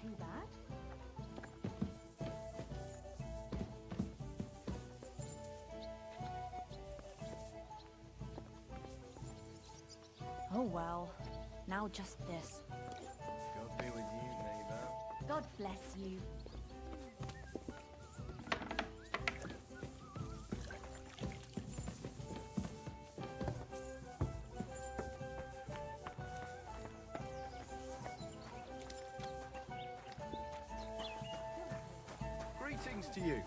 too bad. Oh well, now just this. God be with you, neighbour. God bless you. Greetings to you.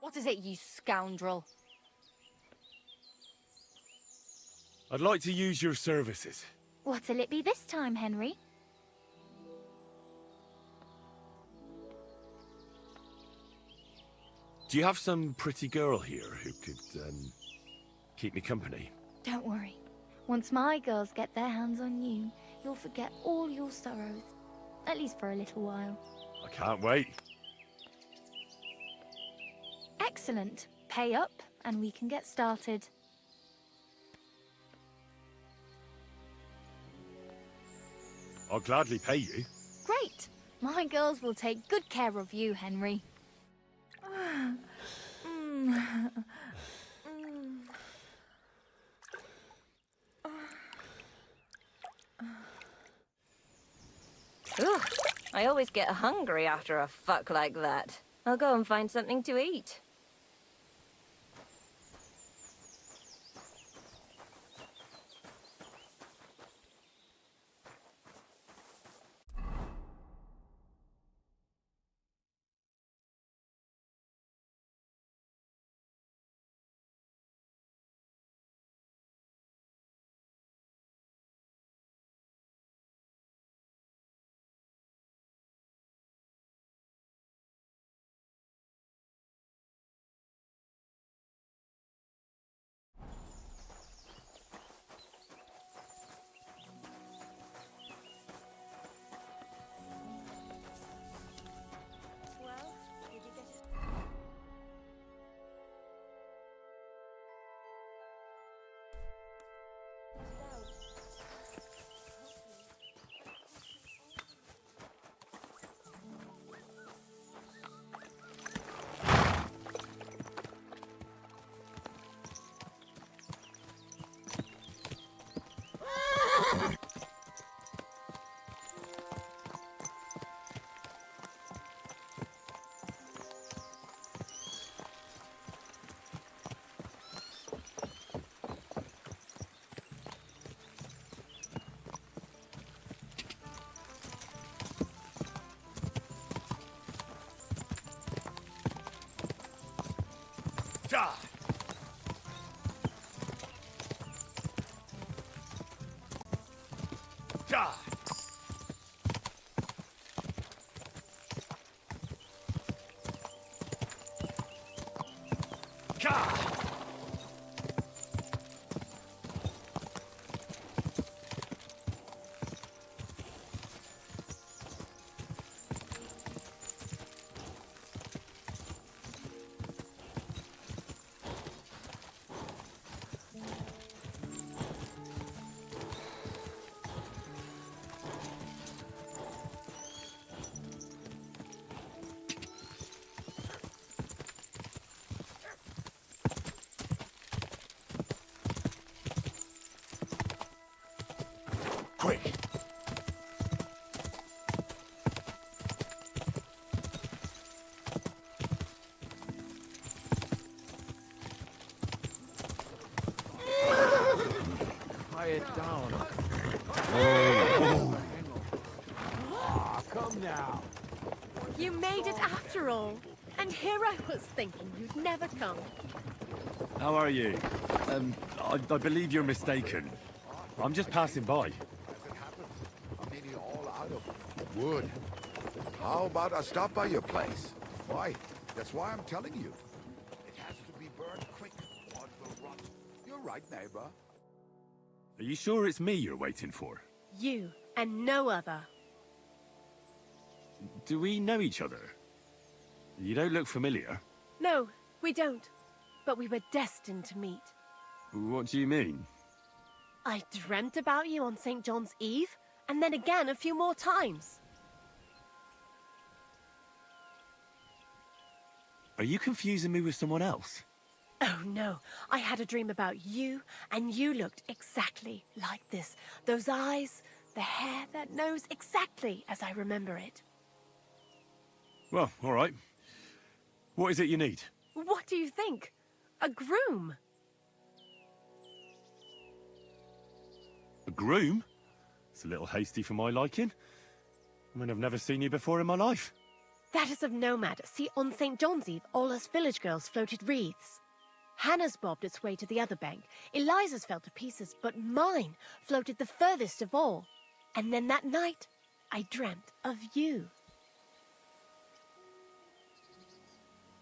What is it, you scoundrel? I'd like to use your services. What'll it be this time, Henry? Do you have some pretty girl here who could, keep me company? Don't worry. Once my girls get their hands on you, you'll forget all your sorrows. At least for a little while. I can't wait. Excellent. Pay up, and we can get started. I'll gladly pay you. Great. My girls will take good care of you, Henry. Ugh, I always get hungry after a fuck like that. I'll go and find something to eat. Ja! Ja! Ka! Quick! Quiet down. Come now. You made it after all. And here I was thinking you'd never come. How are you? I believe you're mistaken. I'm just passing by. As it happens, maybe all would. How about I stop by your place? Why? That's why I'm telling you. It has to be burned quick, or it will rot. You're right, neighbor. Are you sure it's me you're waiting for? You and no other. Do we know each other? You don't look familiar. No, we don't. But we were destined to meet. What do you mean? I dreamt about you on St. John's Eve, and then again a few more times. Are you confusing me with someone else? Oh no, I had a dream about you, and you looked exactly like this. Those eyes, the hair, that nose, exactly as I remember it. Well, all right. What is it you need? What do you think? A groom? A groom? It's a little hasty for my liking. I mean, I've never seen you before in my life. That is of no matter. See, on St. John's Eve, all us village girls floated wreaths. Hannah's bobbed its way to the other bank. Eliza's fell to pieces, but mine floated the furthest of all. And then that night, I dreamt of you.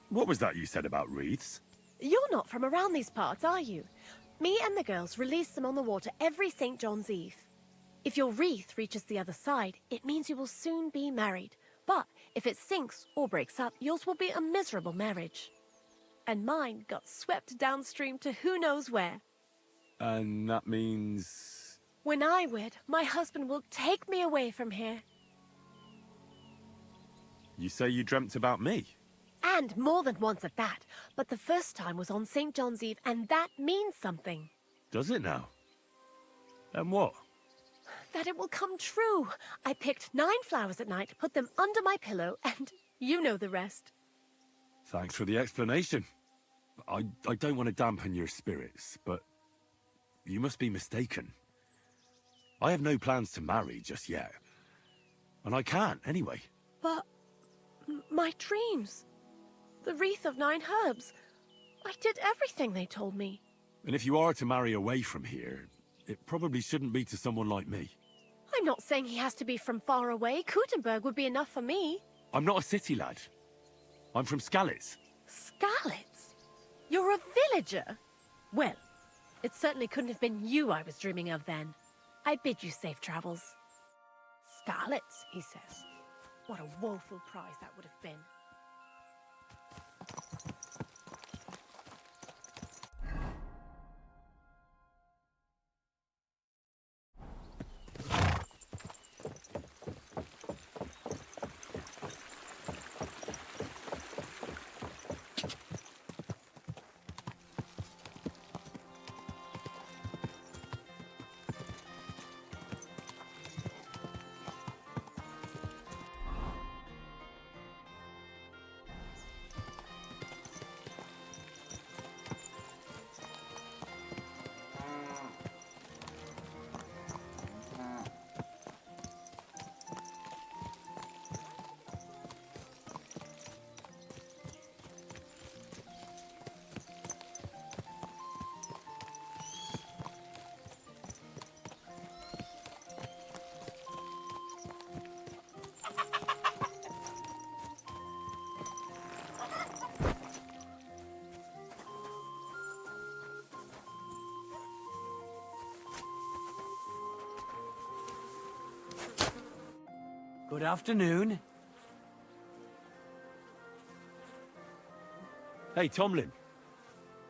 What was that you said about wreaths? You're not from around these parts, are you? Me and the girls release them on the water every St. John's Eve. If your wreath reaches the other side, it means you will soon be married. But if it sinks or breaks up, yours will be a miserable marriage. And mine got swept downstream to who knows where. And that means... When I wed, my husband will take me away from here. You say you dreamt about me? And more than once at that. But the first time was on St. John's Eve, and that means something. Does it now? And what? That it will come true. I picked 9 flowers at night, put them under my pillow, and you know the rest. Thanks for the explanation. I don't want to dampen your spirits, but you must be mistaken. I have no plans to marry just yet. And I can't, anyway. But my dreams, the wreath of 9 herbs, I did everything they told me. And if you are to marry away from here, it probably shouldn't be to someone like me. I'm not saying he has to be from far away. Kuttenberg would be enough for me. I'm not a city lad. I'm from Skalitz. Skalitz? You're a villager? Well, it certainly couldn't have been you I was dreaming of then. I bid you safe travels. Skalitz, he says. What a woeful prize that would have been. Good afternoon. Hey, Tomlin.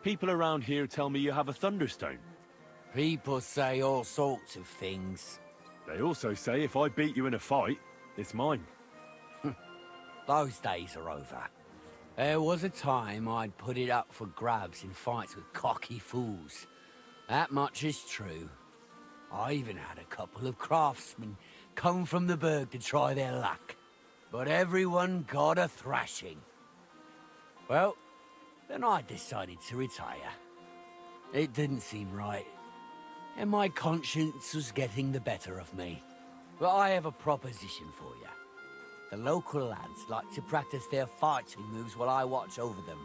People around here tell me you have a thunderstone. People say all sorts of things. They also say if I beat you in a fight, it's mine. Those days are over. There was a time I'd put it up for grabs in fights with cocky fools. That much is true. I even had a couple of craftsmen come from the burg to try their luck. But everyone got a thrashing. Well, then I decided to retire. It didn't seem right, and my conscience was getting the better of me. But I have a proposition for you. The local lads like to practice their fighting moves while I watch over them.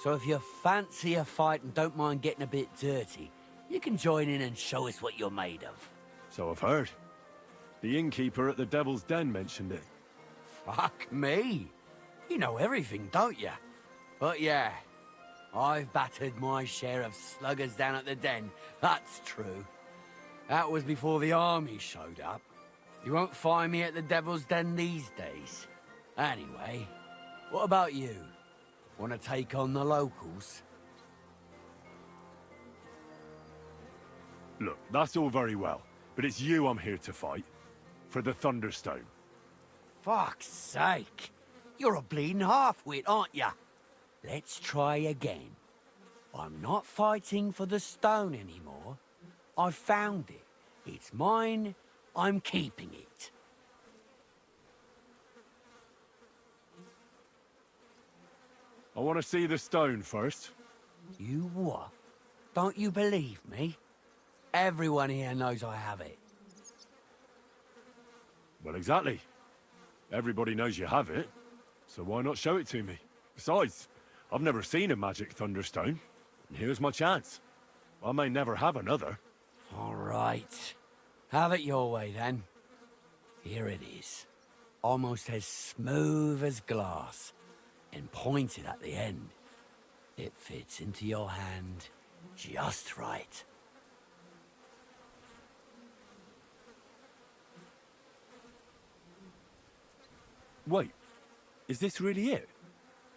So if you fancy a fight and don't mind getting a bit dirty, you can join in and show us what you're made of. So I've heard. The innkeeper at the Devil's Den mentioned it. Fuck me. You know everything, don't you? But yeah, I've battered my share of sluggers down at the den, that's true. That was before the army showed up. You won't find me at the Devil's Den these days. Anyway, what about you? Want to take on the locals? Look, that's all very well, but it's you I'm here to fight. For the Thunderstone. Fuck's sake. You're a bleeding half-wit, aren't ya? Let's try again. I'm not fighting for the stone anymore. I found it. It's mine. I'm keeping it. I want to see the stone first. You what? Don't you believe me? Everyone here knows I have it. Well, exactly. Everybody knows you have it, so why not show it to me? Besides, I've never seen a magic Thunderstone, and here's my chance. I may never have another. All right. Have it your way, then. Here it is. Almost as smooth as glass, and pointed at the end. It fits into your hand just right. Wait, is this really it?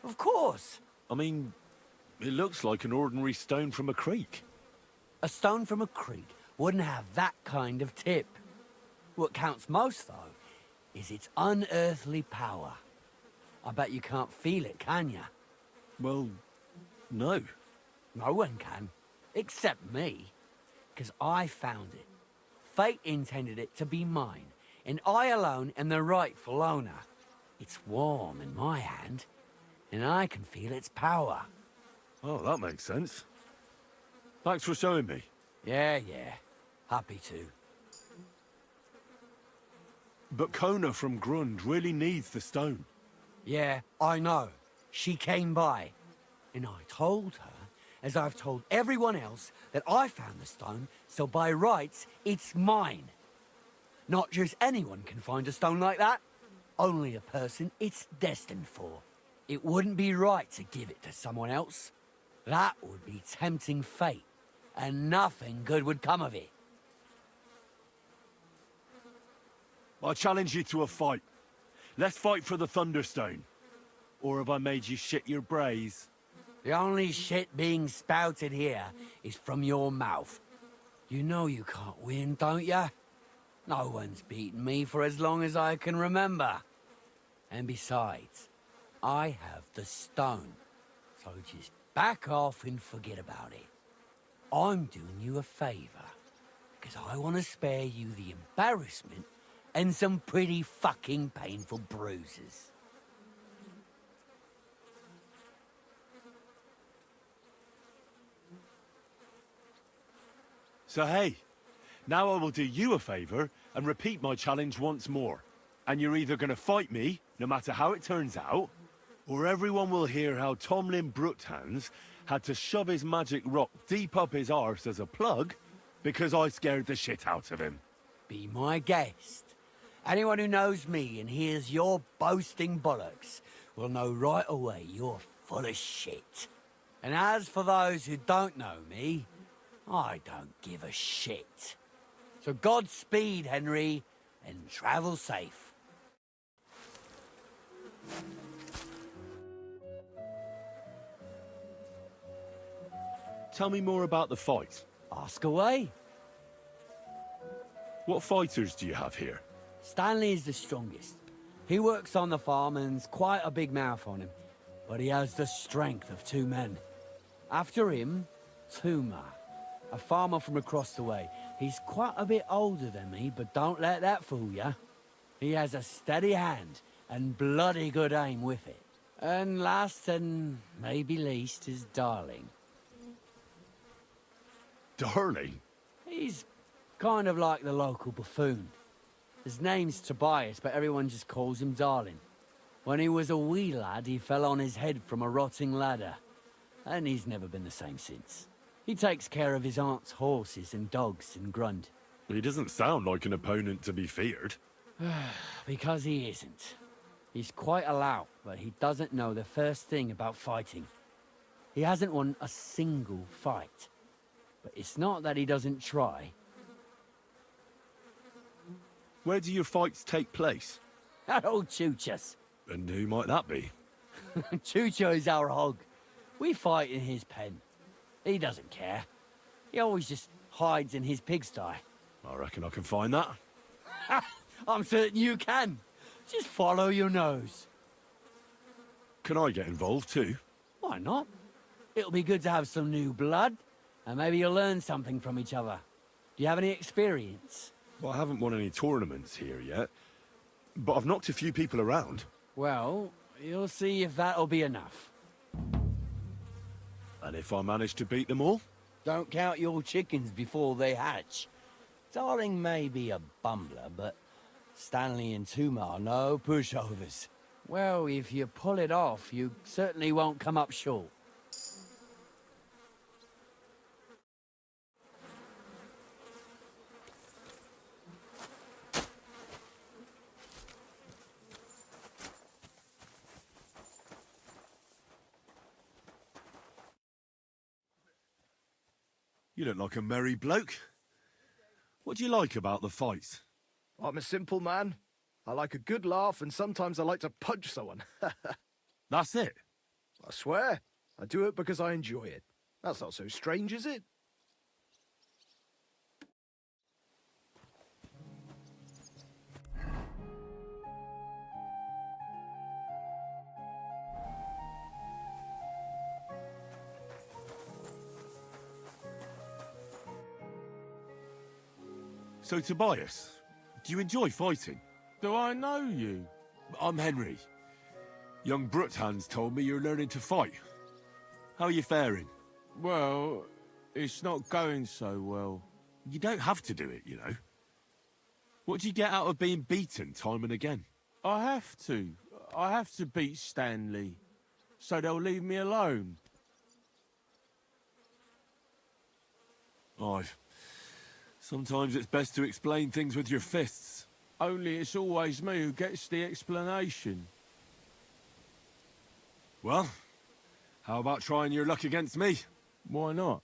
Of course. I mean, it looks like an ordinary stone from a creek. A stone from a creek wouldn't have that kind of tip. What counts most, though, is its unearthly power. I bet you can't feel it, can ya? Well, no. No one can, except me, because I found it. Fate intended it to be mine, and I alone am the rightful owner. It's warm in my hand, and I can feel its power. Oh, that makes sense. Thanks for showing me. Yeah. Happy to. But Kona from Grund really needs the stone. Yeah, I know. She came by, and I told her, as I've told everyone else, that I found the stone, so by rights, it's mine. Not just anyone can find a stone like that. Only a person it's destined for. It wouldn't be right to give it to someone else. That would be tempting fate, and nothing good would come of it. I challenge you to a fight. Let's fight for the Thunderstone. Or have I made you shit your brays? The only shit being spouted here is from your mouth. You know you can't win, don't ya? No one's beaten me for as long as I can remember. And besides, I have the stone. So just back off and forget about it. I'm doing you a favor, because I want to spare you the embarrassment and some pretty fucking painful bruises. So hey, now I will do you a favor and repeat my challenge once more. And you're either going to fight me, no matter how it turns out, or everyone will hear how Tomlin Brookhands had to shove his magic rock deep up his arse as a plug because I scared the shit out of him. Be my guest. Anyone who knows me and hears your boasting bollocks will know right away you're full of shit. And as for those who don't know me, I don't give a shit. So Godspeed, Henry, and travel safe. Tell me more about the fight. Ask away. What fighters do you have here? Stanley is the strongest. He works on the farm and's quite a big mouth on him, but he has the strength of 2 men. After him, Tuma, a farmer from across the way. He's quite a bit older than me, but don't let that fool ya. He has a steady hand and bloody good aim with it. And last and maybe least is Darling. Darling? He's kind of like the local buffoon. His name's Tobias, but everyone just calls him Darling. When he was a wee lad, he fell on his head from a rotting ladder. And he's never been the same since. He takes care of his aunt's horses and dogs in Grund. He doesn't sound like an opponent to be feared. Because he isn't. He's quite a lout, but he doesn't know the first thing about fighting. He hasn't won a single fight. But it's not that he doesn't try. Where do your fights take place? That old Chucha's. And who might that be? Chucho is our hog. We fight in his pen. He doesn't care. He always just hides in his pigsty. I reckon I can find that. I'm certain you can. Just follow your nose. Can I get involved too? Why not? It'll be good to have some new blood, and maybe you'll learn something from each other. Do you have any experience? Well, I haven't won any tournaments here yet, but I've knocked a few people around. Well, you'll see if that'll be enough. And if I manage to beat them all? Don't count your chickens before they hatch. Darling may be a bumbler, but Stanley and Tuma are no pushovers. Well, if you pull it off, you certainly won't come up short. You look like a merry bloke. What do you like about the fights? I'm a simple man. I like a good laugh, and sometimes I like to punch someone. That's it. I swear, I do it because I enjoy it. That's not so strange, is it? So, Tobias, do you enjoy fighting? Do I know you? I'm Henry. Young Bruthans told me you're learning to fight. How are you faring? Well, it's not going so well. You don't have to do it, you know. What do you get out of being beaten time and again? I have to. I have to beat Stanley, so they'll leave me alone. Sometimes it's best to explain things with your fists. Only it's always me who gets the explanation. Well, how about trying your luck against me? Why not?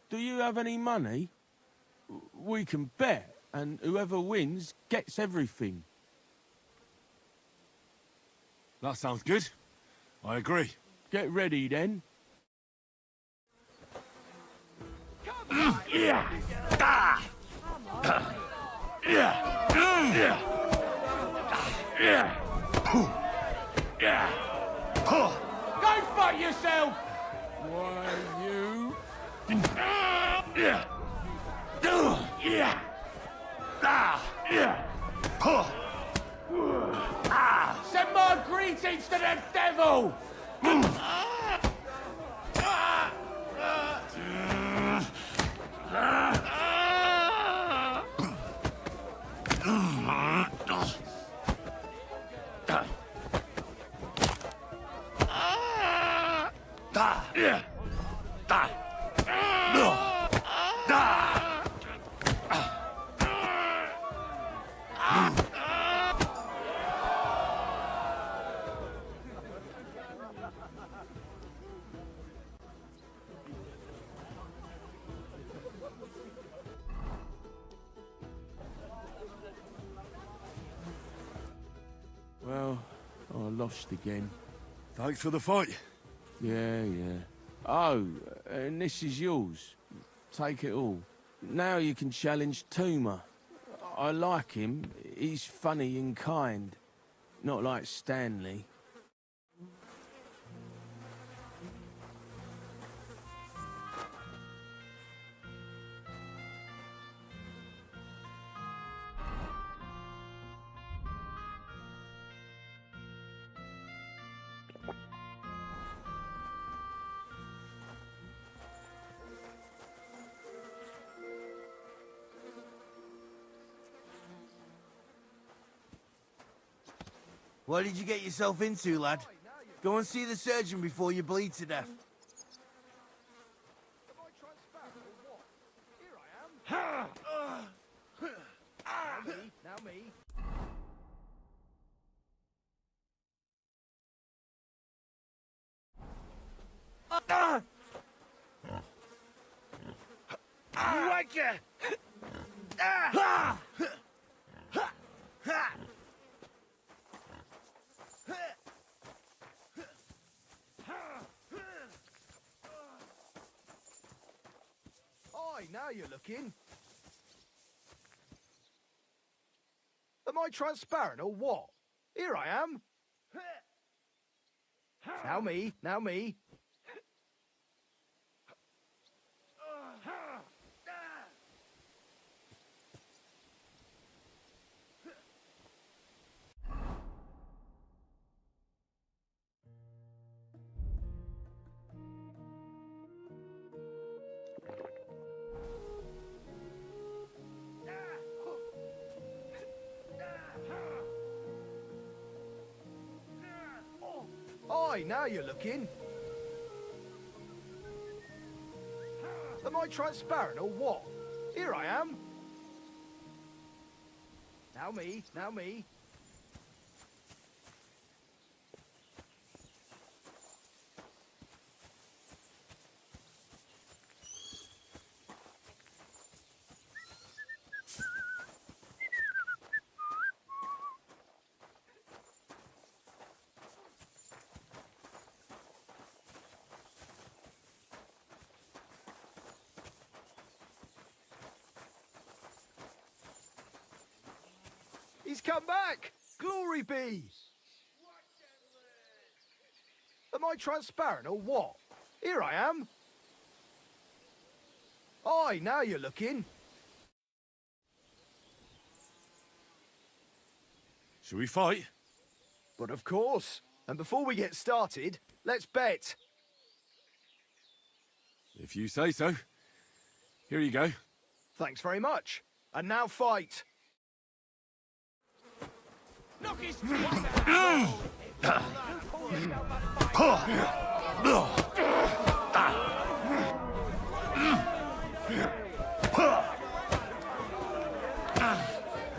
Do you have any money? We can bet, and whoever wins gets everything. That sounds good. I agree. Get ready, then. Go fuck yourself! Why, you... Send my greetings to the devil! Well, I lost again. Thanks for the fight. Yeah. Oh, and this is yours. Take it all. Now you can challenge Tuma. I like him. He's funny and kind. Not like Stanley. What did you get yourself into, lad? Go and see the surgeon before you bleed to death. like you! Ah! Aye, now you're looking. Am I transparent or what? Here I am. Now me, now me. Aye, now you're looking. Am I transparent or what? Here I am. Now me, now me. He's come back! Glory be! Am I transparent or what? Here I am. Aye, now you're looking. Shall we fight? But of course. And before we get started, let's bet. If you say so. Here you go. Thanks very much. And now fight. Knock his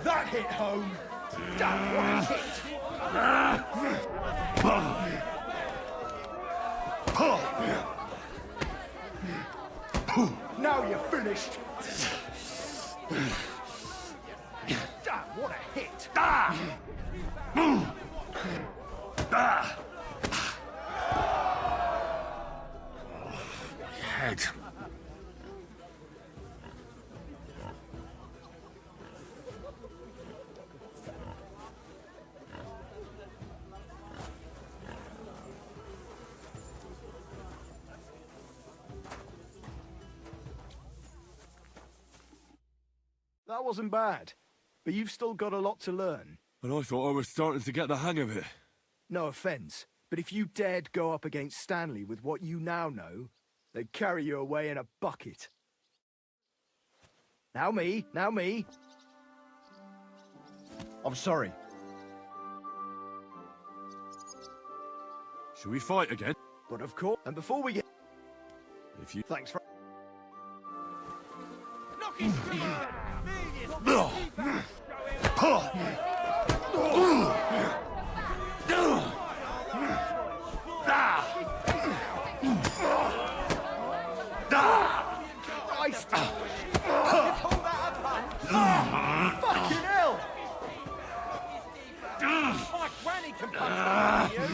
That hit home. Damn, what a hit. Now you're finished. Damn, what a hit. Head. That wasn't bad, but you've still got a lot to learn. And I thought I was starting to get the hang of it. No offence, but if you dared go up against Stanley with what you now know, they'd carry you away in a bucket. Now me, now me. I'm sorry. Shall we fight again? But of course, and before we get... If you... Thanks for... knock his Christ! Fucking hell! My granny can punch you.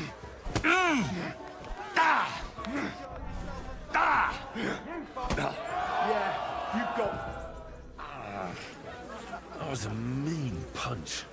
Yeah, you got... That was a mean punch.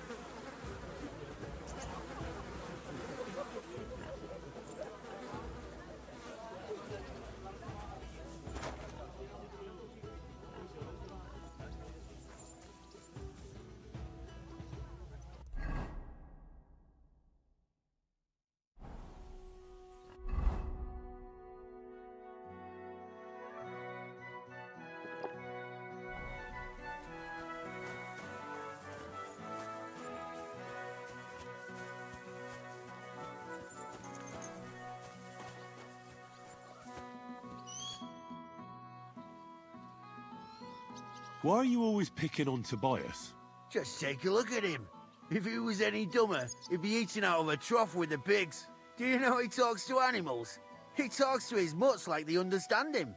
Why are you always picking on Tobias? Just take a look at him. If he was any dumber, he'd be eating out of a trough with the pigs. Do you know he talks to animals? He talks to his mutts like they understand him.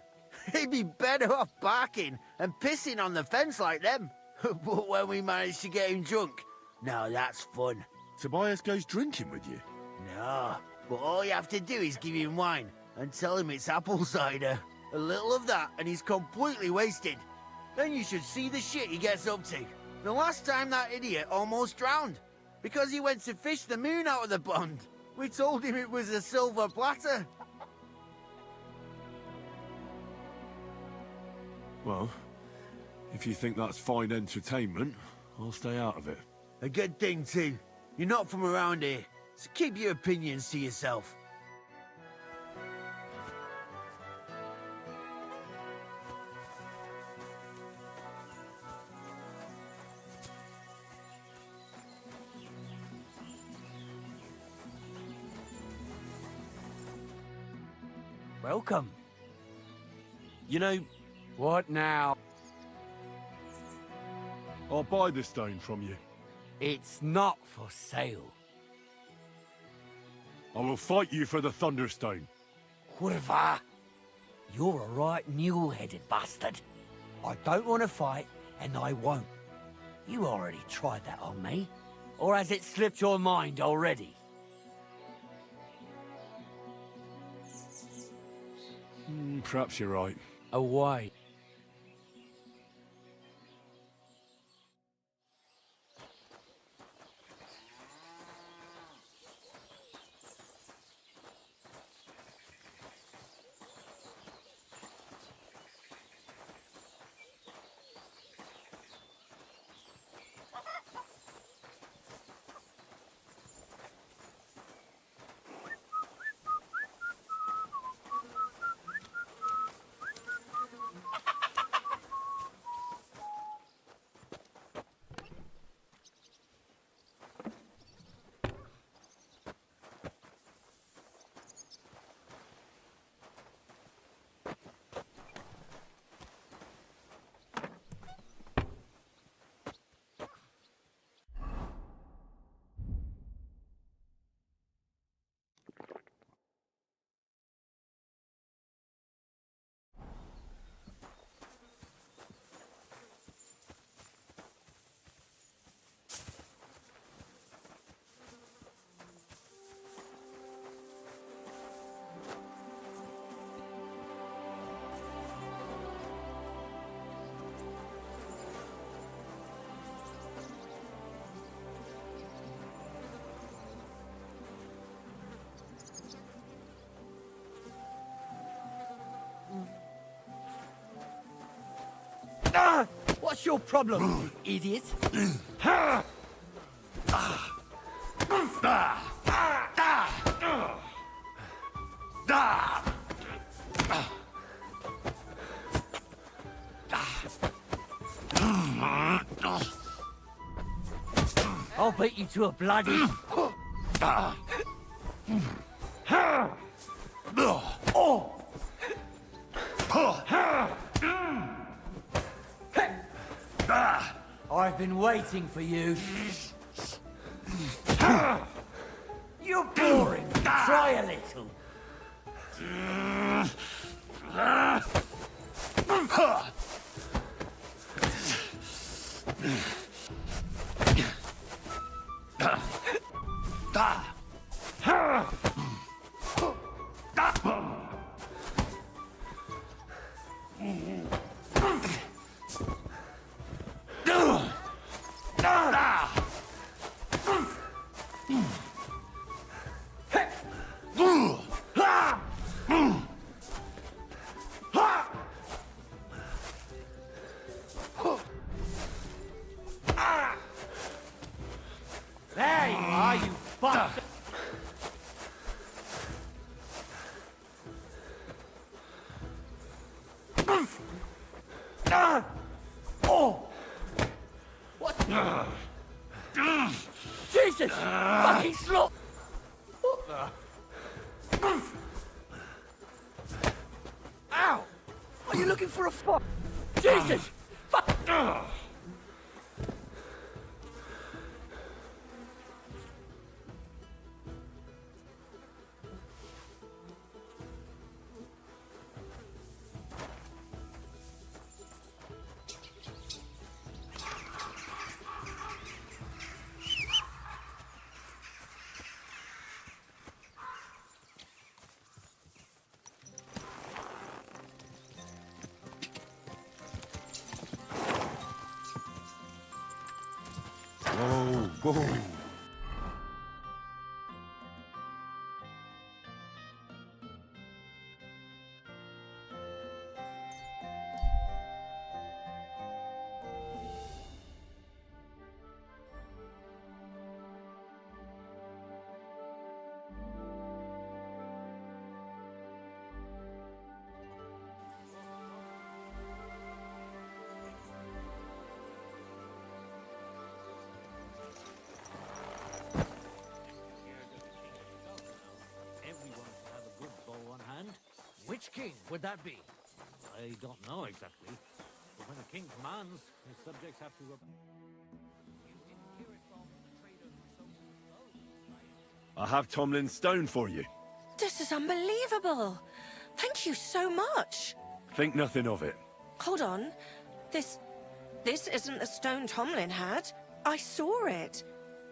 They'd be better off barking and pissing on the fence like them. But when we managed to get him drunk, now that's fun. Tobias goes drinking with you? No, but all you have to do is give him wine and tell him it's apple cider. A little of that and he's completely wasted. Then you should see the shit he gets up to. The last time that idiot almost drowned because he went to fish the moon out of the pond. We told him it was a silver platter. Well, if you think that's fine entertainment, I'll stay out of it. A good thing too. You're not from around here, so keep your opinions to yourself. Welcome. You know, What now? I'll buy the stone from you. It's not for sale. I will fight you for the Thunderstone. Whatever. You're a right mule-headed bastard. I don't want to fight, and I won't. You already tried that on me. Or has it slipped your mind already? Perhaps you're right. Away. What's your problem, you idiot? I'll beat you to a bloody... I've been waiting for you. You're boring. Try a little. There you are, you bastard! What? Jesus! Fucking slop! What the? Ow! Are you looking for a fuck? Jesus! Fuck! Whoa. Everyone should have a good bow on hand. Which king would that be? I don't know exactly. But when a king commands, his subjects have to obey. I have Tomlin's stone for you. This is unbelievable. Thank you so much. Think nothing of it. Hold on. This isn't the stone Tomlin had. I saw it.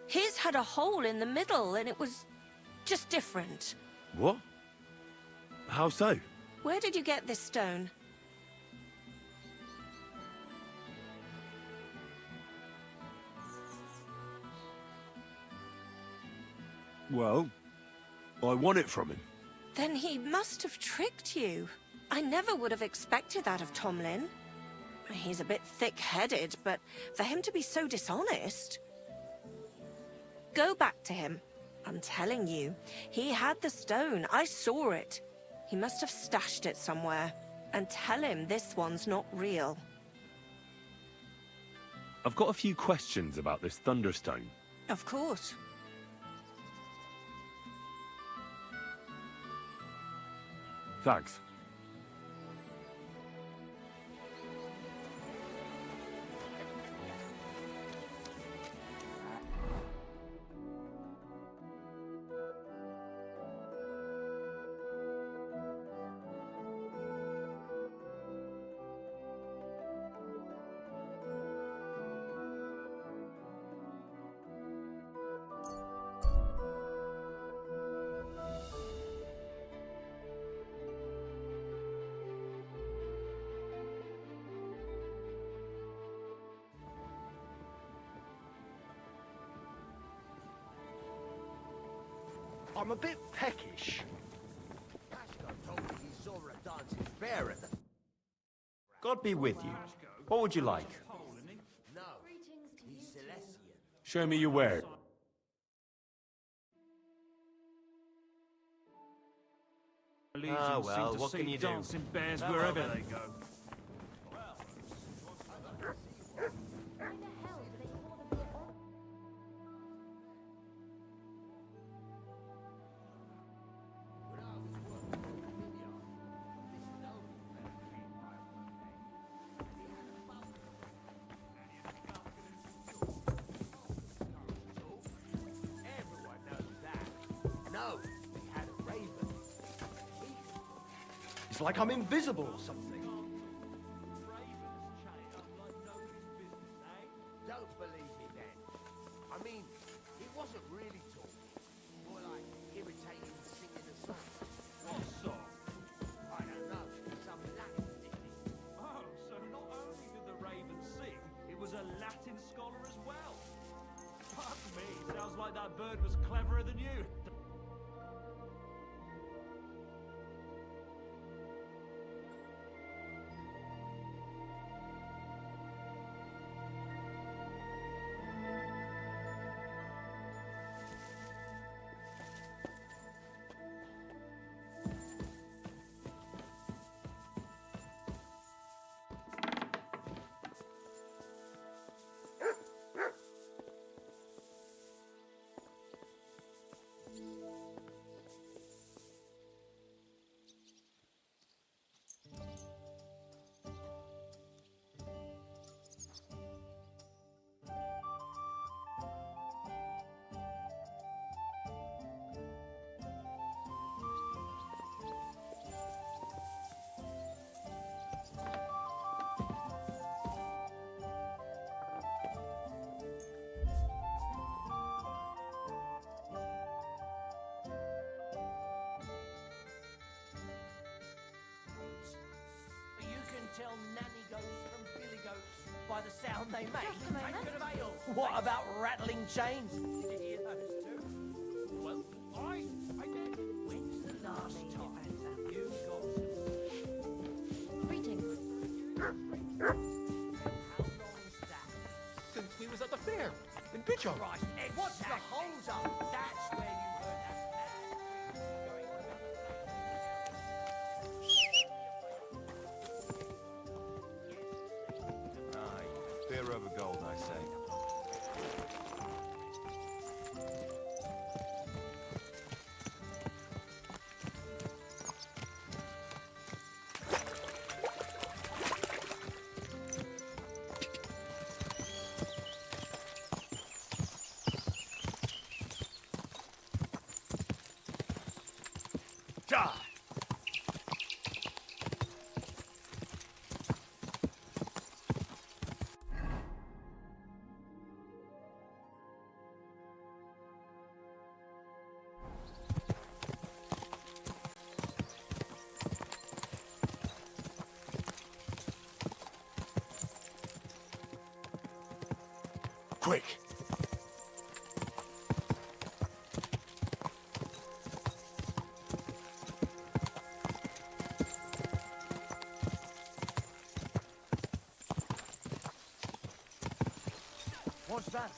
His had a hole in the middle and it was just different. What? How so? Where did you get this stone? Well, I won it from him. Then he must have tricked you. I never would have expected that of Tomlin. He's a bit thick-headed, but for him to be so dishonest... Go back to him. I'm telling you, he had the stone. I saw it. He must have stashed it somewhere. And tell him this one's not real. I've got a few questions about this Thunderstone. Of course. Thanks. I'm a bit peckish. Pasco told me he saw a dancing bear at the... God be with you. What would you like? No, he's Celestian. Show me your word. Ah, well, what can you do? Dancing bears wherever they go. Everyone knows that. No, they had a raven. It's like I'm invisible or something. Don't believe me then. I mean, it wasn't really talking. More like irritating singing a song. What song? I don't know. Some Latin ditty. Oh, so not only did the raven sing, it was a Latin scholar as well. Fuck me, sounds like that bird was cleverer than you. tell nanny goats from billy goats by the sound they make. Just a moment. Taken of ale. What about rattling chains? Did you hear those too? Well, I did. When's the last time you got Greetings. How long's that? Since we was at the fair in Pitcher. Christ, what's the holes up? That's where you heard that Aye, fair over gold, I say. Quick! What's that?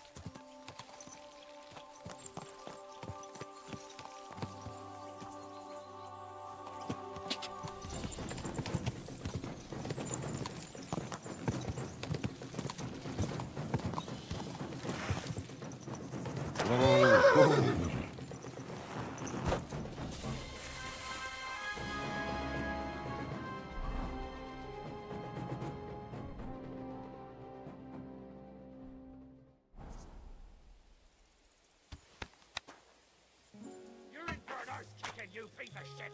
You're in for an arse kicking, you piece of shit!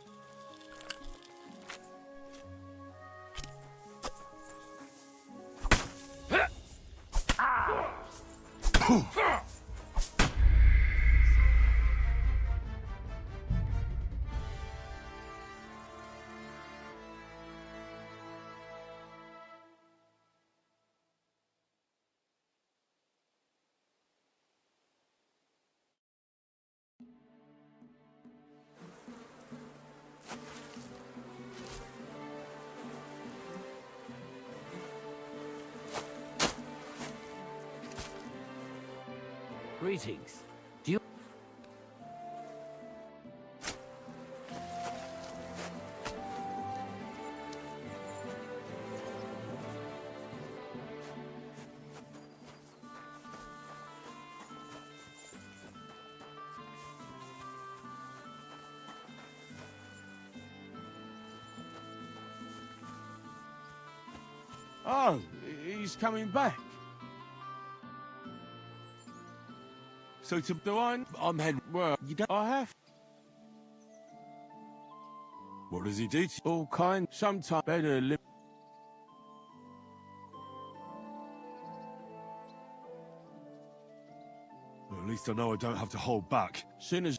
Greetings. Do you... Oh, he's coming back. So to Do I? I'm Henry. Well, You don't. I have What does he do to you? all kind. Sometimes better live. Well, at least I know I don't have to hold back. Soon as.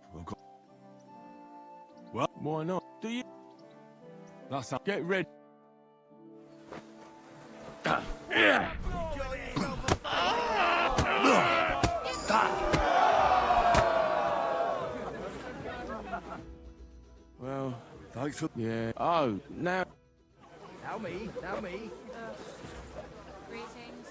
Well, Why not? Do you that's how. get ready? Well, Thanks for. yeah. Oh, now. Now me, now me. Greetings.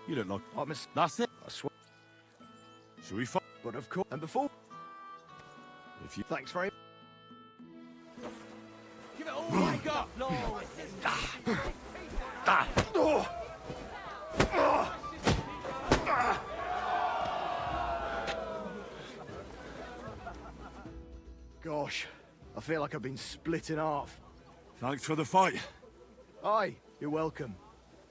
You don't know. What mis- That's it. I swear. Shall we fight? But of course, and before. If you... Thanks very Give it all you got! Gosh, I feel like I've been split in half. Thanks for the fight. Aye, you're welcome.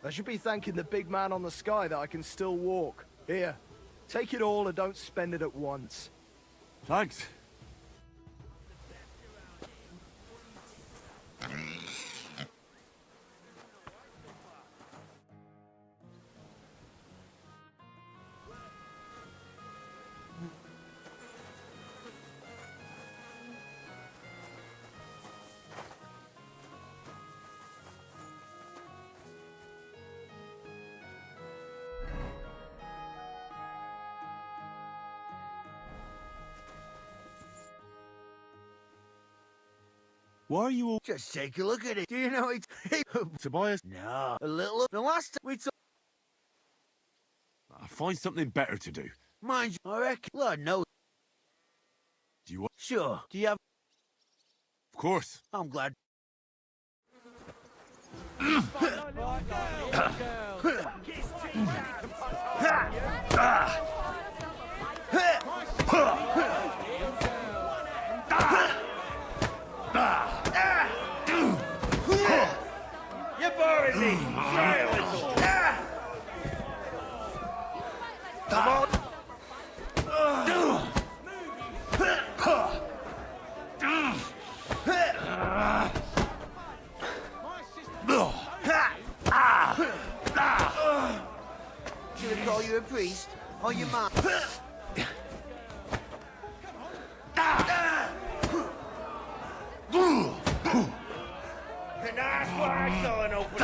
I should be thanking the big man on the sky that I can still walk. Here, take it all and don't spend it at once. Thanks. Why are you all... Just take a look at it. Do you know it? Tobias? No. A little... The last time we took... I'll find something better to do. Mind you, I reckon... Lord knows. Do you want... Sure. Do you have... Of course. I'm glad. You're boring me. Try a little. Come on. Should I call you a priest? Or your mom? The nice flag going open.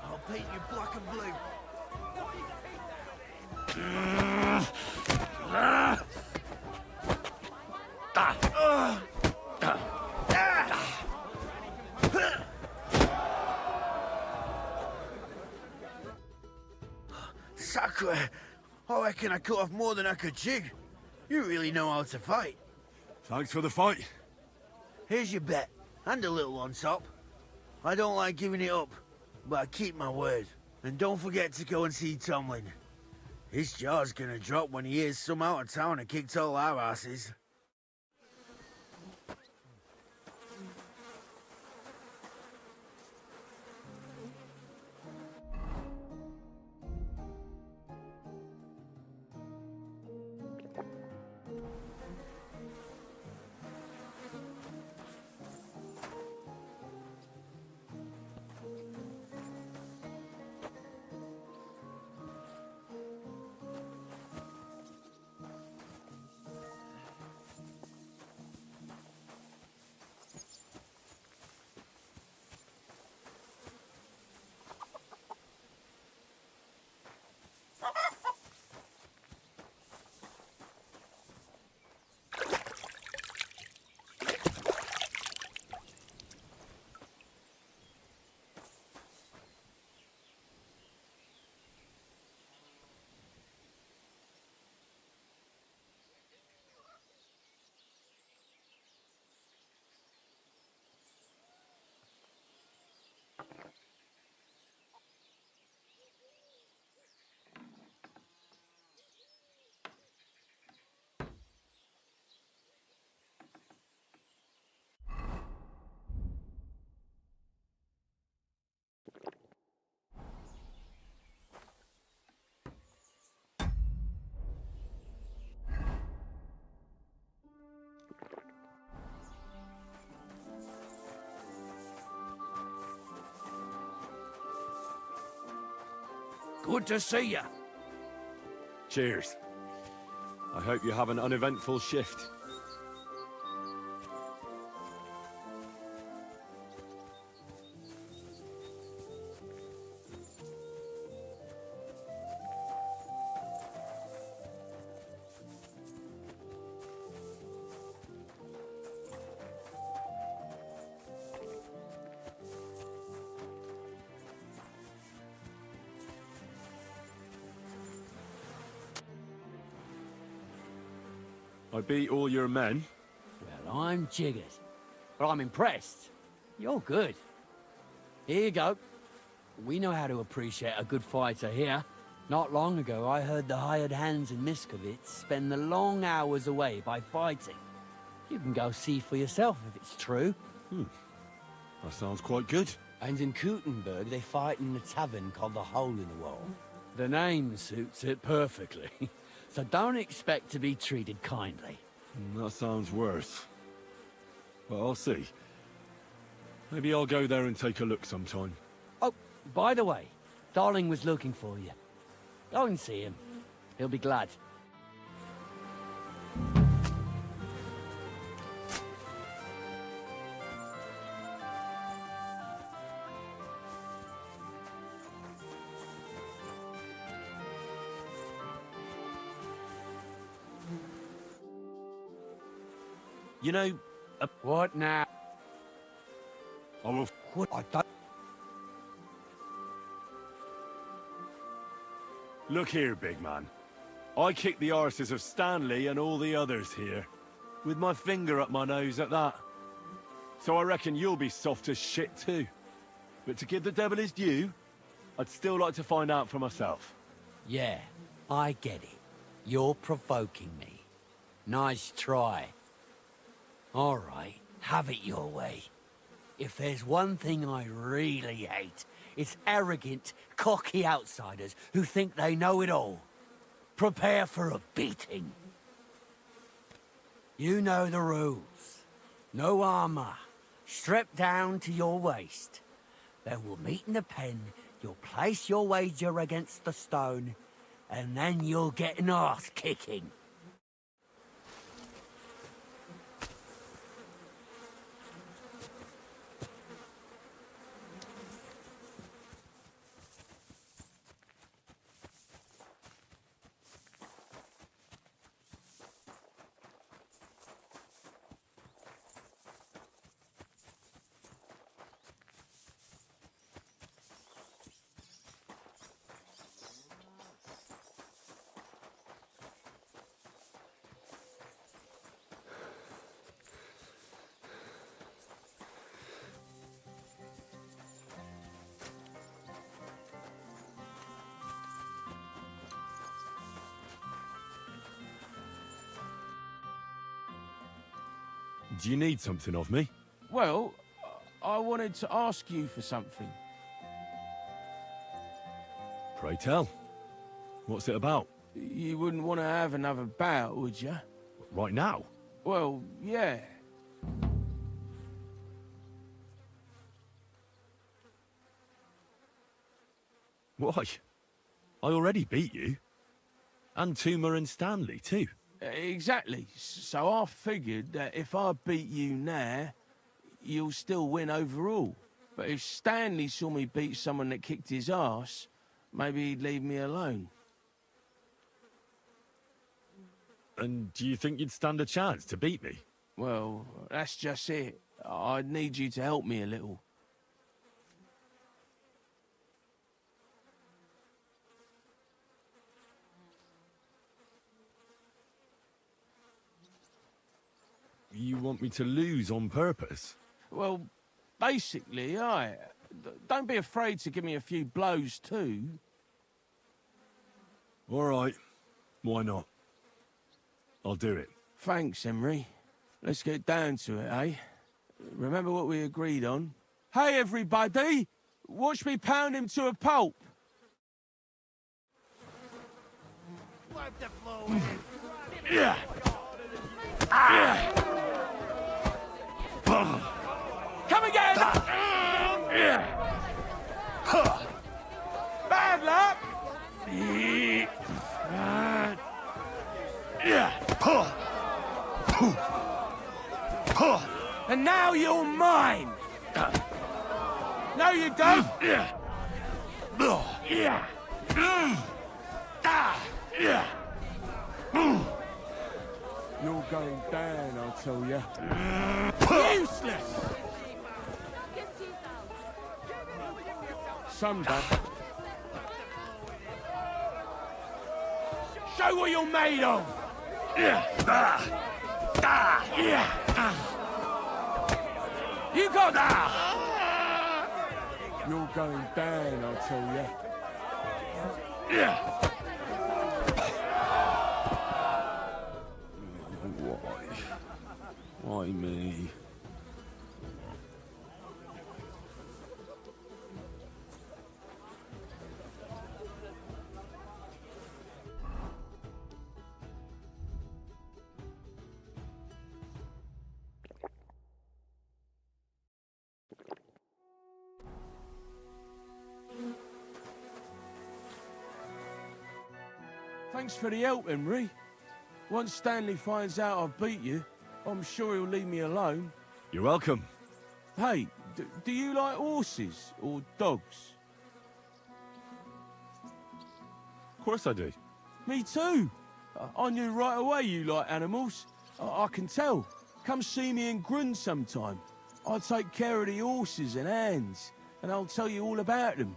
I'll paint you black and blue. Sacre! I reckon I cut off more than I could chew. You really know how to fight. Thanks for the fight. Here's your bet, and a little on top. I don't like giving it up, but I keep my word. And don't forget to go and see Tomlin. His jaw's gonna drop when he hears some out of town and kicked all our asses. Good to see you. Cheers. I hope you have an uneventful shift. I beat all your men. Well, I'm jiggered. But I'm impressed. You're good. Here you go. We know how to appreciate a good fighter here. Not long ago, I heard the hired hands in Miskovitz spend the long hours away by fighting. You can go see for yourself if it's true. That sounds quite good. And in Kuttenberg, they fight in a tavern called the Hole in the Wall. The name suits it perfectly. So don't expect to be treated kindly. That sounds worse. But I'll see. Maybe I'll go there and take a look sometime. Oh, by the way, Darling was looking for you. Go and see him. He'll be glad. You know... What now? I will... What? I don't... Look here, big man. I kicked the arses of Stanley and all the others here. With my finger up my nose at that. So I reckon you'll be soft as shit too. But to give the devil his due, I'd still like to find out for myself. Yeah, I get it. You're provoking me. Nice try. All right, have it your way. If there's one thing I really hate, it's arrogant, cocky outsiders who think they know it all. Prepare for a beating. You know the rules. No armor. Strip down to your waist. Then we'll meet in the pen, you'll place your wager against the stone, and then you'll get an arse-kicking. Do you need something of me? Well, I wanted to ask you for something. Pray tell. What's it about? You wouldn't want to have another bout, would you? Right now? Well, yeah. Why? I already beat you. And Tuma and Stanley, too. Exactly. So I figured that if I beat you now, you'll still win overall. But if Stanley saw me beat someone that kicked his ass, maybe he'd leave me alone. And do you think you'd stand a chance to beat me? Well, that's just it. I'd need you to help me a little. You want me to lose on purpose? Well, basically, don't be afraid to give me a few blows too. All right. Why not? I'll do it. Thanks, Emery. Let's get down to it, eh? Remember what we agreed on? Hey, everybody! Watch me pound him to a pulp! Wipe the floor with it. Yeah! Come again! Bad luck! And now you're mine! No, you don't! You're going down, I'll tell you. Useless! Someday. Show what you're made of! You got that! You're going down, I tell you. Why? Why me? Thanks for the help, Henry. Once Stanley finds out I've beat you, I'm sure he'll leave me alone. You're welcome. Hey, do you like horses or dogs? Of course I do. Me too. I knew right away you like animals. I can tell. Come see me in Grun sometime. I'll take care of the horses and hands, and I'll tell you all about them.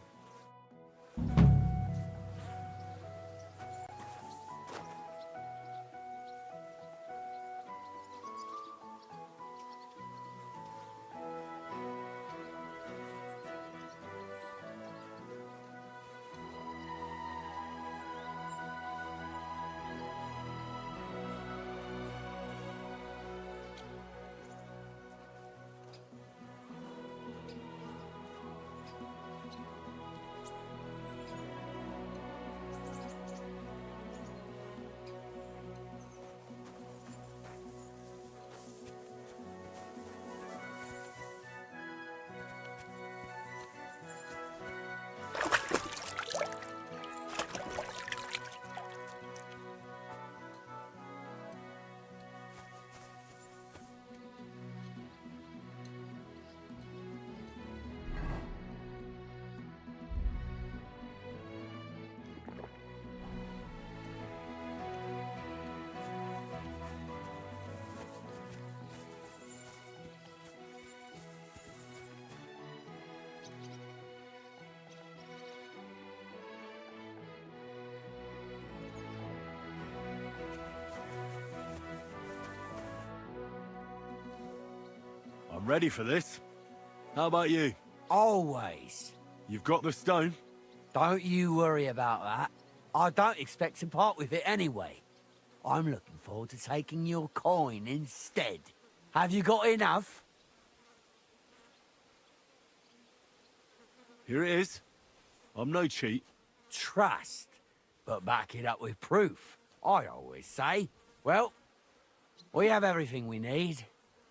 I'm ready for this. How about you? Always. You've got the stone? Don't you worry about that. I don't expect to part with it anyway. I'm looking forward to taking your coin instead. Have you got enough? Here it is. I'm no cheat. Trust, but back it up with proof, I always say. Well, we have everything we need.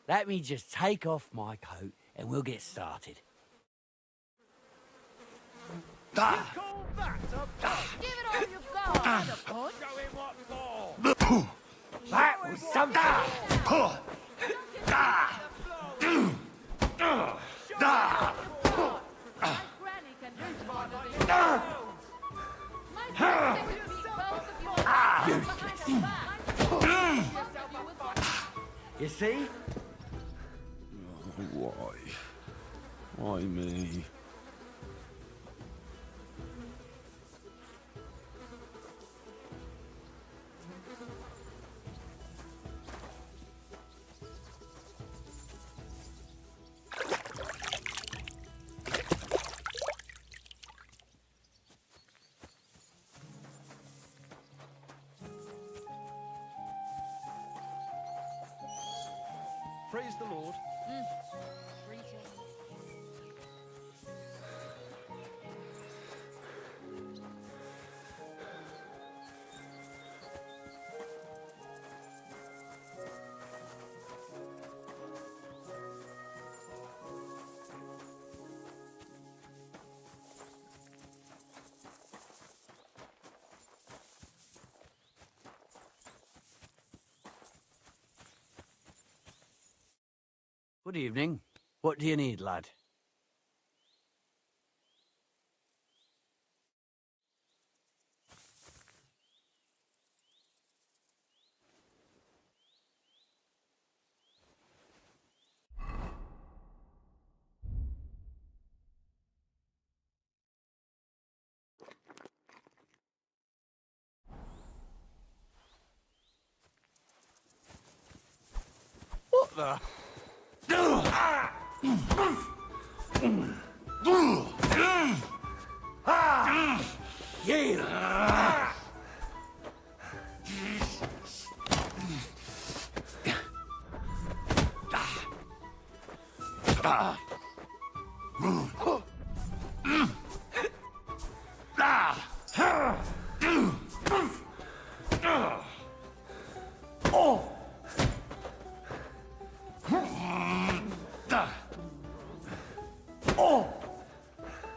Let me just take off my coat and we'll get started. Give it all you've got, That was something! You see? Why? Why me? Praise the Lord. Good evening. What do you need, lad? What the? Yield!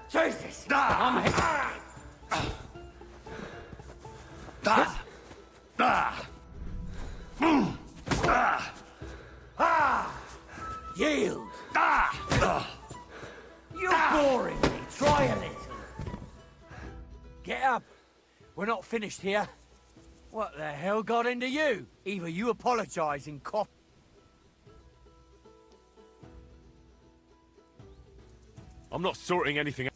Jesus! I'm hit. Yield! You're boring me. Try a little. Get up. We're not finished here. What the hell got into you? Either you apologise and cough. I'm not sorting anything out.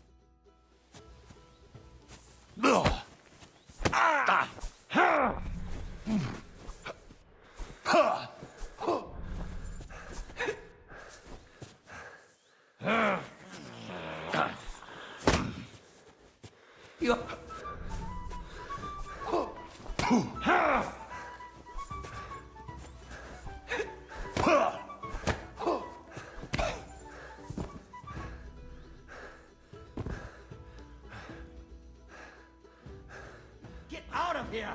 Get out of here!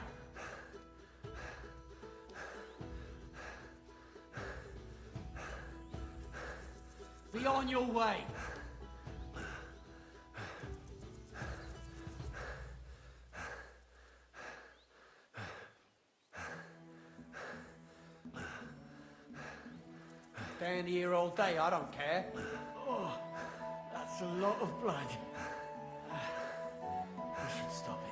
Be on your way. Stand here all day, I don't care. Oh, that's a lot of blood. We should stop it.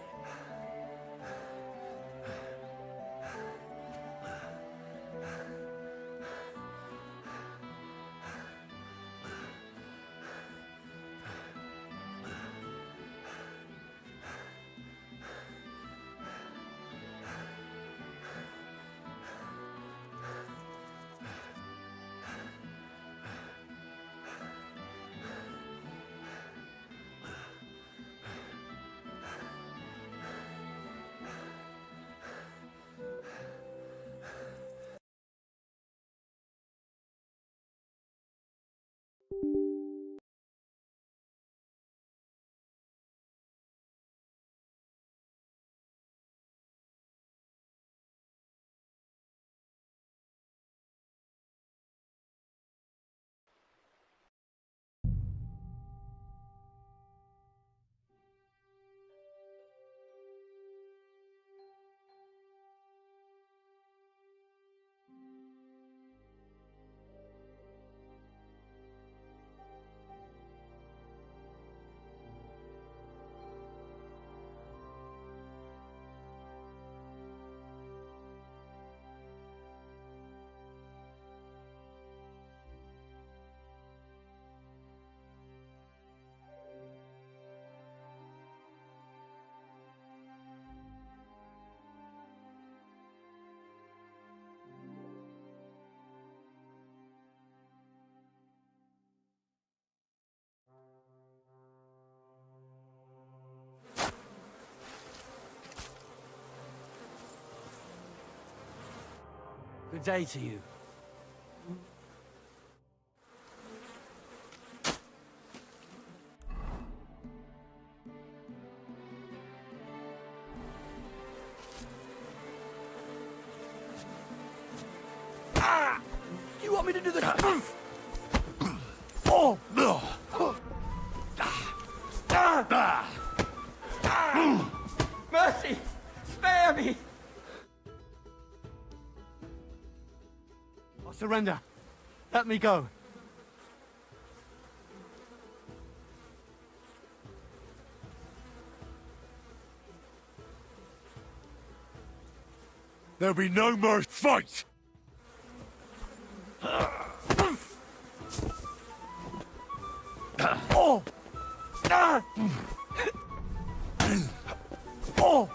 Good day to you. Do you want me to do this? Oh! Mercy! Spare me! I surrender. Let me go. There'll be no more fight! Oh! Oh!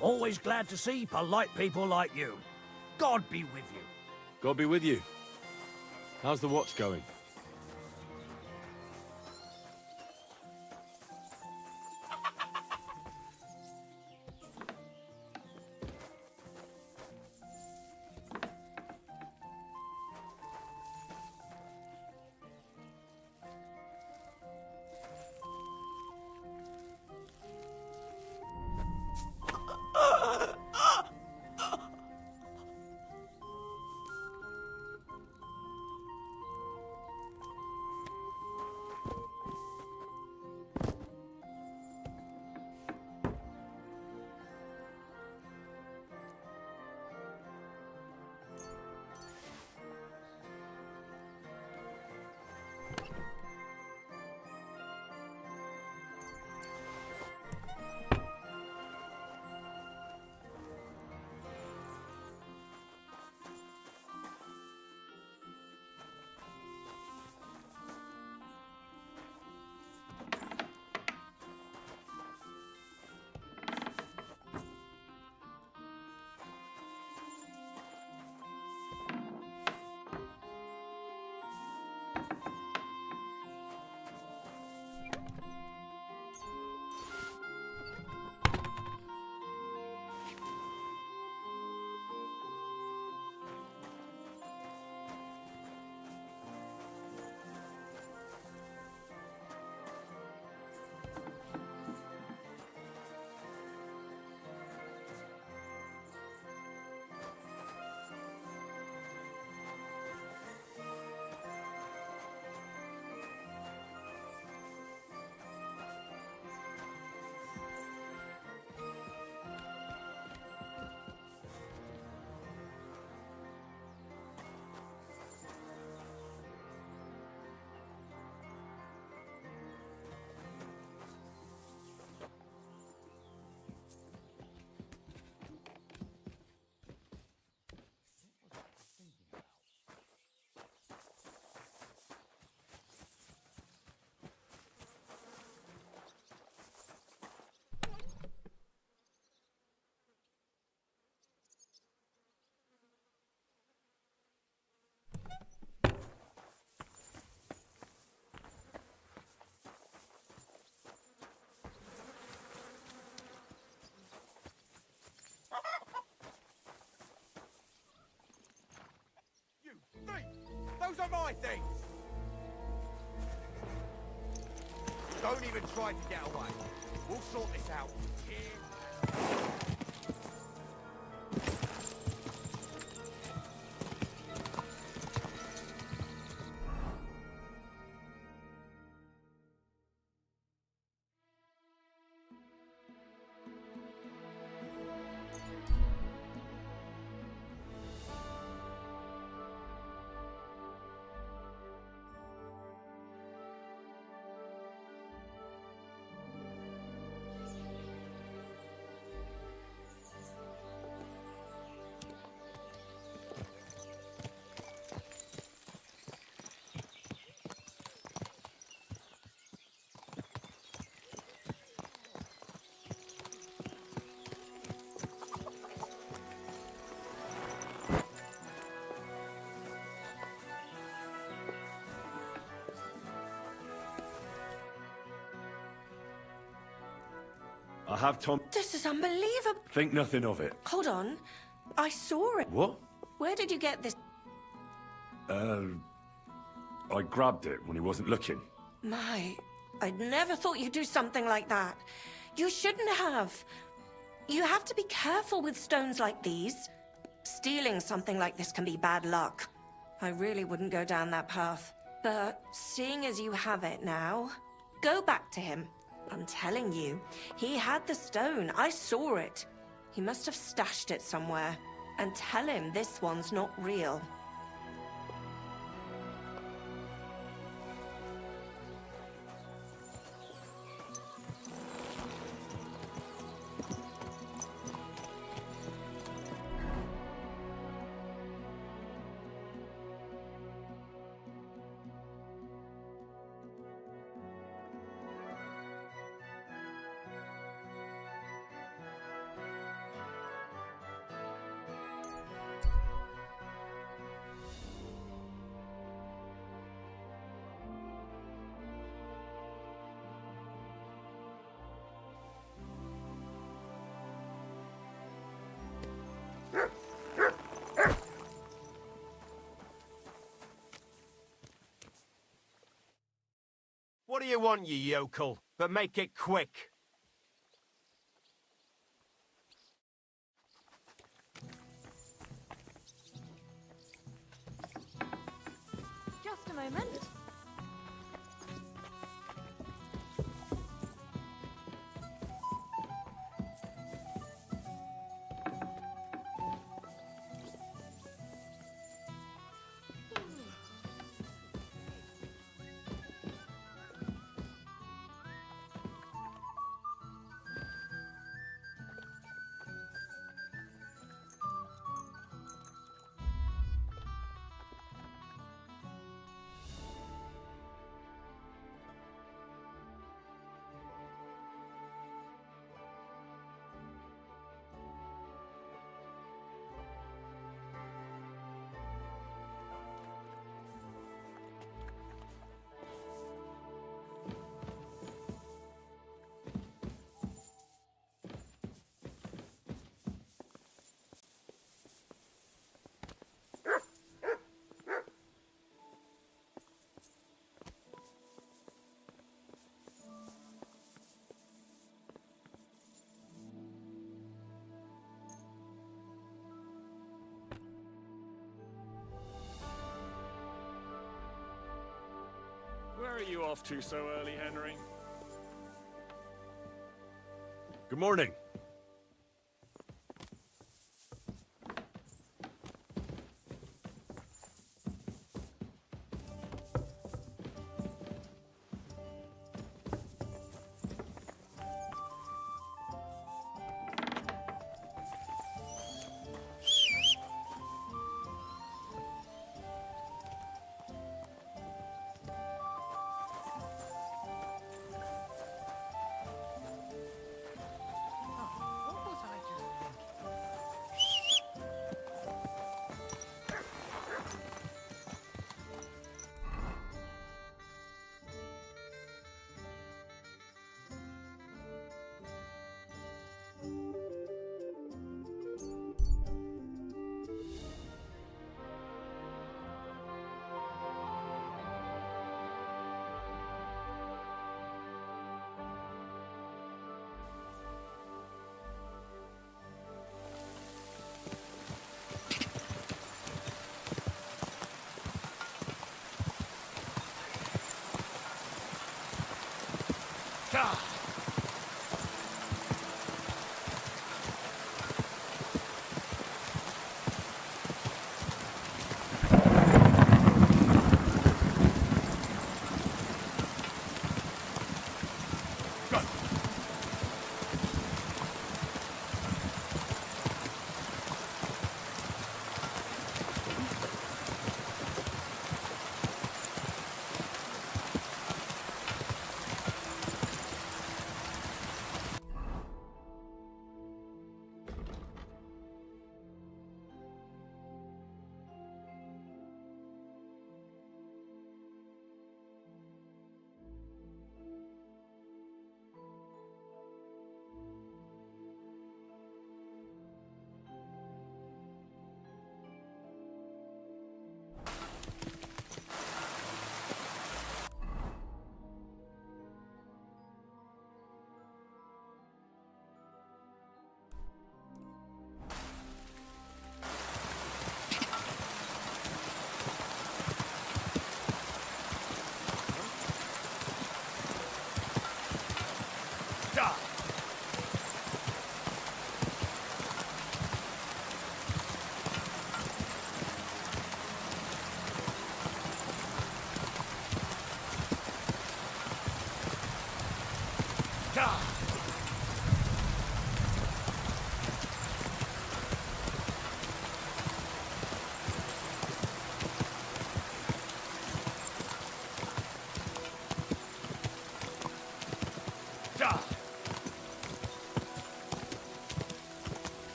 Always glad to see polite people like you. God be with you. God be with you. How's the watch going? Those are my things! Don't even try to get away. We'll sort this out. I have Tom. This is unbelievable. Think nothing of it. Hold on. I saw it. What? Where did you get this? I grabbed it when he wasn't looking. My, I'd never thought you'd do something like that. You shouldn't have. You have to be careful with stones like these. Stealing something like this can be bad luck. I really wouldn't go down that path. But seeing as you have it now, go back to him. I'm telling you, he had the stone. I saw it. He must have stashed it somewhere. And tell him this one's not real. What do you want, you yokel? But make it quick. Just a moment. Where are you off to so early, Henry? Good morning.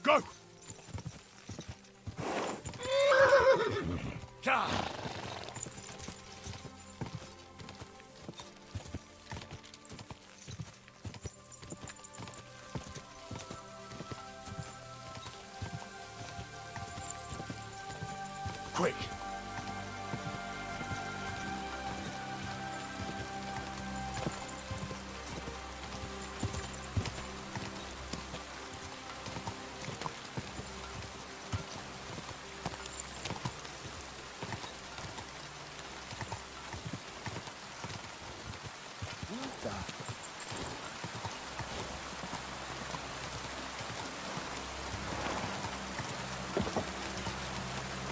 Go! Ka! Quick!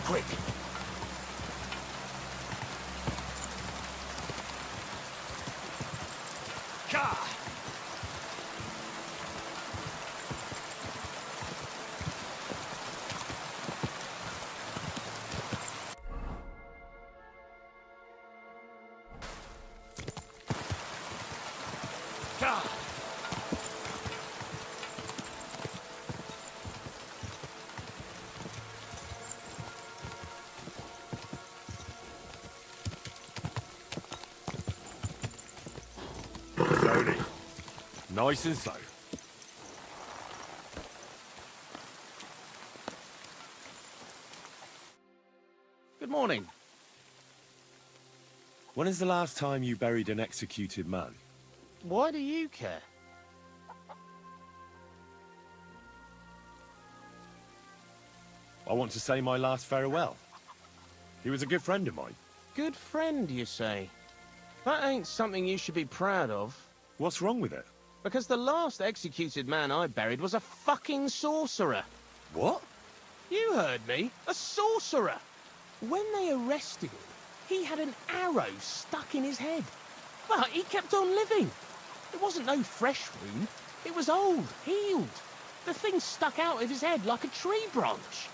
Quick! Ka! Ka! Slowly. Nice and slow. Good morning. When is the last time you buried an executed man? Why do you care? I want to say my last farewell. He was a good friend of mine. Good friend, you say? That ain't something you should be proud of. What's wrong with it? Because the last executed man I buried was a fucking sorcerer. What? You heard me. A sorcerer. When they arrested him, he had an arrow stuck in his head. But he kept on living. It wasn't no fresh wound. It was old, healed. The thing stuck out of his head like a tree branch.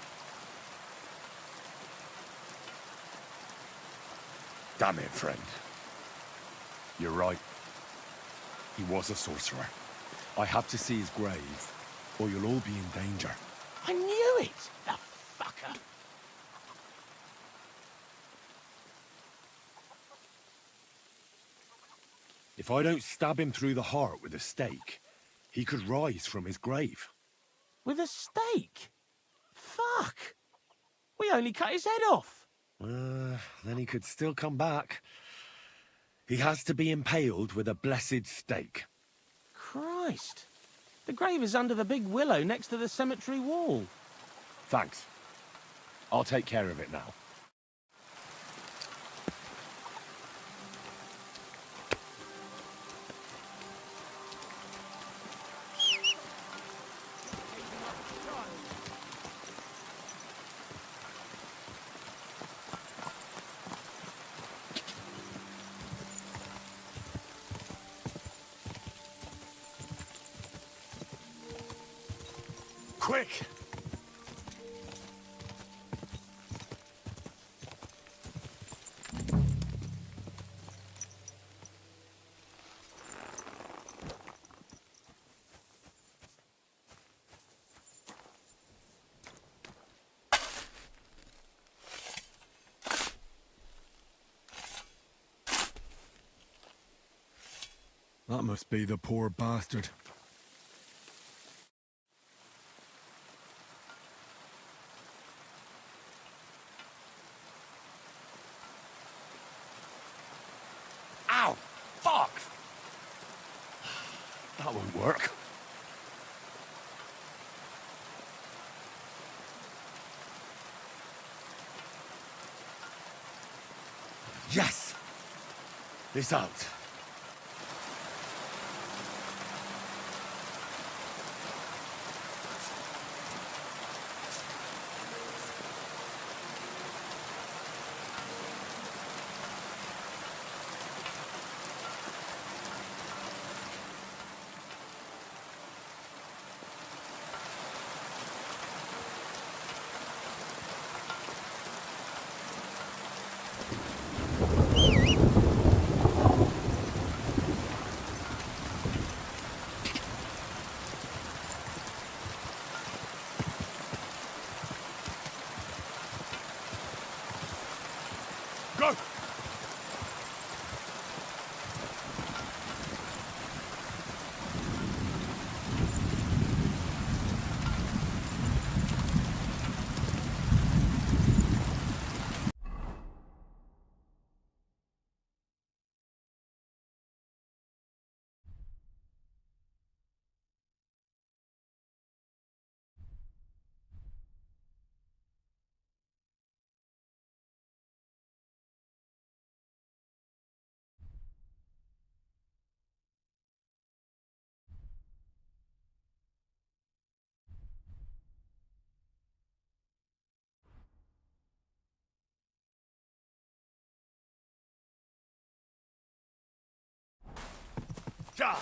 Damn it, friend. You're right. He was a sorcerer. I have to see his grave, or you'll all be in danger. I knew it, the fucker. If I don't stab him through the heart with a stake, he could rise from his grave. With a stake? Fuck. We only cut his head off. Then he could still come back. He has to be impaled with a blessed stake. Christ. The grave is under the big willow next to the cemetery wall. Thanks. I'll take care of it now. Quick! That must be the poor bastard. Ow! Fuck! That won't work. Yes! It's out. Go!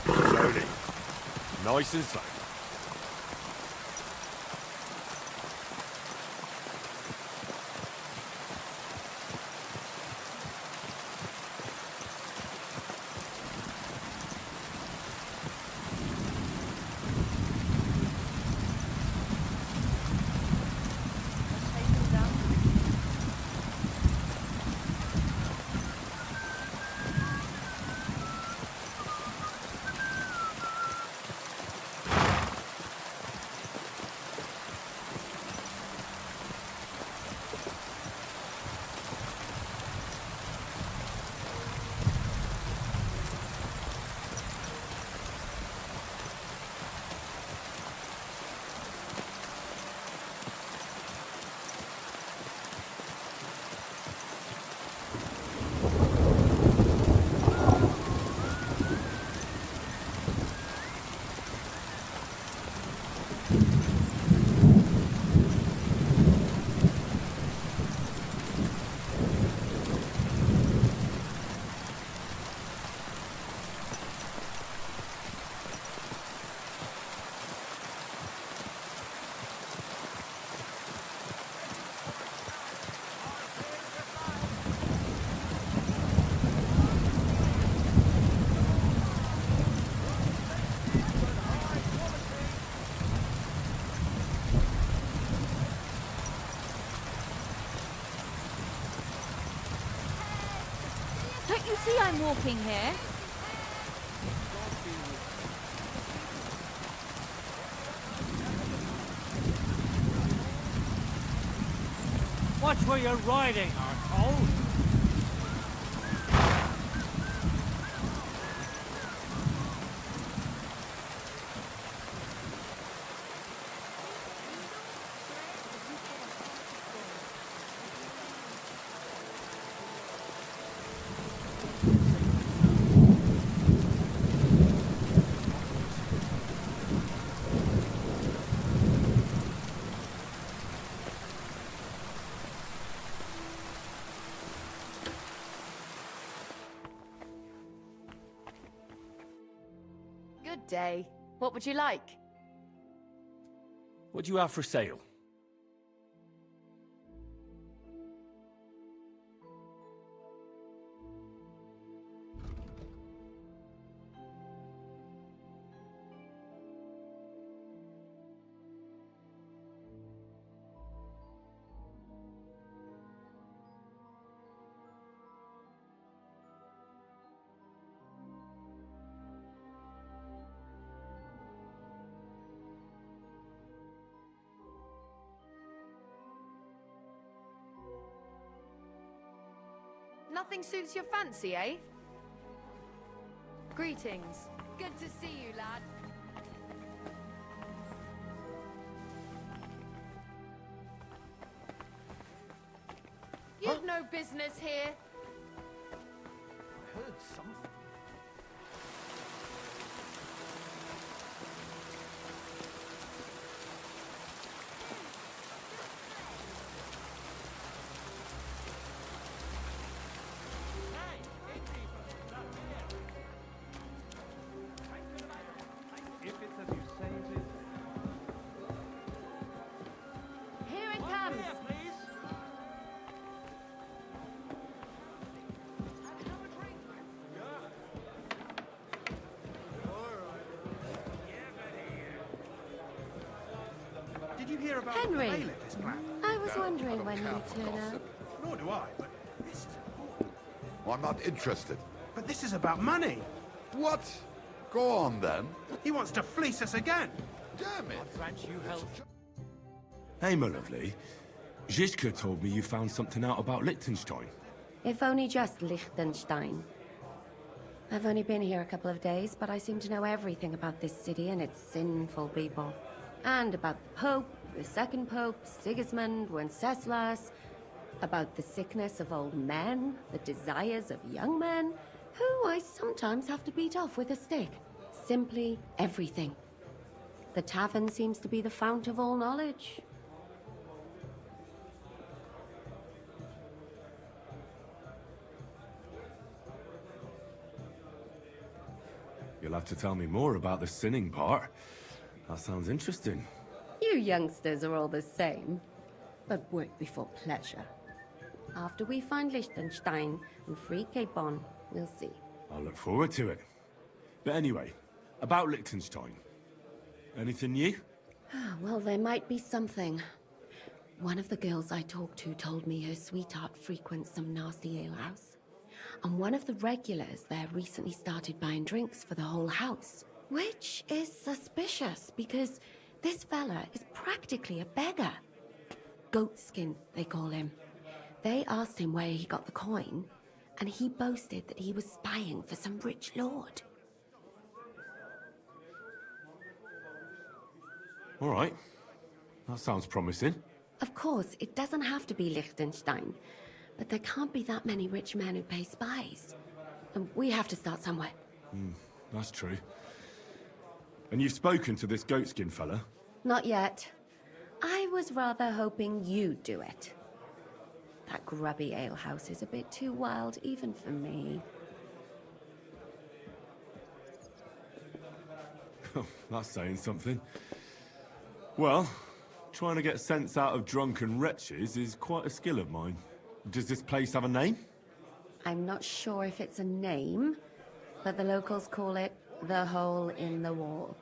Slowly. Nice and slow. Don't you see I'm walking here? Watch where you're riding, arsehole. Good day. What would you like? What do you have for sale? Nothing suits your fancy, eh? Greetings. Good to see you, lad. You've no business here. I heard something. Here it comes. you hear about Henry. what the bailiff is planned? I was wondering when you'd turn up. Nor do I, but this is important. Well, I'm not interested. But this is about money. What? Go on, then. He wants to fleece us again. Damn it. Hey, my lovely. Zizka told me you found something out about Liechtenstein. If only just Liechtenstein. I've only been here a couple of days, but I seem to know everything about this city and its sinful people. And about the Pope, the second Pope, Sigismund, Wenceslas, about the sickness of old men, the desires of young men, who I sometimes have to beat off with a stick. Simply everything. The tavern seems to be the fount of all knowledge. You'll have to tell me more about the sinning part. That sounds interesting. You youngsters are all the same. But work before pleasure. After we find Liechtenstein and free Cape Bon, we'll see. I'll look forward to it. But anyway, about Liechtenstein. Anything new? Well, there might be something. One of the girls I talked to told me her sweetheart frequents some nasty alehouse. And one of the regulars there recently started buying drinks for the whole house. Which is suspicious, because this fella is practically a beggar. Goatskin, they call him. They asked him where he got the coin, and he boasted that he was spying for some rich lord. All right. That sounds promising. Of course, it doesn't have to be Liechtenstein, but there can't be that many rich men who pay spies. And we have to start somewhere. That's true. And you've spoken to this goatskin fella? Not yet. I was rather hoping you'd do it. That grubby alehouse is a bit too wild, even for me. That's saying something. Well, trying to get sense out of drunken wretches is quite a skill of mine. Does this place have a name? I'm not sure if it's a name, but the locals call it the Hole in the Wall.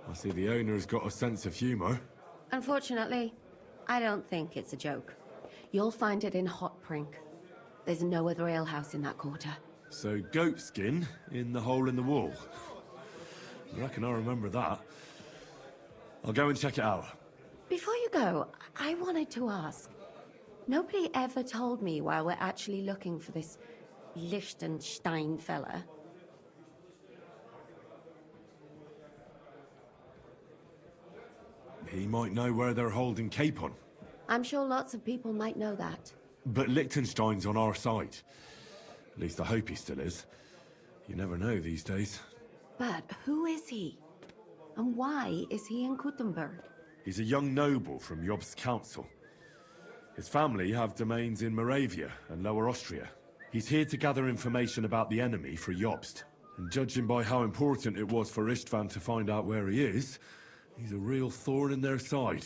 I see the owner's got a sense of humor. Unfortunately, I don't think it's a joke. You'll find it in Hot Prink. There's no other alehouse in that quarter. So, goatskin in the hole in the wall. I reckon I remember that. I'll go and check it out. Before you go, I wanted to ask. Nobody ever told me why we're actually looking for this Liechtenstein fella. He might know where they're holding Capon. I'm sure lots of people might know that. But Liechtenstein's on our side. At least I hope he still is. You never know these days. But who is he? And why is he in Kuttenberg? He's a young noble from Jobst's council. His family have domains in Moravia and Lower Austria. He's here to gather information about the enemy for Jobst. And judging by how important it was for Istvan to find out where he is, he's a real thorn in their side.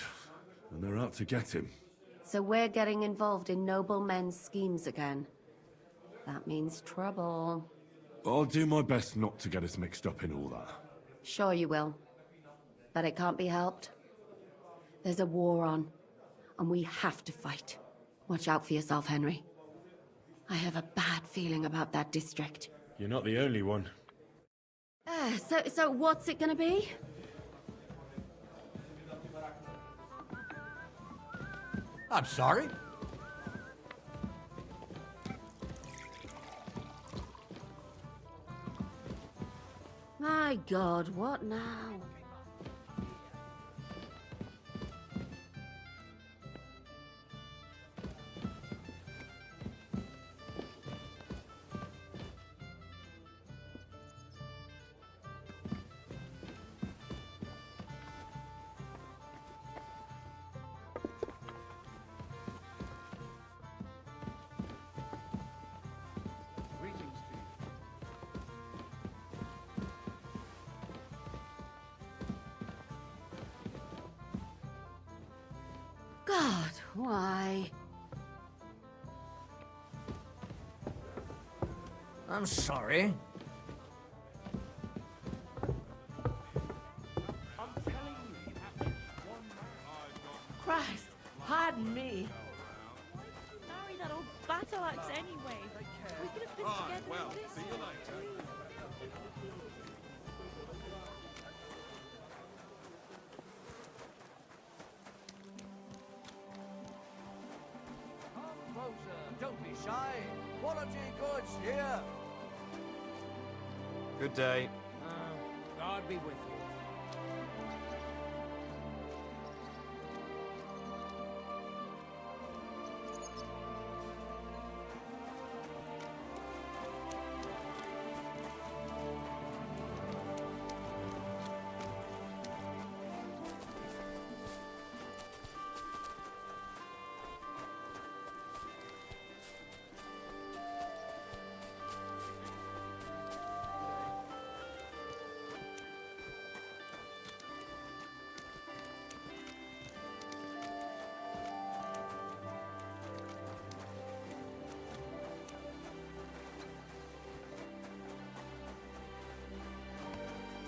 And they're out to get him. So we're getting involved in noblemen's schemes again. That means trouble. I'll do my best not to get us mixed up in all that. Sure you will. But it can't be helped. There's a war on, and we have to fight. Watch out for yourself, Henry. I have a bad feeling about that district. You're not the only one. So what's it gonna be? I'm sorry. My God, what now? God, why? I'm sorry. Pardon me. Marry that old battle axe anyway. We could have been together. Well, in this see you later. Come closer. Don't be shy. Quality goods here. Good day. God be with you.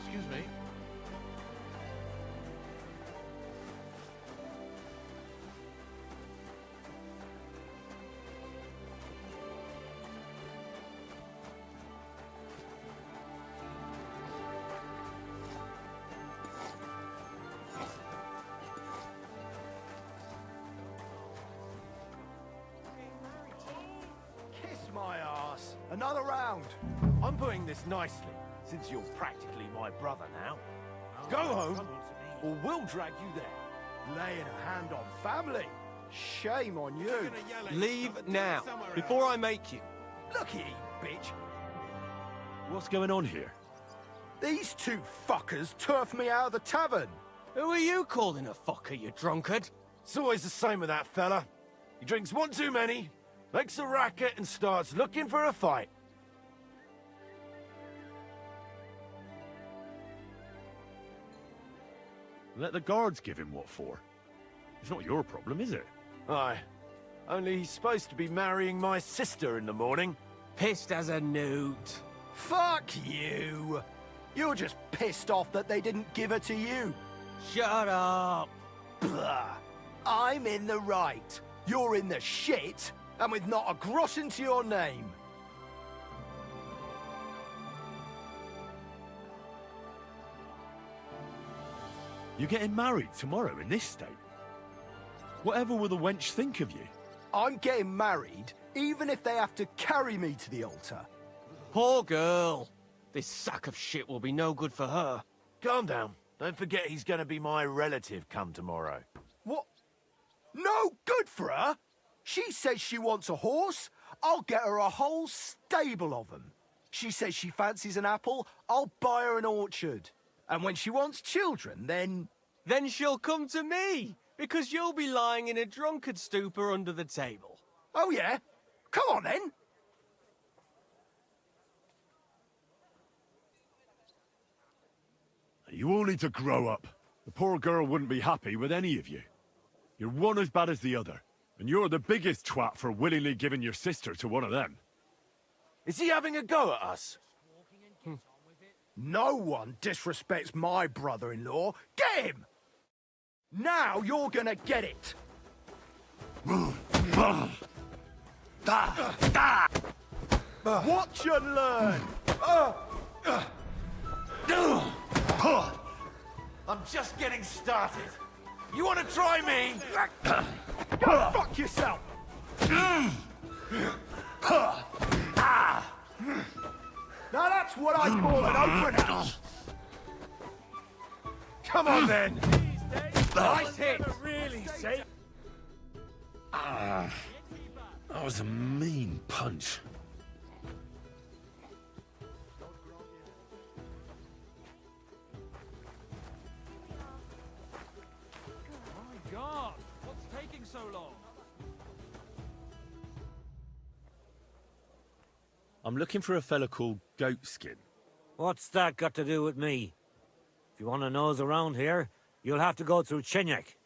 Excuse me. Kiss my ass. Another round. I'm putting this nicely, since you're practically my brother now. Go home, or we'll drag you there. Laying a hand on family. Shame on you. Leave now, before I make you. Look here, you bitch. What's going on here? These two fuckers turfed me out of the tavern. Who are you calling a fucker, you drunkard? It's always the same with that fella. He drinks one too many, makes a racket, and starts looking for a fight. Let the guards give him what for. It's not your problem, is it? Aye. Only he's supposed to be marrying my sister in the morning. Pissed as a newt. Fuck you. You're just pissed off that they didn't give her to you. Shut up. Blah. I'm in the right. You're in the shit, and with not a groschen to your name. You're getting married tomorrow in this state? Whatever will the wench think of you? I'm getting married, even if they have to carry me to the altar. Poor girl. This sack of shit will be no good for her. Calm down. Don't forget he's gonna be my relative come tomorrow. What? No good for her? She says she wants a horse. I'll get her a whole stable of them. She says she fancies an apple. I'll buy her an orchard. And when she wants children, then... Then she'll come to me, because you'll be lying in a drunkard stupor under the table. Oh, yeah? Come on, then. You all need to grow up. The poor girl wouldn't be happy with any of you. You're one as bad as the other, and you're the biggest twat for willingly giving your sister to one of them. Is he having a go at us? No one disrespects my brother-in-law. Get him! Now you're gonna get it. Watch and learn. I'm just getting started. You want to try me? Go fuck yourself. Now that's what I call an opener. Come on then. Nice hit. Really safe. That was a mean punch. My God, what's taking so long? I'm looking for a fella called Goatskin. What's that got to do with me? If you want to nose around here, you'll have to go through Chenyek.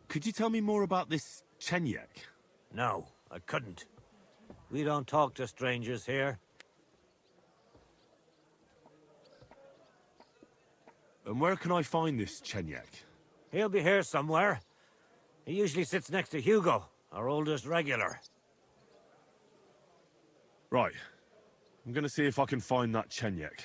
Could you tell me more about this Chenyek? No, I couldn't. We don't talk to strangers here. And where can I find this Chenyek? He'll be here somewhere. He usually sits next to Hugo, our oldest regular. Right. I'm gonna see if I can find that Chenyek.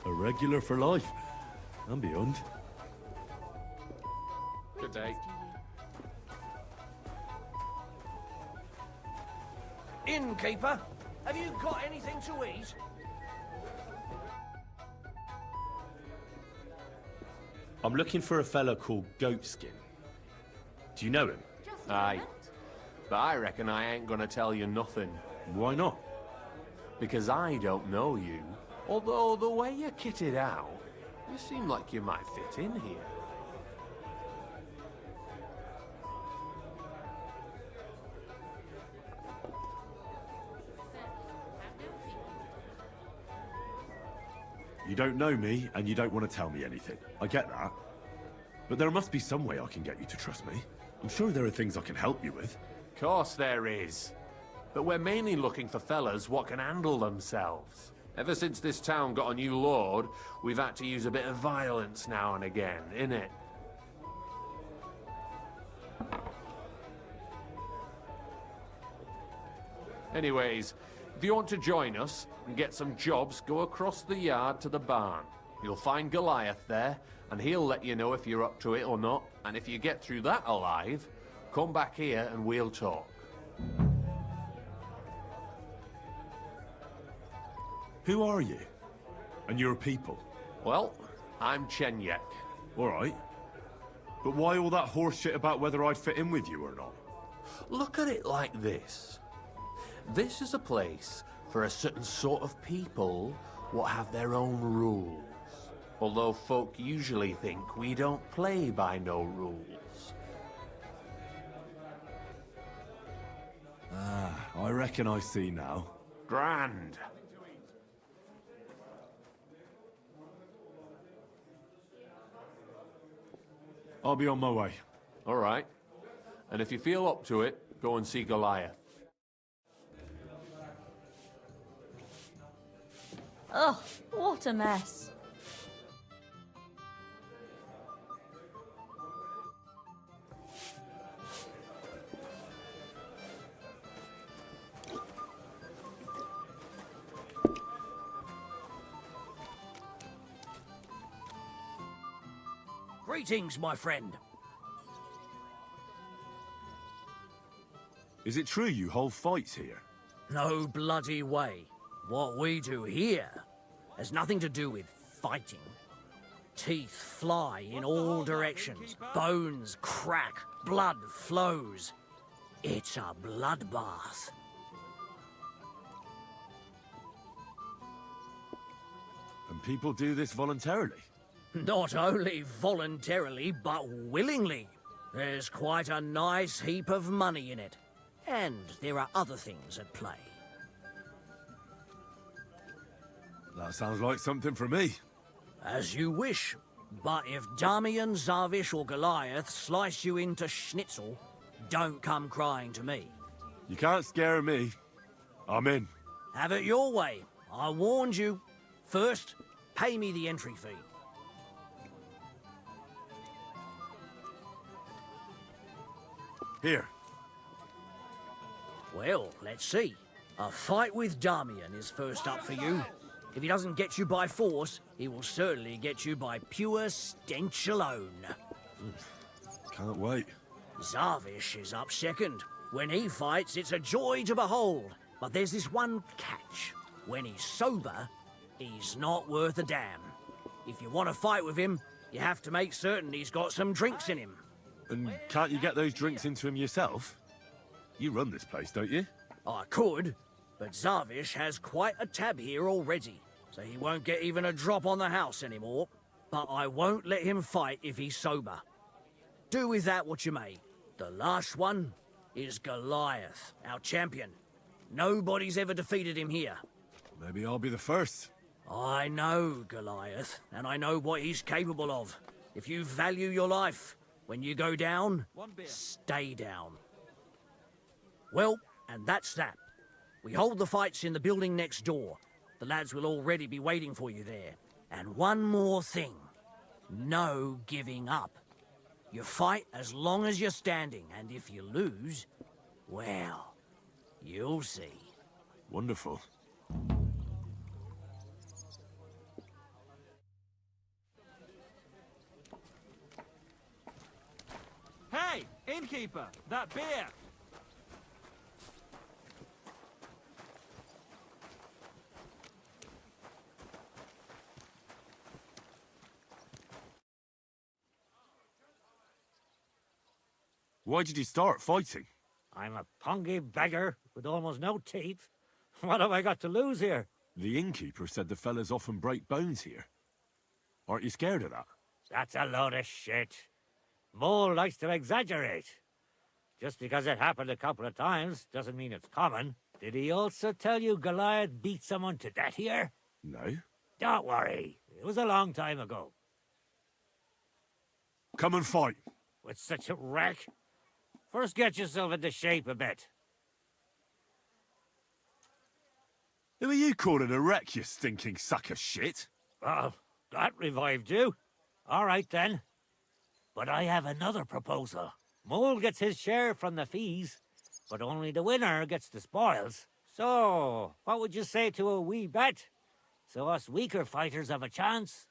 A regular for life. And beyond. Good day. Innkeeper, have you got anything to eat? I'm looking for a fella called Goatskin. Do you know him? Aye. But I reckon I ain't gonna tell you nothing. Why not? Because I don't know you. Although the way you're kitted out, you seem like you might fit in here. You don't know me, and you don't want to tell me anything. I get that. But there must be some way I can get you to trust me. I'm sure there are things I can help you with. Course there is. But we're mainly looking for fellas what can handle themselves. Ever since this town got a new lord, we've had to use a bit of violence now and again, innit? Anyways, if you want to join us and get some jobs, go across the yard to the barn. You'll find Goliath there, and he'll let you know if you're up to it or not. And if you get through that alive, come back here and we'll talk. Who are you? And your people? Well, I'm Chenyek. All right. But why all that horse shit about whether I'd fit in with you or not? Look at it like this. This is a place for a certain sort of people what have their own rules. Although folk usually think we don't play by no rules. Ah, I reckon I see now. Grand. I'll be on my way. All right. And if you feel up to it, go and see Goliath. Ugh, what a mess. Greetings, my friend. Is it true you hold fights here? No bloody way. What we do here has nothing to do with fighting. Teeth fly in all directions, bones crack, blood flows. It's a bloodbath. And people do this voluntarily? Not only voluntarily, but willingly. There's quite a nice heap of money in it. And there are other things at play. That sounds like something for me. As you wish. But if Damian, Zavish or Goliath slice you into schnitzel, don't come crying to me. You can't scare me. I'm in. Have it your way. I warned you. First, pay me the entry fee. Here. Well, let's see. A fight with Damian is first up for you. If he doesn't get you by force, he will certainly get you by pure stench alone. Can't wait. Zavish is up second. When he fights, it's a joy to behold. But there's this one catch. When he's sober, he's not worth a damn. If you want to fight with him, you have to make certain he's got some drinks in him. And can't you get those drinks into him yourself? You run this place, don't you? I could, but But Zavish has quite a tab here already, so he won't get even a drop on the house anymore. But I won't let him fight if he's sober. Do with that what you may. The last one is Goliath, our champion. Nobody's ever defeated him here. Maybe I'll be the first. I know Goliath, and I know what he's capable of. If you value your life, when you go down, stay down. Well, and that's that. We hold the fights in the building next door. The lads will already be waiting for you there. And one more thing. No giving up. You fight as long as you're standing, and if you lose, well, you'll see. Wonderful. Hey, innkeeper, that beer! Why did you start fighting? I'm a pungy beggar with almost no teeth. What have I got to lose here? The innkeeper said the fellas often break bones here. Aren't you scared of that? That's a load of shit. Mole likes to exaggerate. Just because it happened a couple of times doesn't mean it's common. Did he also tell you Goliath beat someone to death here? No. Don't worry. It was a long time ago. Come and fight. With such a wreck? First get yourself into shape a bit. Who are you calling a wreck, you stinking sack of shit? Well, that revived you. All right, then. But I have another proposal. Mole gets his share from the fees, but only the winner gets the spoils. So, what would you say to a wee bet? So us weaker fighters have a chance?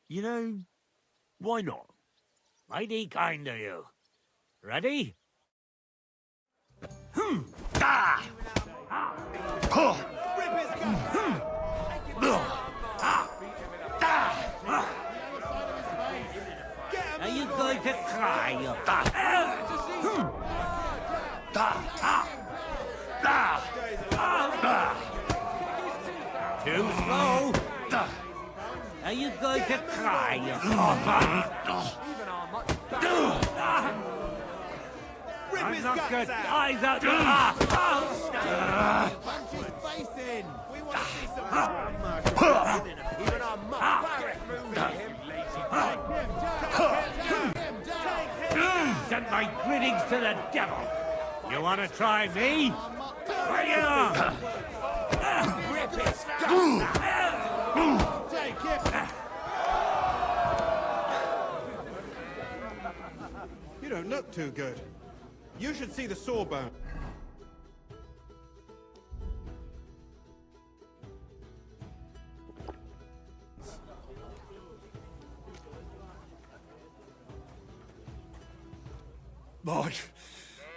You know, why not? Mighty kind of you. Ready? Ah! Are you going to cry, you Too slow. Are you going to cry, you I'm not good. Eyes out your ass. Punch his face in. We want to see some even our muck moving him. Send my greetings to the devil. You want to try me? Bring it on. Rip his guts out. Take it. You don't look too good. You should see the sawbone. Boy,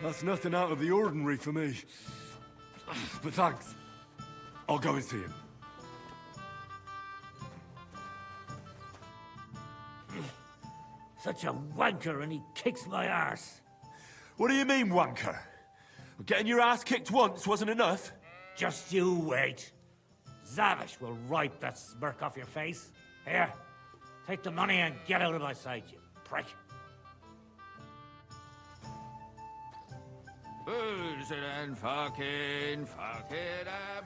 that's nothing out of the ordinary for me. But thanks. I'll go and see him. Such a wanker, and he kicks my arse. What do you mean, wanker? Getting your ass kicked once wasn't enough? Just you wait. Zavish will wipe that smirk off your face. Here, take the money and get out of my sight, you prick. Boozing and fucking and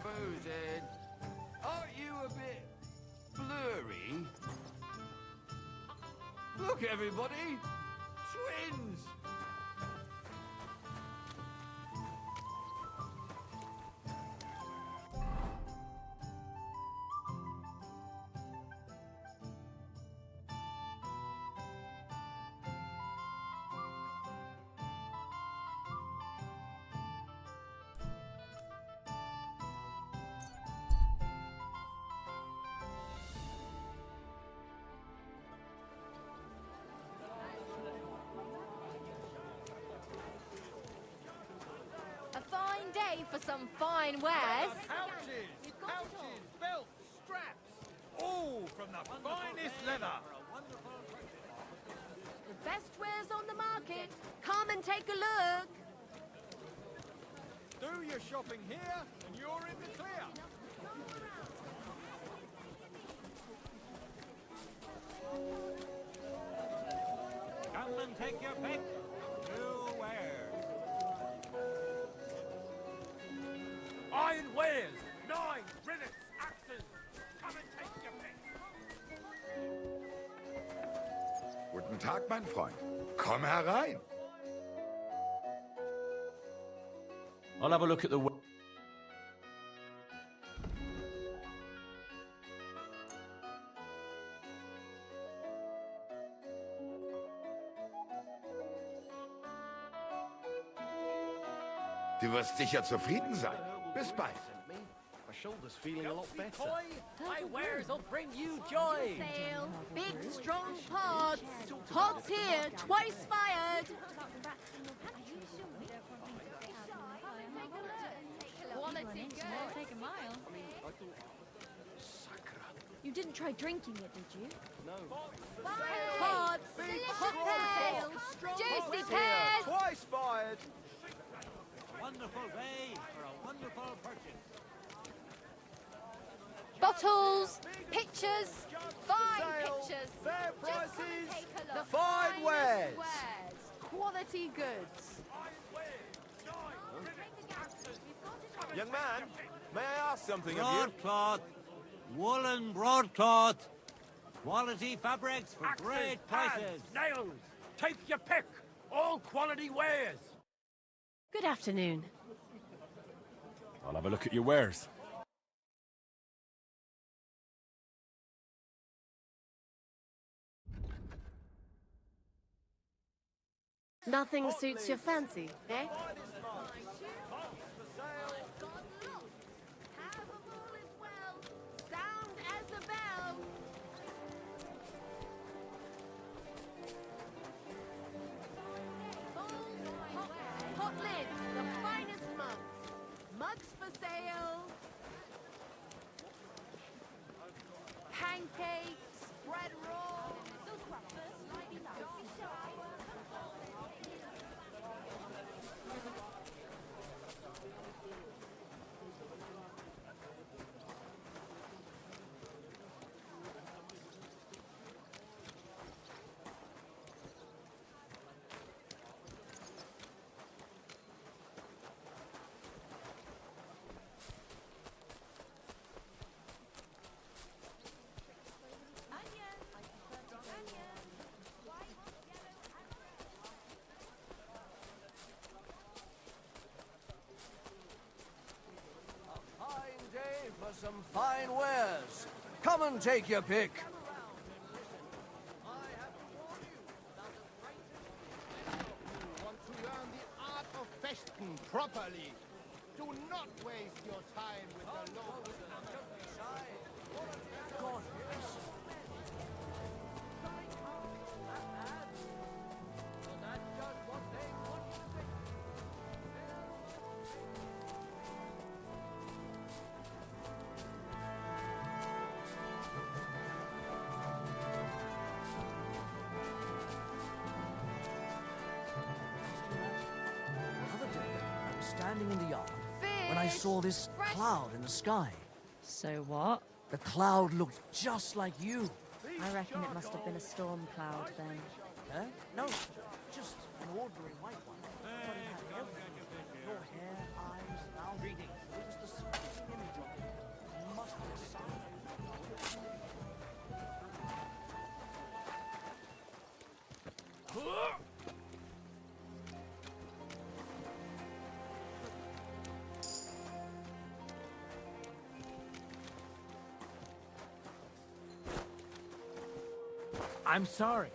boozing. Aren't you a bit blurry? Look, everybody! Twins! For some fine wares. Pouches, belts, straps, all from the finest leather. The best wares on the market. Come and take a look. Do your shopping here, and you're in the clear. Come and take your pick. New wares. Iron wares, knives, rivets, axes. Come and take your pick. Guten Tag, mein Freund. Komm herein. I'll have a look at the... Du wirst sicher zufrieden sein. Bis bald. My shoulder's feeling a lot better. My wares will bring you joy. Sale. Big, strong pods. Pods here. Twice fired. Quality good. Take a mile. You didn't try drinking it, did you? No. Pods. Hot tails. Juicy pears. Twice fired. Wonderful day for a wonderful purchase. Bottles. Pictures. Fine Sale, pictures. fair Just come and prices, take a look. fine Finest wares. Quality goods. Young man, may I ask something of you? Broadcloth. Woolen broadcloth. Quality fabrics for great prices. Nails. Take your pick. All quality wares. Good afternoon. I'll have a look at your wares. Nothing suits your fancy, eh? Hot lids, the finest mugs. Mugs for sale. Pancakes, bread rolls. Fine day for some fine wares. Come and take your pick. Want to learn the art of fechten properly. Do not waste your time with the locals. God bless you. The other day, I was standing in the yard when I saw this cloud in the sky. So what? The cloud looked just like you. I reckon it must have been a storm cloud then. Huh? No, just an ordinary white one. But it had everything. Your hair, eyes, mouth. Reading. It was the speaking image of it. It must be a sign. I'm sorry.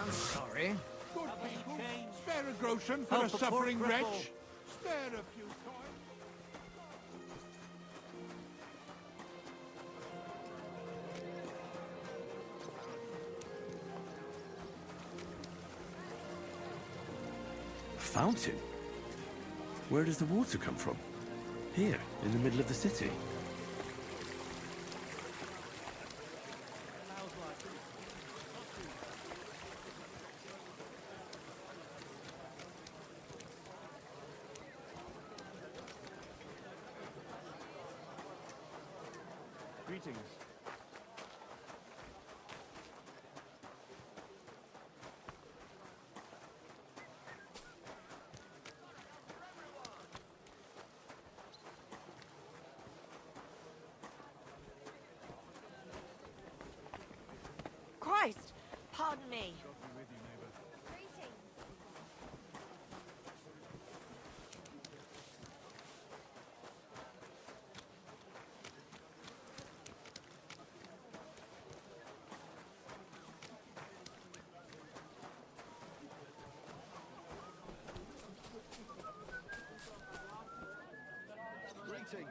I'm sorry. Good people, spare a groschen for a suffering wretch. Spare a few coins. Fountain? Where does the water come from? Here, in the middle of the city. Greetings. Christ! Pardon me. Greetings.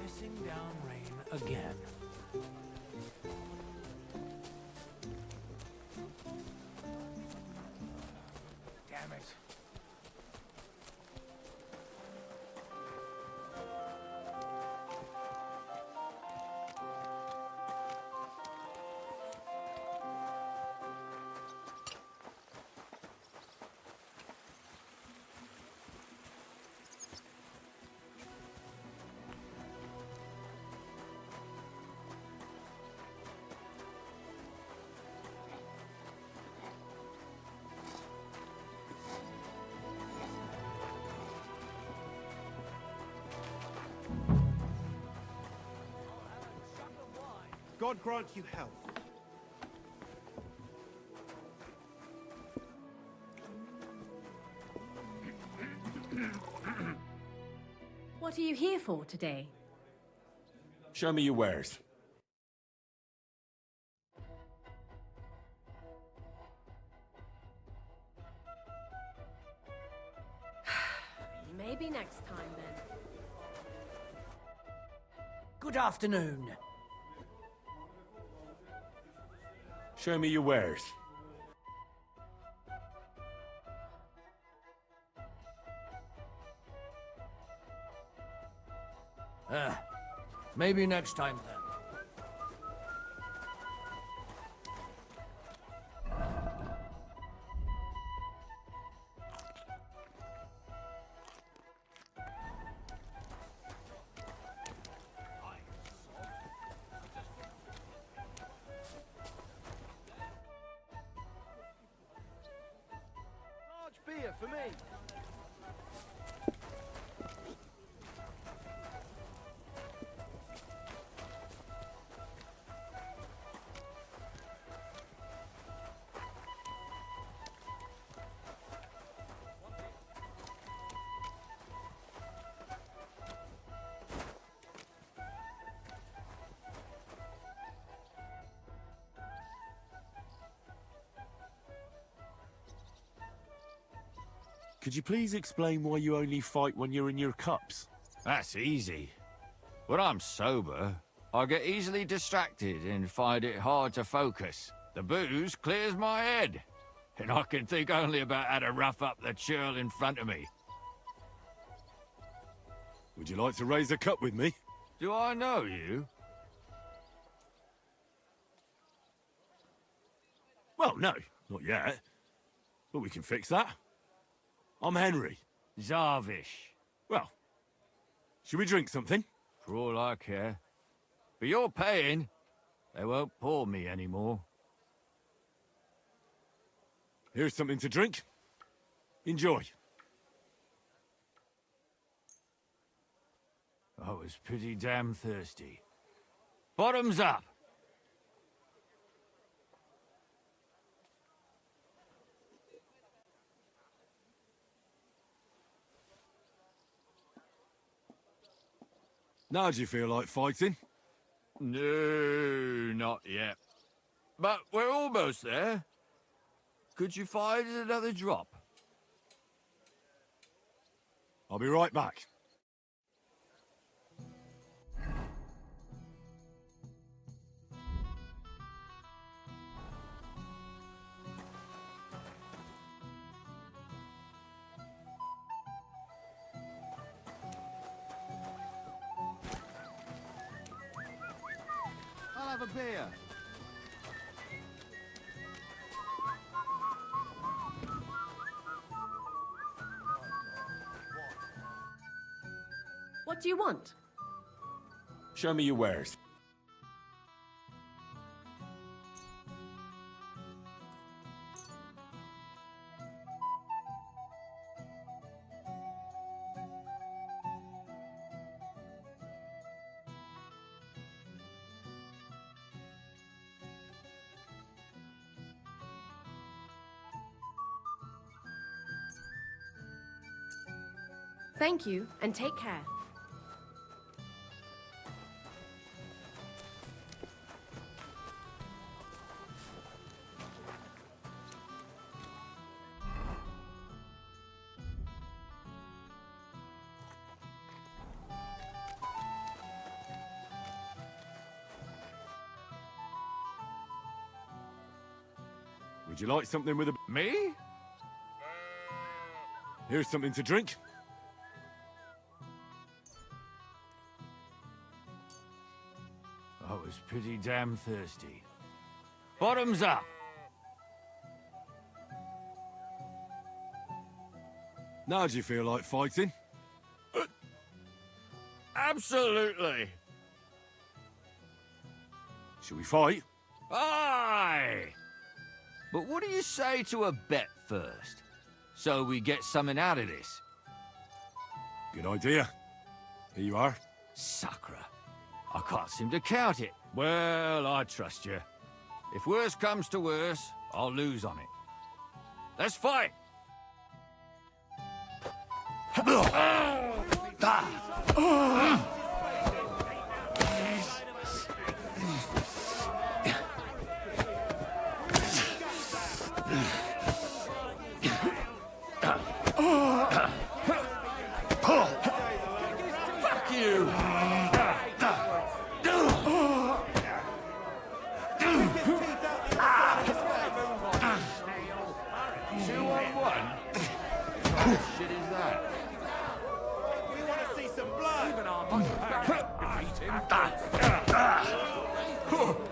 Pissing down rain again. Damn it. God grant you health. What are you here for today? Show me your wares. Maybe next time then. Good afternoon. Show me your wares. Maybe next time then. Large beer for me. Could you please explain why you only fight when you're in your cups? That's easy. When I'm sober, I get easily distracted and find it hard to focus. The booze clears my head, and I can think only about how to rough up the churl in front of me. Would you like to raise a cup with me? Do I know you? Well, no, not yet. But we can fix that. I'm Henry. Zarvish. Well, should we drink something? For all I care. But you're paying. They won't pour me anymore. Here's something to drink. Enjoy. I was pretty damn thirsty. Bottoms up! Now do you feel like fighting? No, not yet. But we're almost there. Could you find another drop? I'll be right back. I'll have a beer. What do you want? Show me your wares. Thank you, and take care. Would you like something with a... Me? Here's something to drink. I was pretty damn thirsty. Bottoms up! Now do you feel like fighting? Absolutely! Shall we fight? Aye! But what do you say to a bet first? So we get something out of this? Good idea. Here you are. Sacre. I can't seem to count it. Well, I trust you. If worse comes to worse, I'll lose on it. Let's fight! Fuck you! Shit is that? We want to see some blood. Even our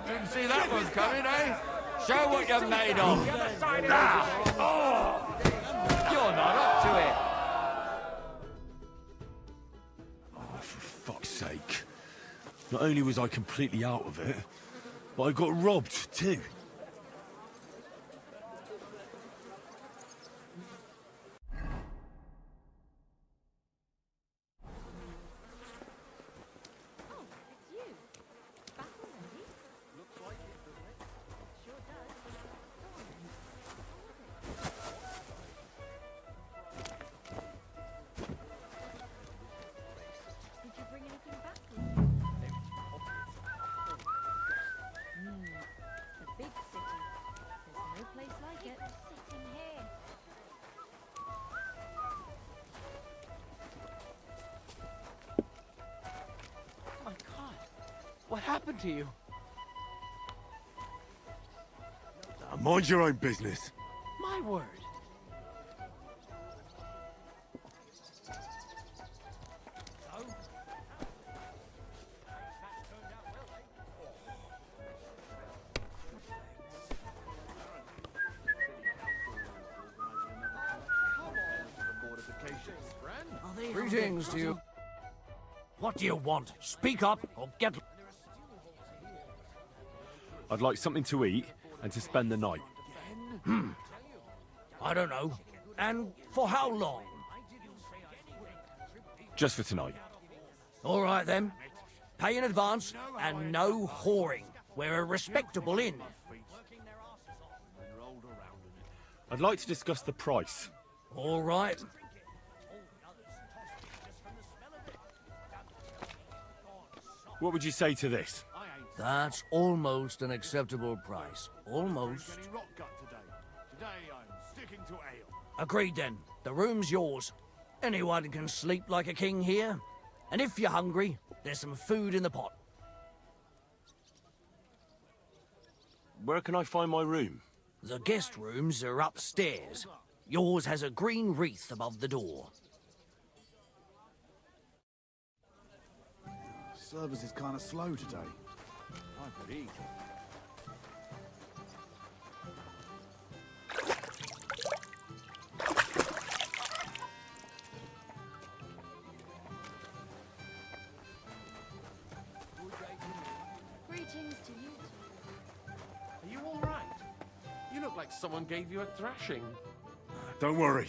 Didn't see that one coming, eh? Show what you're made of! You're not up to it. Oh, for fuck's sake. Not only was I completely out of it, but I got robbed too. What happened to you? Now mind your own business. My word. Greetings to you. What do you want? Speak up or get... I'd like something to eat and to spend the night. I don't know. And for how long? Just for tonight. All right then. Pay in advance and no whoring. We're a respectable inn. I'd like to discuss the price. All right. What would you say to this? That's almost an acceptable price. Almost. Today I'm sticking to ale. Agreed then. The room's yours. Anyone can sleep like a king here. And if you're hungry, there's some food in the pot. Where can I find my room? The guest rooms are upstairs. Yours has a green wreath above the door. Service is kind of slow today. I could eat. Greetings to you two. Are you all right? You look like someone gave you a thrashing. Don't worry.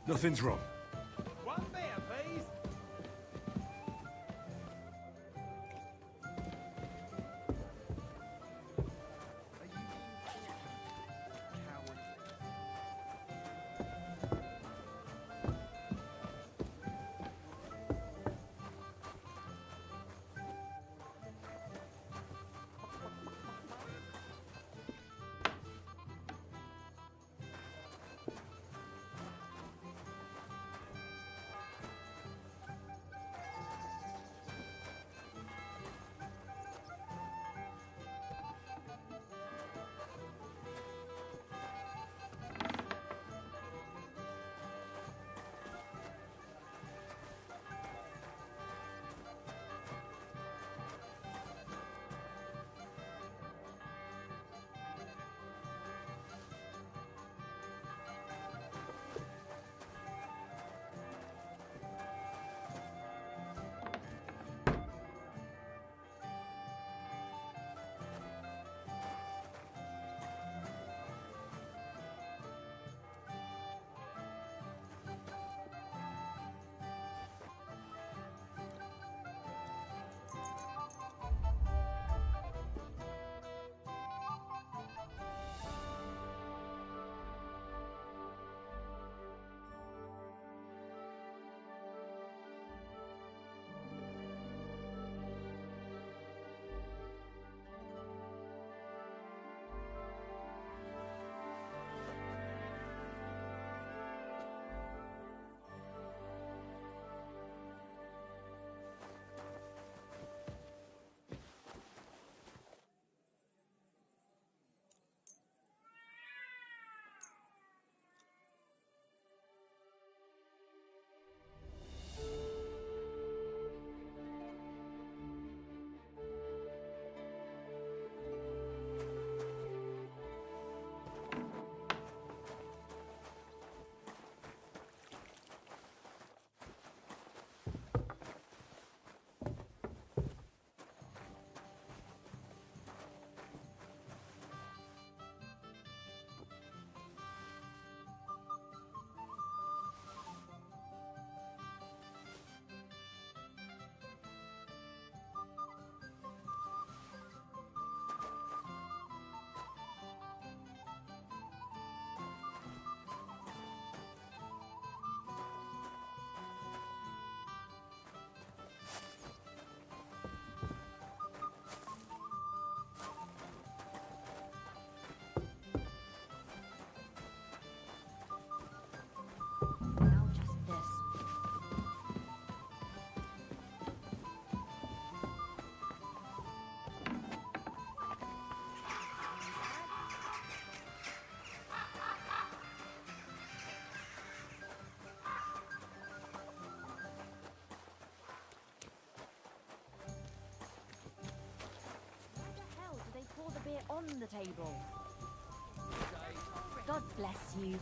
Nothing's wrong. One beer, please. On the table. God bless you.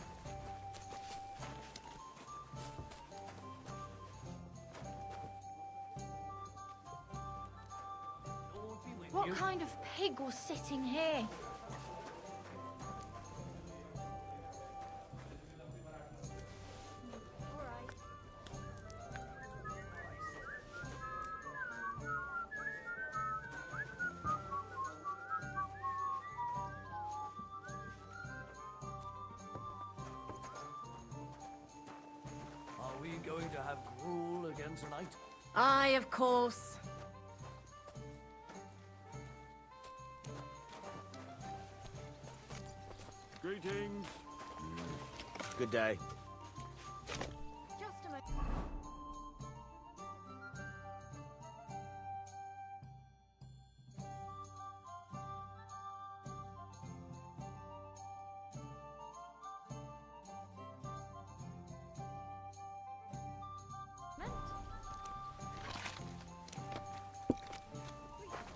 What kind of pig was sitting here? Are we going to have gruel again tonight? Aye, of course. Greetings. Good day. Just a moment.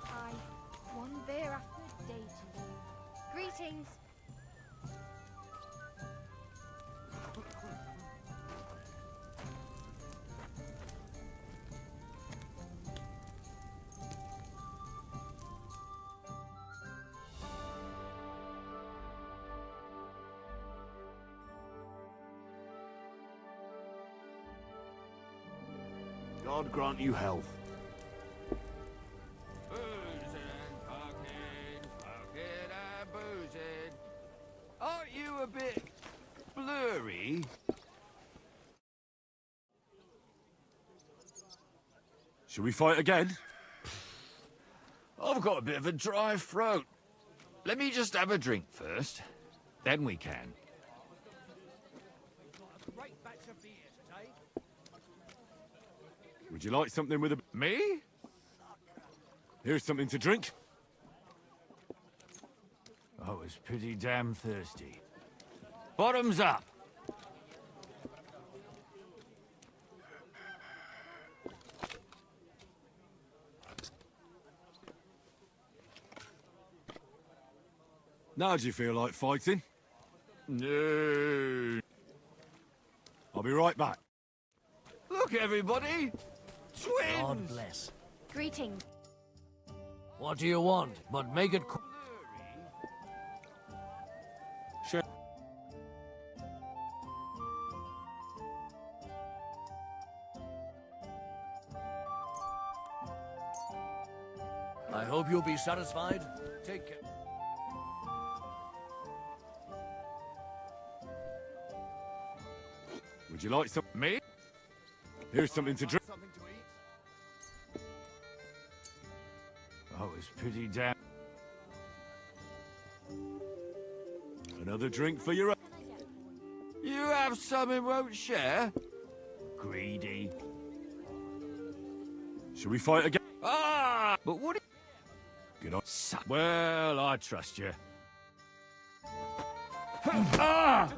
Hi. One beer after day to you. Greetings. God grant you health. Boozing, fucking and boozing. Aren't you a bit blurry? Shall we fight again? I've got a bit of a dry throat. Let me just have a drink first. Then we can. Would you like something with a... Me? Here's something to drink. I was pretty damn thirsty. Bottoms up. Now do you feel like fighting? No. I'll be right back. Look, everybody. Twins. God bless. Greetings. What do you want? But make it quick. Sure. I hope you'll be satisfied. Take care. Would you like some... Me? Here's something to drink. I was pretty damn... Another drink for your... You have some and won't share? Greedy. Shall we fight again? Ah! But what... Good on. Well, I trust you. Ah!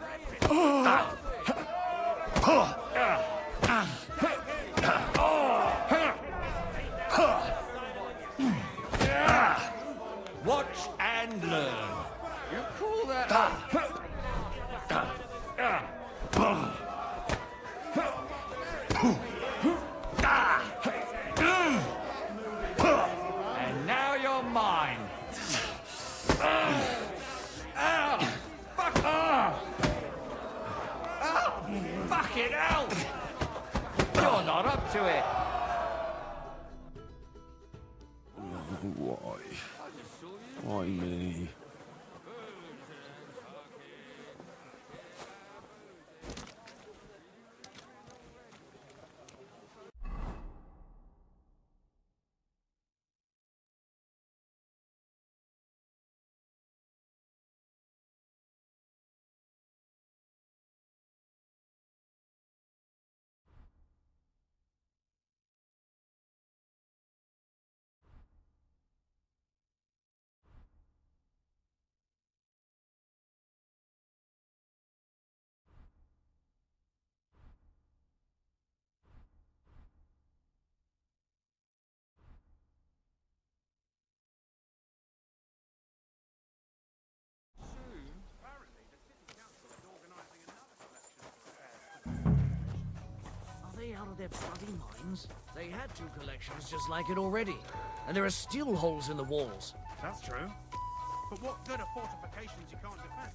Watch and learn. You call that... And now you're mine. Fucking hell! You're not up to it. Why? Why me? their bloody minds? They had 2 collections just like it already. And there are still holes in the walls. That's true. But what good are fortifications you can't defend?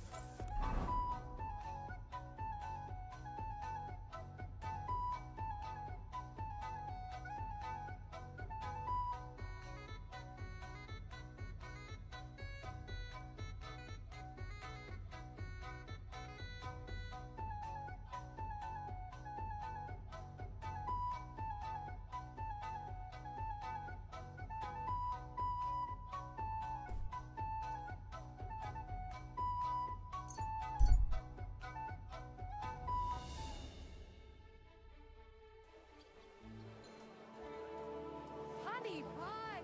Honey pies!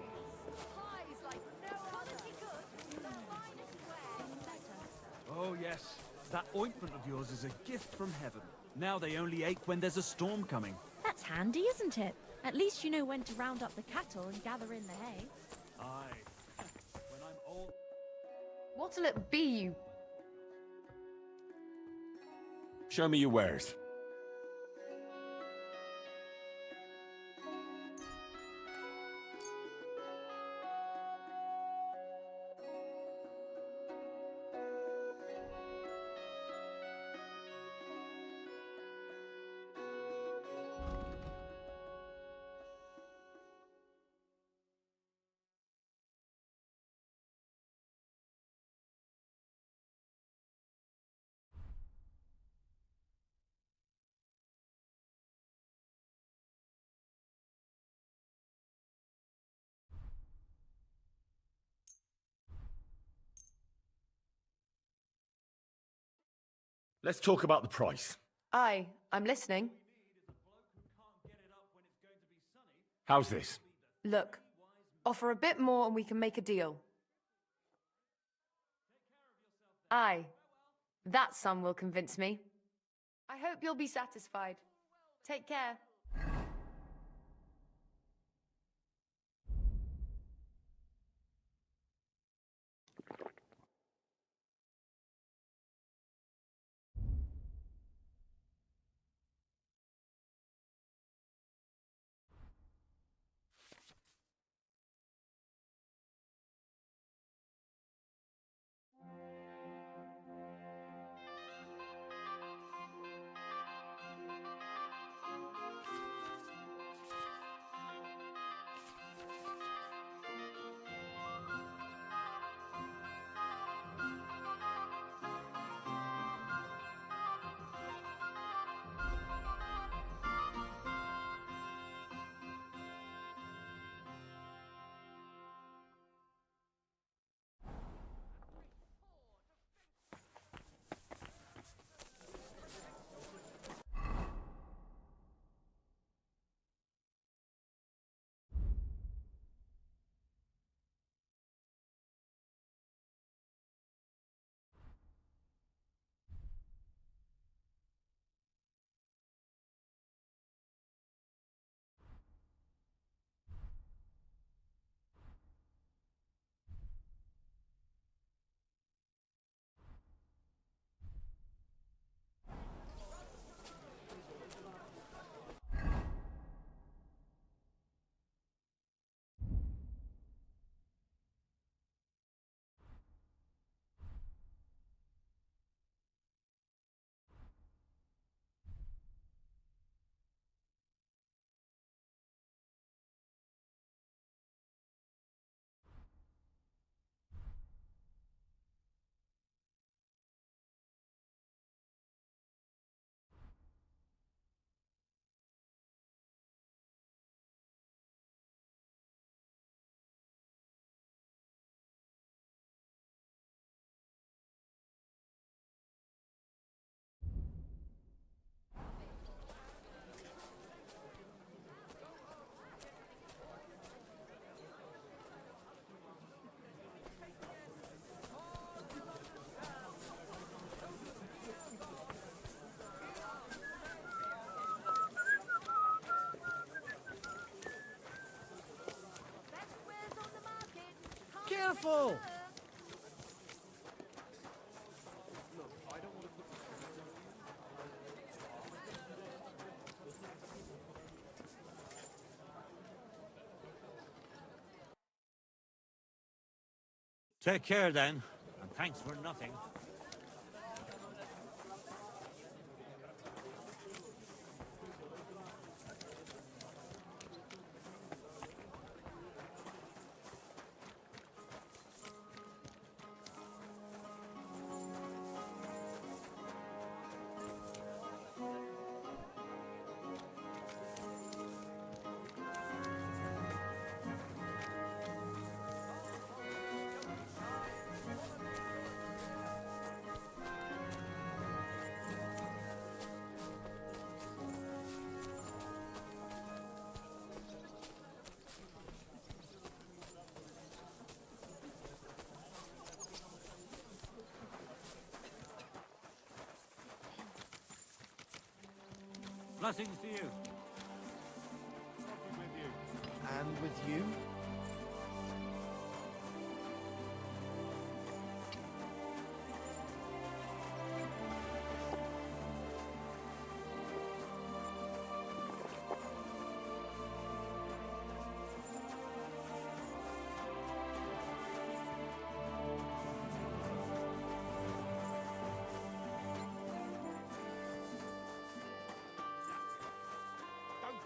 Pies like no other. Good. The finest ware. Oh, yes. That ointment of yours is a gift from heaven. Now they only ache when there's a storm coming. That's handy, isn't it? At least you know when to round up the cattle and gather in the hay. Aye. When I'm old... What'll it be, you... Show me your wares. Let's talk about the price. Aye, I'm listening. How's this? Look, offer a bit more and we can make a deal. Aye, that sum will convince me. I hope you'll be satisfied. Take care. Careful! Take care then, and thanks for nothing. Blessings to you. With you. And with you?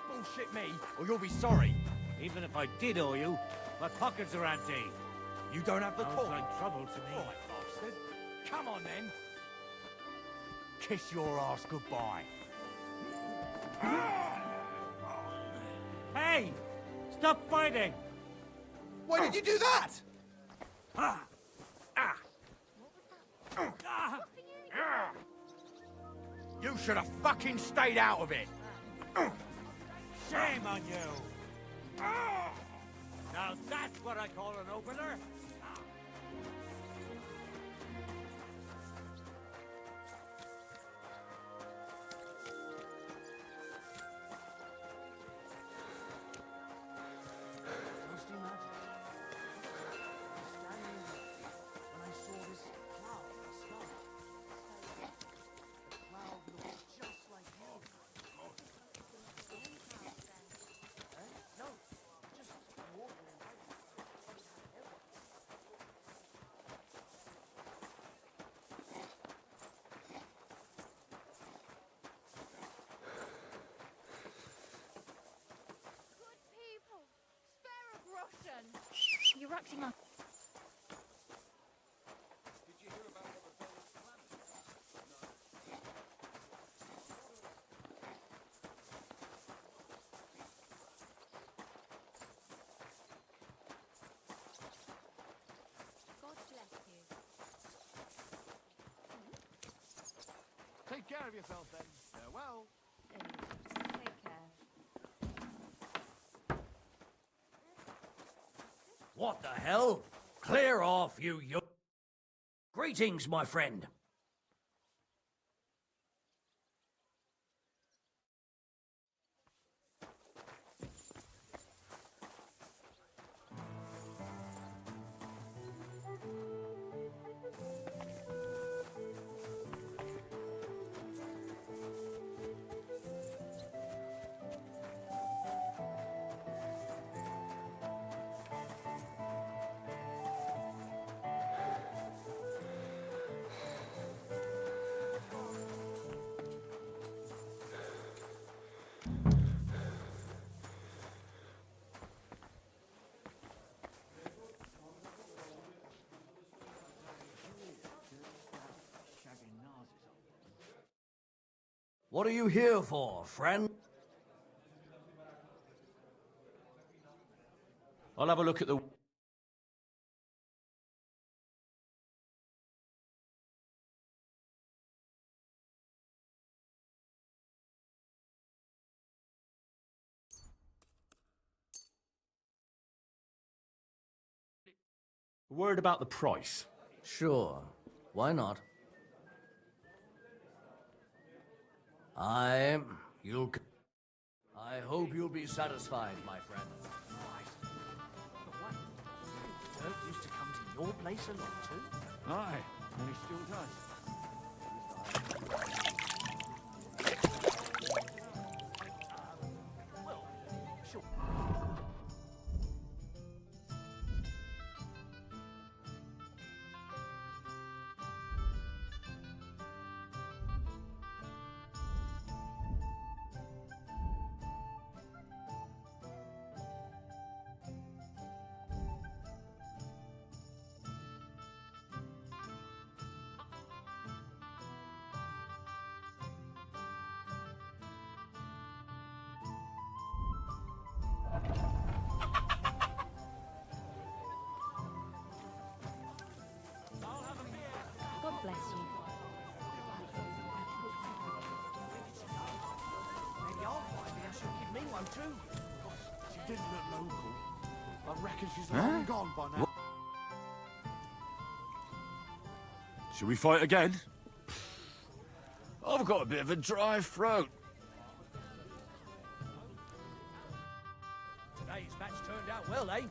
Bullshit me, or you'll be sorry. Even if I did owe you, my pockets are empty. You don't have the Sounds coin? like trouble to me. All right, bastard. Come on, then. Kiss your ass goodbye. Hey! Stop fighting! Why did you do that? You should have fucking stayed out of it. Shame on you! Now that's what I call an opener! You're acting like... God bless you. Take care of yourself then. Farewell. Take care. What the hell? Clear off, you. Greetings, my friend. What are you here for, friend? I'll have a look at the... A word about the price. Sure. Why not? I hope you'll be satisfied, my friend. Dirk used to come to your place a lot too. Aye, and he still does. Well, sure. photo? She didn't look local. I reckon she's long gone by now. Should we fight again? I've got a bit of a dry throat. Today's match turned out well, eh?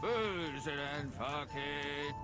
Booze and fuck it.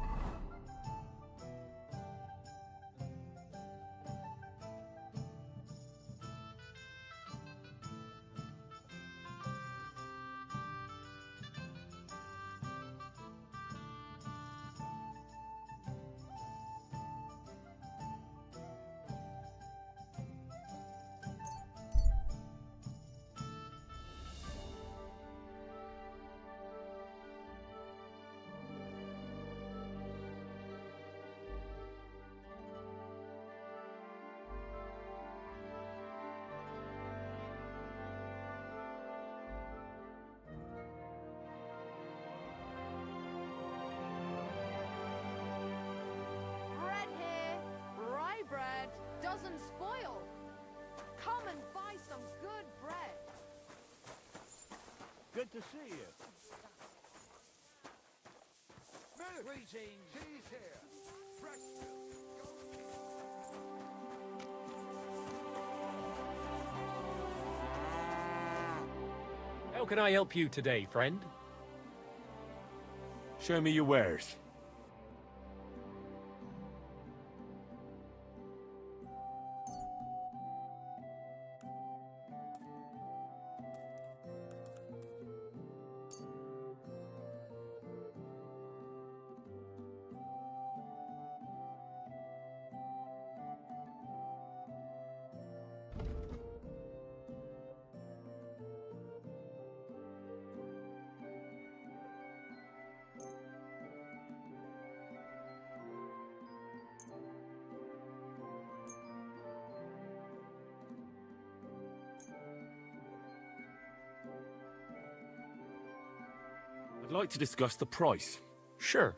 Bread here. Rye bread doesn't spoil. Come and buy some good bread. Good to see you. Greetings. Cheese here. Fresh How can I help you today, friend? Show me your wares. I'd like to discuss the price. Sure.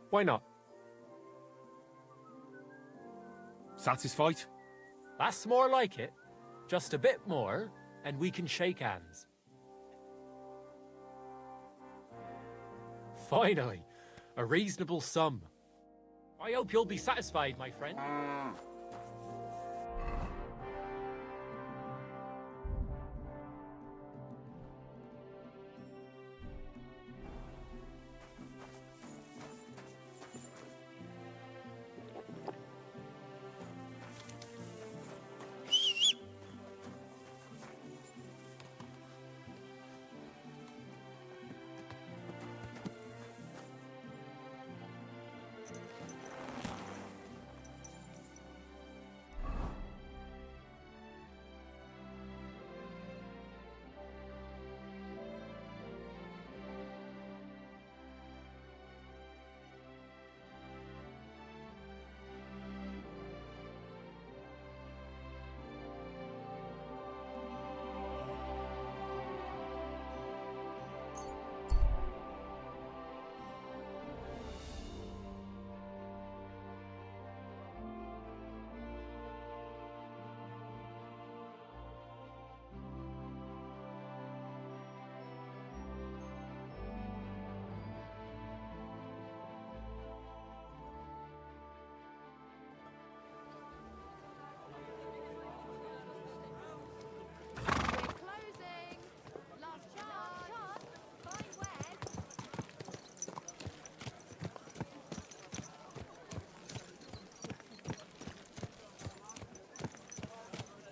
Why not? Satisfied? That's more like it. Just a bit more, and we can shake hands. Finally, a reasonable sum. I hope you'll be satisfied, my friend.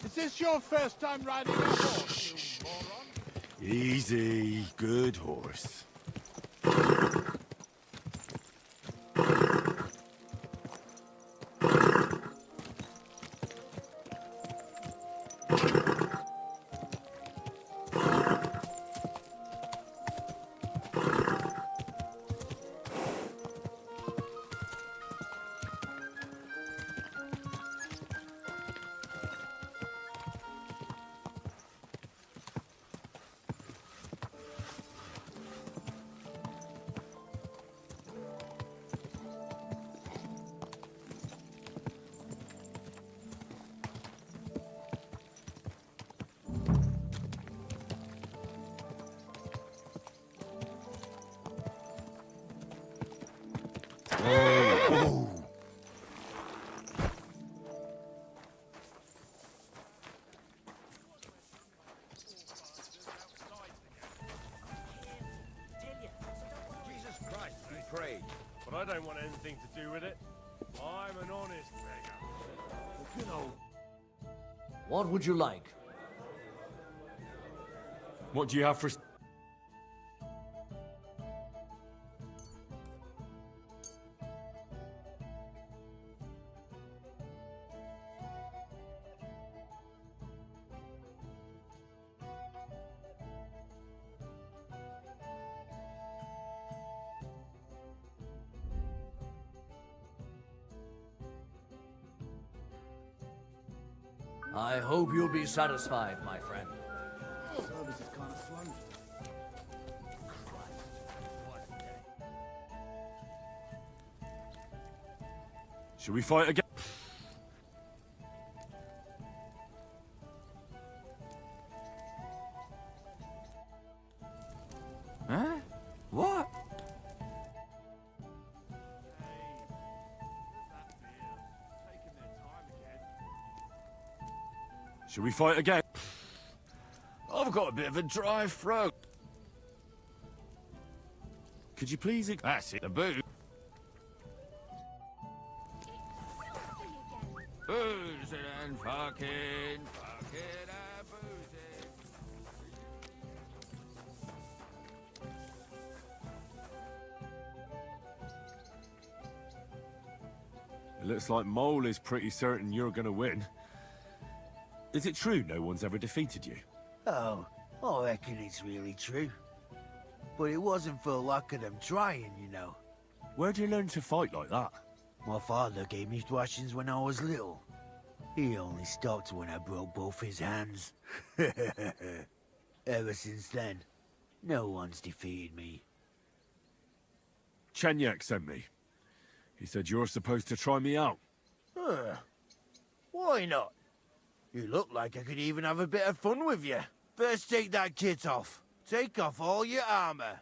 Is this your first time riding a horse, you moron? Easy, good horse. Oh. Jesus Christ, he prayed. But I don't want anything to do with it. I'm an honest beggar. You know. What would you like? What do you have for... I hope you'll be satisfied, my friend. Service is kind of slow. Should we fight again? Huh? What? Should we fight again? I've got a bit of a dry throat. Could you please... That's it, the booze. Boozing and fucking and boozing. It looks like Mole is pretty certain you're gonna win. Is it true no one's ever defeated you? Oh, I reckon it's really true. But it wasn't for lack of them trying, you know. Where'd you learn to fight like that? My father gave me thrashings when I was little. He only stopped when I broke both his hands. Ever since then, no one's defeated me. Chenyak sent me. He said you're supposed to try me out. Why not? You look like I could even have a bit of fun with you. First take that kit off. Take off all your armor.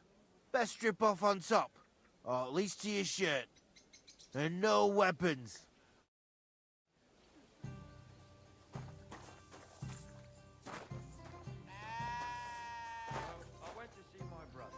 Best strip off on top, or at least to your shirt. And no weapons. I went to see my brother.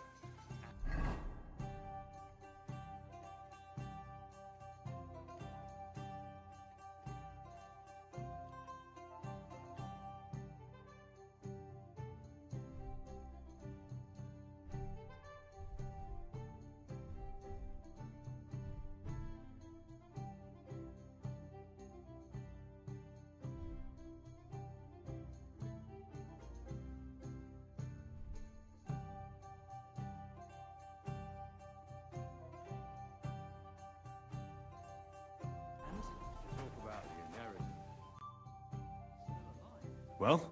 Well,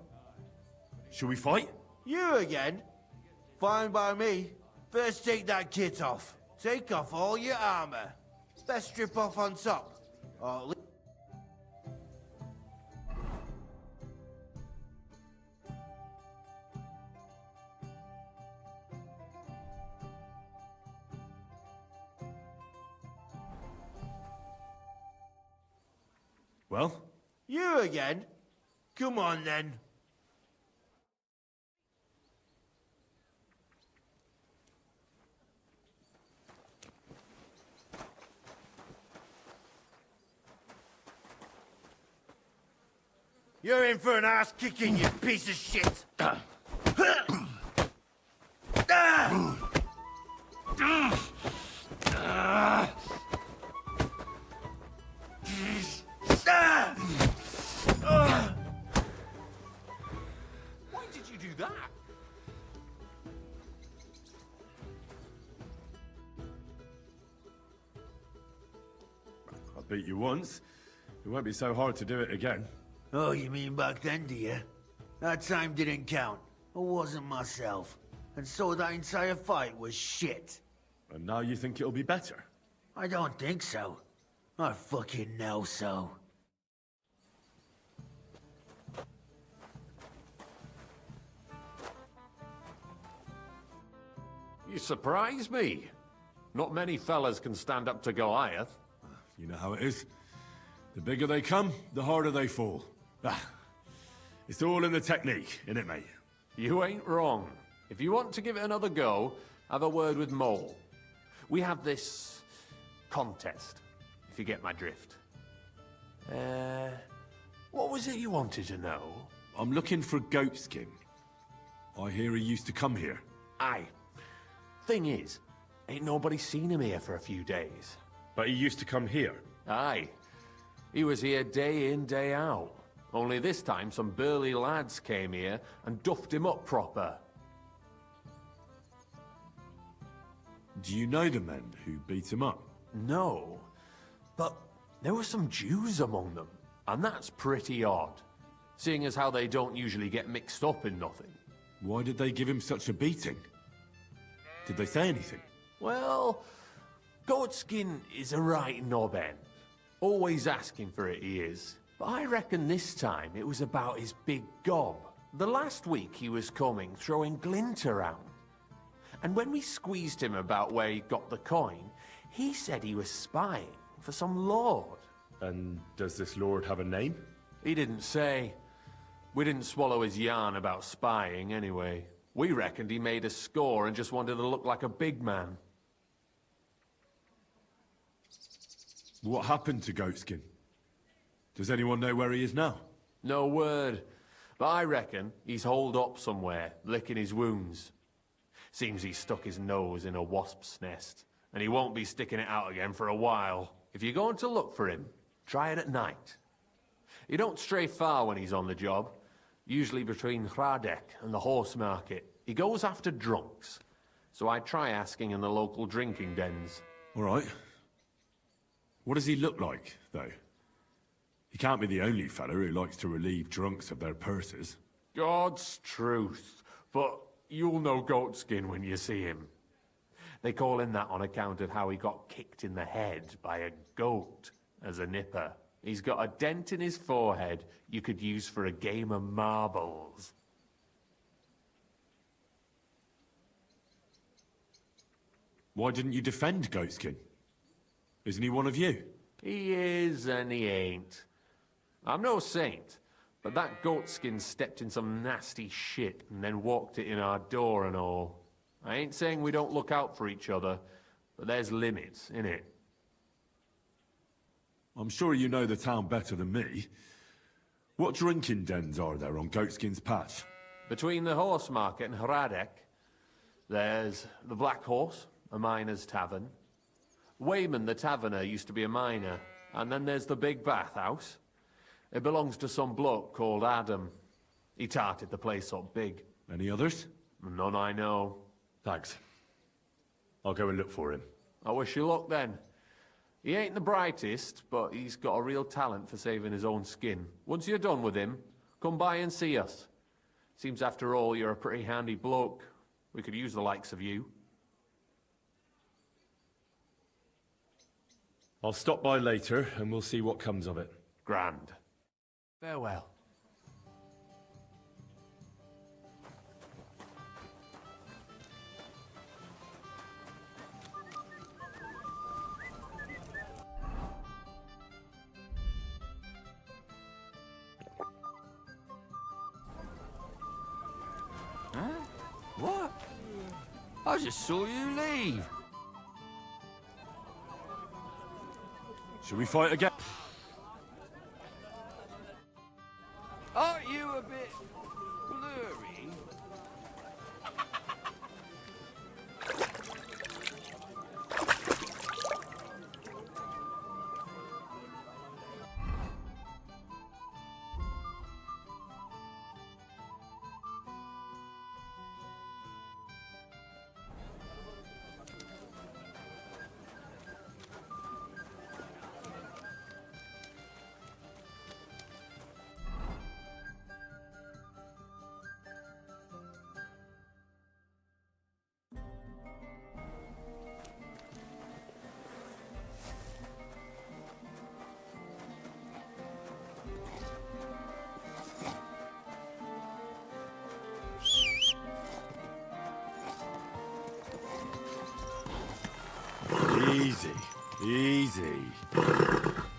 should we fight? You again? Fine by me. First take that kit off. Take off all your armor. Best strip off on top, or at least... Well? You again? Come on, then. You're in for an ass kicking, you piece of shit! Why did you do that? I beat you once. It won't be so hard to do it again. Oh, you mean back then, do you? That time didn't count. I wasn't myself. And so that entire fight was shit. And now you think it'll be better? I don't think so. I fucking know so. You surprise me. Not many fellas can stand up to Goliath. You know how it is. The bigger they come, the harder they fall. Ah, it's all in the technique, isn't it, mate? You ain't wrong. If you want to give it another go, have a word with Mole. We have this contest, if you get my drift. What was it you wanted to know? I'm looking for Goatskin. I hear he used to come here. Aye. Thing is, ain't nobody seen him here for a few days. But he used to come here? Aye. He was here day in, day out. Only this time some burly lads came here and duffed him up proper. Do you know the men who beat him up? No, but there were some Jews among them, and that's pretty odd, seeing as how they don't usually get mixed up in nothing. Why did they give him such a beating? Did they say anything? Well, Goatskin is a right knobhead. Always asking for it, he is. But I reckon this time it was about his big gob. The last week he was coming, throwing glint around. And when we squeezed him about where he got the coin, he said he was spying for some lord. And does this lord have a name? He didn't say. We didn't swallow his yarn about spying anyway. We reckoned he made a score and just wanted to look like a big man. What happened to Goatskin? Does anyone know where he is now? No word. But I reckon he's holed up somewhere, licking his wounds. Seems he stuck his nose in a wasp's nest, and he won't be sticking it out again for a while. If you're going to look for him, try it at night. He don't stray far when he's on the job, usually between Hradek and the horse market. He goes after drunks, so I try asking in the local drinking dens. All right. What does he look like, though? He can't be the only fella who likes to relieve drunks of their purses. God's truth, but you'll know Goatskin when you see him. They call him that on account of how he got kicked in the head by a goat as a nipper. He's got a dent in his forehead you could use for a game of marbles. Why didn't you defend Goatskin? Isn't he one of you? He is and he ain't. I'm no saint, but that Goatskin stepped in some nasty shit and then walked it in our door and all. I ain't saying we don't look out for each other, but there's limits, innit? I'm sure you know the town better than me. What drinking dens are there on Goatskin's patch? Between the horse market and Hradek, there's the Black Horse, a miner's tavern. Wayman the taverner used to be a miner, and then there's the Big Bathhouse. It belongs to some bloke called Adam. He tarted the place up big. Any others? None I know. Thanks. I'll go and look for him. I wish you luck then. He ain't the brightest, but he's got a real talent for saving his own skin. Once you're done with him, come by and see us. Seems after all you're a pretty handy bloke. We could use the likes of you. I'll stop by later and we'll see what comes of it. Grand. Farewell. Huh? What? I just saw you leave. Should we fight again? Aren't you a bit blurry?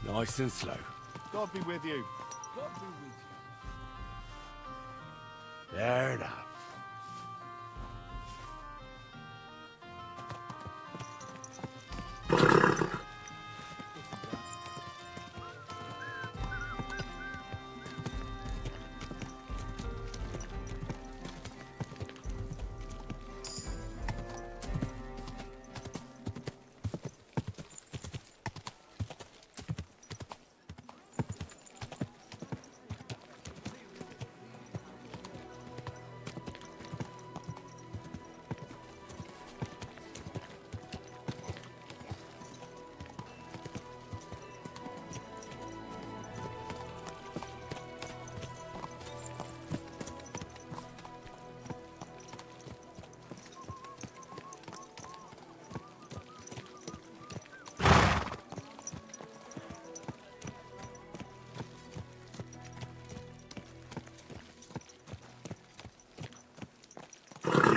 Nice and slow. God be with you. There now.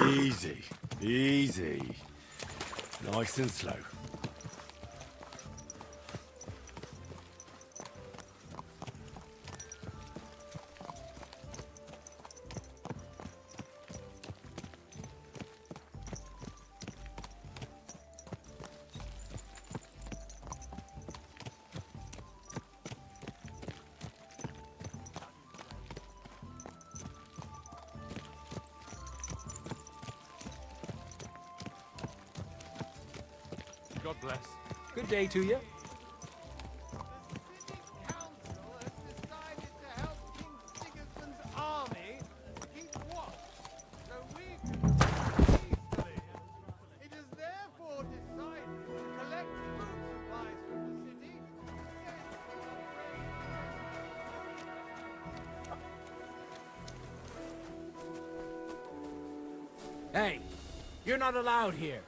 Easy, easy. Nice and slow. God bless. Good day to you. Army keep watch so we can peacefully. It is therefore decided to collect food supplies from the city. Hey, you're not allowed here.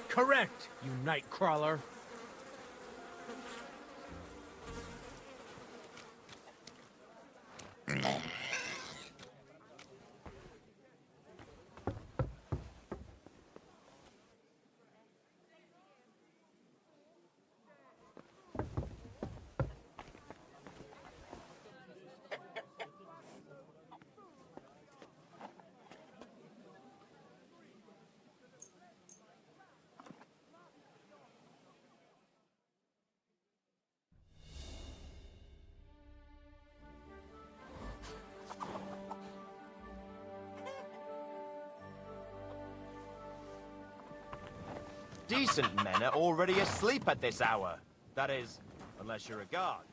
Correct, you nightcrawler. Decent men are already asleep at this hour. That is, unless you're a guard.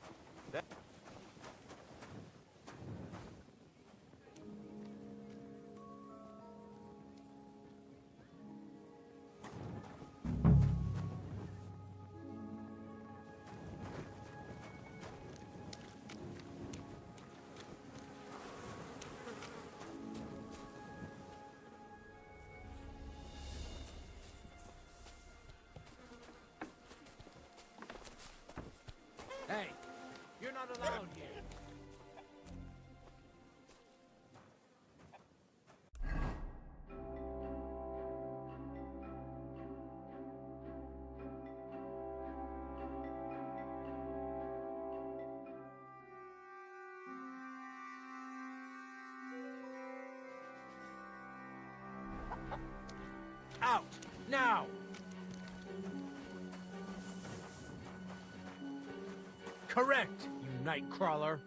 Hey, you're not allowed here. Out, now! Correct, you nightcrawler.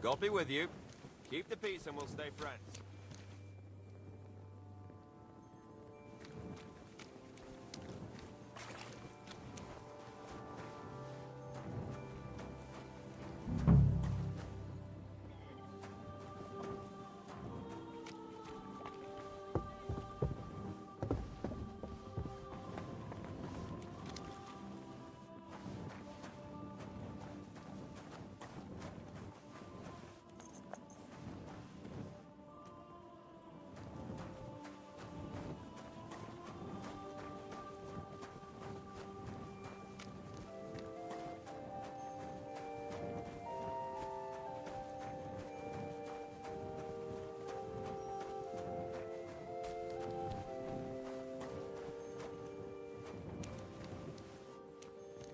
God be with you. Keep the peace and we'll stay friends.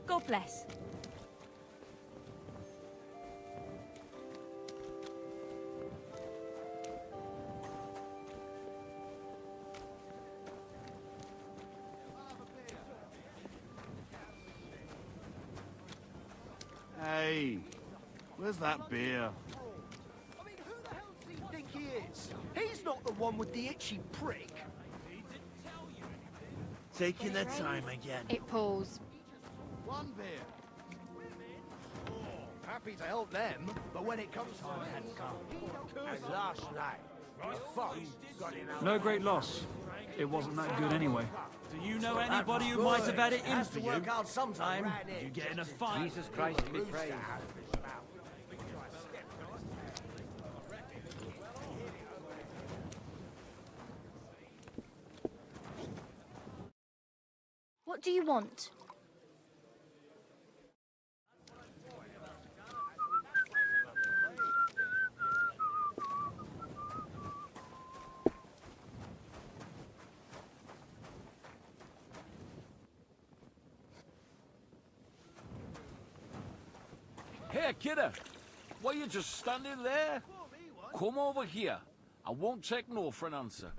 God bless. Hey, where's that beer? I mean, who the hell does he think he is? He's not the one with the itchy prick. Taking their time again. It pulls. One beer. Oh, happy to help them, but when it comes time, As last night, the fox got in our... No great loss. It wasn't that good anyway. Do you know anybody who might have had it in Has for to you? work out sometime. Did you get in a fight? Jesus Christ be praised. What do you want? Hey, kidder. Why you just standing there? Come over here. I won't take no for an answer.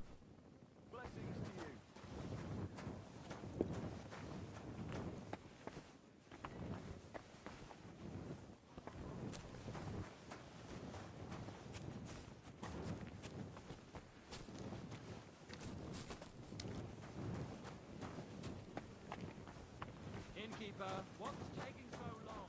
Innkeeper, what's taking so long?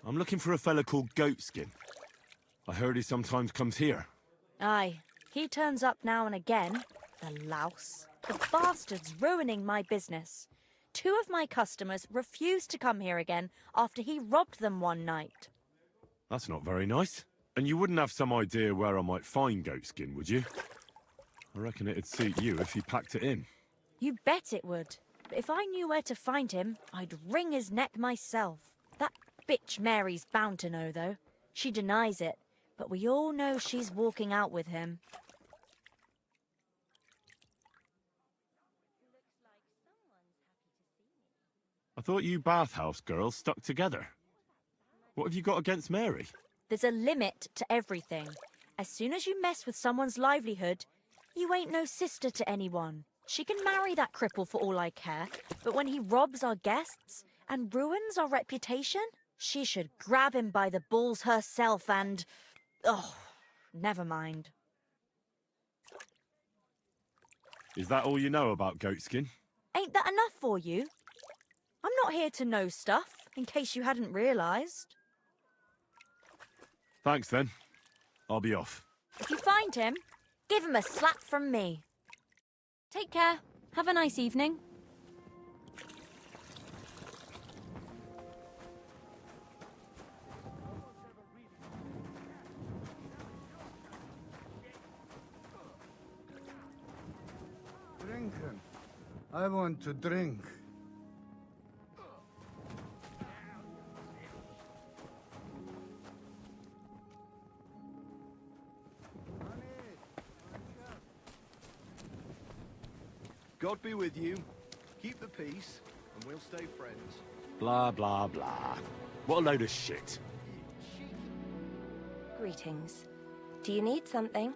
I'm looking for a fella called Goatskin. I heard he sometimes comes here. Aye, he turns up now and again. The louse. The bastard's ruining my business. 2 of my customers refused to come here again after he robbed them one night. That's not very nice. And you wouldn't have some idea where I might find Goatskin, would you? I reckon it'd suit you if you packed it in. You bet it would. But if I knew where to find him, I'd wring his neck myself. That bitch Mary's bound to know, though. She denies it, but we all know she's walking out with him. I thought you bathhouse girls stuck together. What have you got against Mary? There's a limit to everything. As soon as you mess with someone's livelihood, you ain't no sister to anyone. She can marry that cripple for all I care, but when he robs our guests and ruins our reputation, she should grab him by the balls herself and... oh, never mind. Is that all you know about Goatskin? Ain't that enough for you? I'm not here to know stuff, in case you hadn't realised. Thanks then. I'll be off. If you find him, give him a slap from me. Take care. Have a nice evening. Drinking. I want to drink. God be with you. Keep the peace, and we'll stay friends. Blah, blah, blah. What a load of shit. Greetings. Do you need something?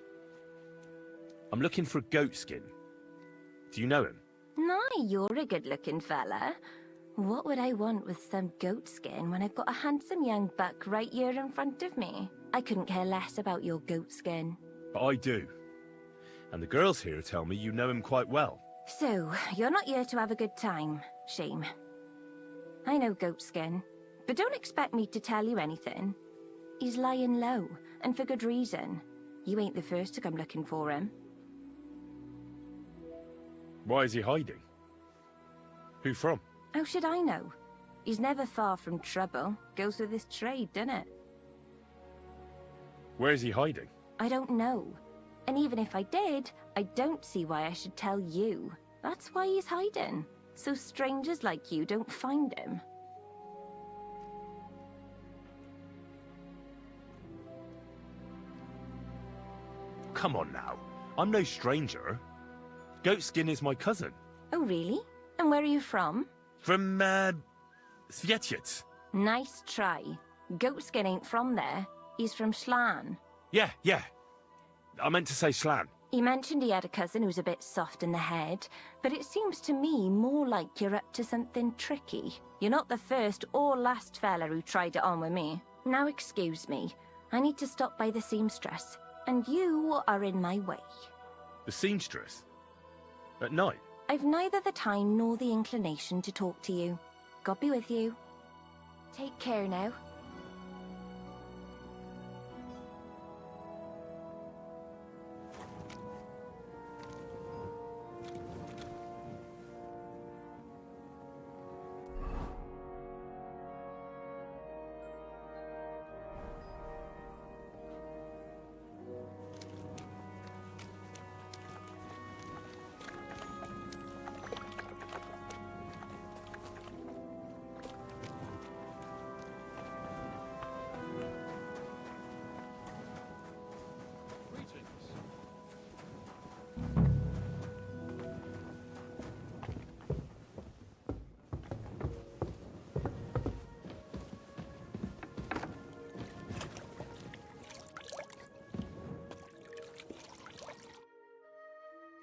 I'm looking for Goatskin. Do you know him? No, you're a good-looking fella. What would I want with some goat skin when I've got a handsome young buck right here in front of me? I couldn't care less about your goat skin. But I do. And the girls here tell me you know him quite well. So, you're not here to have a good time. Shame. I know Goatskin, but don't expect me to tell you anything. He's lying low, and for good reason. You ain't the first to come looking for him. Why is he hiding? Who from? How should I know? He's never far from trouble. Goes with his trade, doesn't it? Where is he hiding? I don't know. And even if I did, I don't see why I should tell you. That's why he's hiding. So strangers like you don't find him. Come on now. I'm no stranger. Goatskin is my cousin. Oh, really? And where are you from? From, Svietiec. Nice try. Goatskin ain't from there. He's from Schlan. Yeah. I meant to say Schlan. He mentioned he had a cousin who's a bit soft in the head, but it seems to me more like you're up to something tricky. You're not the first or last fella who tried it on with me. Now excuse me. I need to stop by the seamstress, and you are in my way. The seamstress? At night? I've neither the time nor the inclination to talk to you. God be with you. Take care now.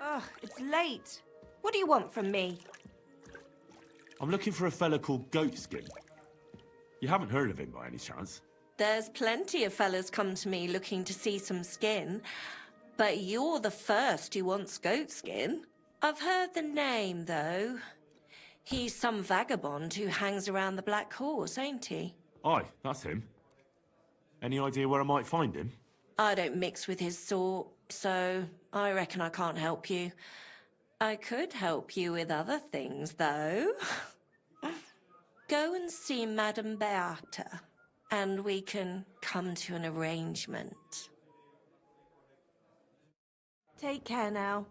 Ugh, it's late. What do you want from me? I'm looking for a fella called Goatskin. You haven't heard of him by any chance? There's plenty of fellas come to me looking to see some skin, but you're the first who wants goat skin. I've heard the name, though. He's some vagabond who hangs around the Black Horse, ain't he? Aye, that's him. Any idea where I might find him? I don't mix with his sort, so I reckon I can't help you. I could help you with other things, though. Go and see Madame Beata, and we can come to an arrangement. Take care now.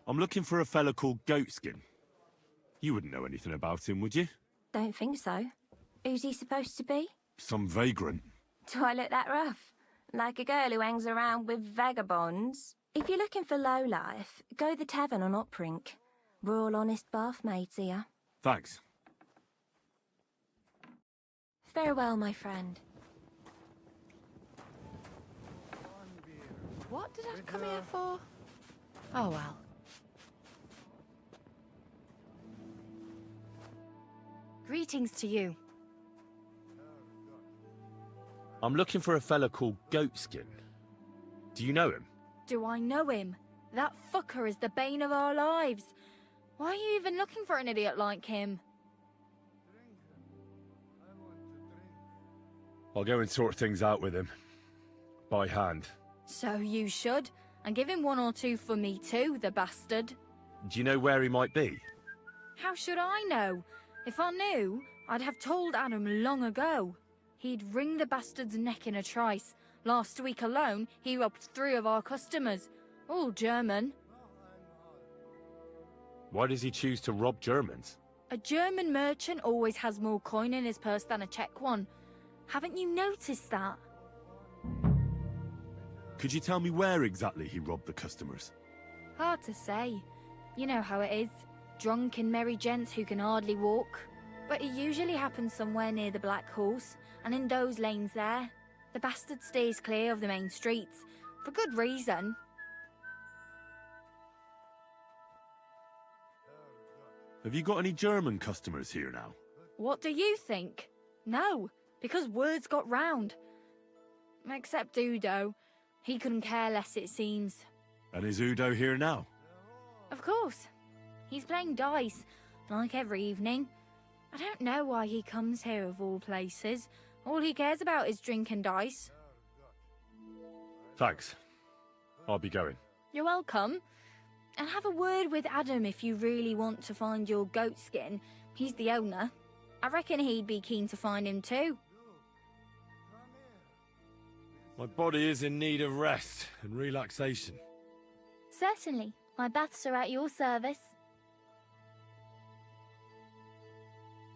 I'm looking for a fella called Goatskin. You wouldn't know anything about him, would you? Don't think so. Who's he supposed to be? Some vagrant. Do I look that rough? Like a girl who hangs around with vagabonds? If you're looking for low life, go the tavern on Uprink. We're all honest bath maids here. Thanks. Farewell, my friend. What did I come here for? Oh well. Greetings to you. I'm looking for a fella called Goatskin. Do you know him? Do I know him? That fucker is the bane of our lives. Why are you even looking for an idiot like him? I'll go and sort things out with him. By hand. So you should. And give him one or two for me too, the bastard. Do you know where he might be? How should I know? If I knew, I'd have told Adam long ago. He'd wring the bastard's neck in a trice. Last week alone, he robbed 3 of our customers. All German. Why does he choose to rob Germans? A German merchant always has more coin in his purse than a Czech one. Haven't you noticed that? Could you tell me where exactly he robbed the customers? Hard to say. You know how it is. Drunk and merry gents who can hardly walk. But it usually happens somewhere near the Black Horse, and in those lanes there. The bastard stays clear of the main streets, for good reason. Have you got any German customers here now? What do you think? No, because words got round. Except Udo. He couldn't care less, it seems. And is Udo here now? Of course. He's playing dice, like every evening. I don't know why he comes here of all places. All he cares about is drink and dice. Thanks. I'll be going. You're welcome. And have a word with Adam if you really want to find your goat skin. He's the owner. I reckon he'd be keen to find him too. My body is in need of rest and relaxation. Certainly. My baths are at your service.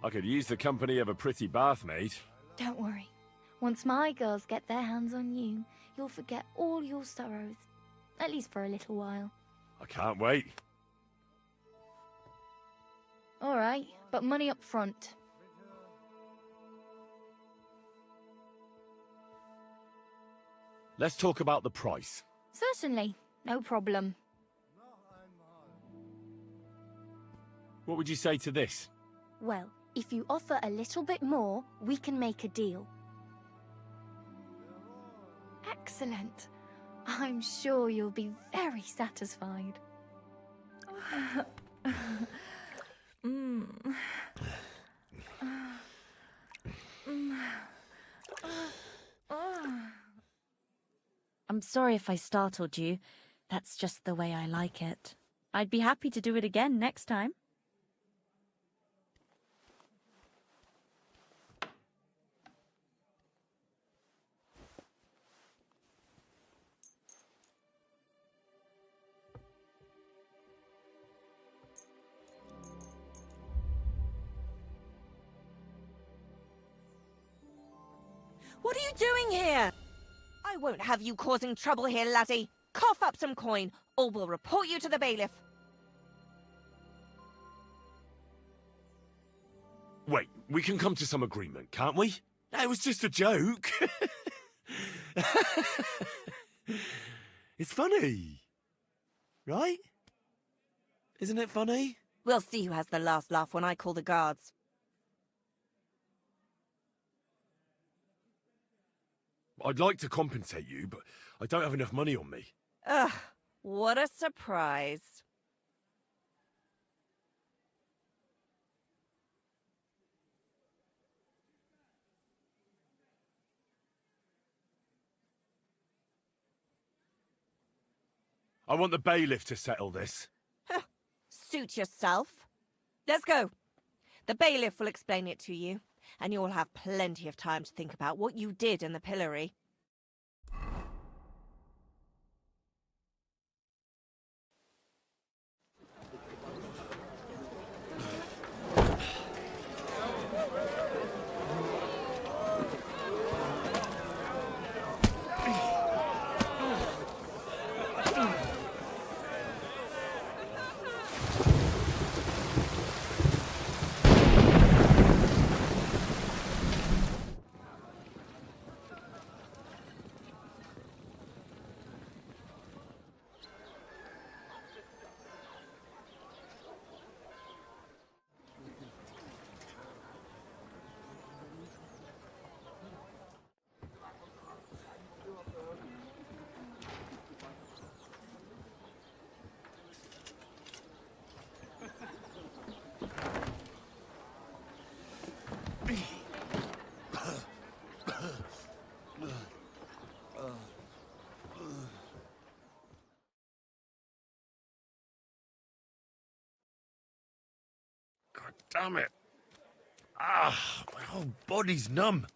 I could use the company of a pretty bath maid. Don't worry. Once my girls get their hands on you, you'll forget all your sorrows. At least for a little while. I can't wait. All right, but money up front. Let's talk about the price. Certainly. No problem. What would you say to this? Well, if you offer a little bit more, we can make a deal. Excellent. I'm sure you'll be very satisfied. I'm sorry if I startled you. That's just the way I like it. I'd be happy to do it again next time. What are you doing here? I won't have you causing trouble here, laddie. Cough up some coin, or we'll report you to the bailiff. Wait, we can come to some agreement, can't we? It was just a joke. It's funny. Right? Isn't it funny? We'll see who has the last laugh when I call the guards. I'd like to compensate you, but I don't have enough money on me. Ugh, what a surprise. I want the bailiff to settle this. Suit yourself. Let's go. The bailiff will explain it to you, and you'll have plenty of time to think about what you did in the pillory. God damn it. My whole body's numb.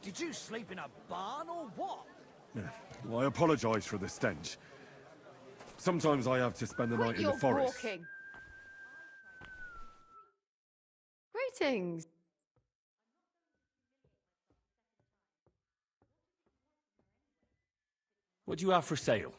Did you sleep in a barn or what? Yeah. Well, I apologize for the stench. Sometimes I have to spend the night in the forest. Walking. Greetings. What do you have for sale?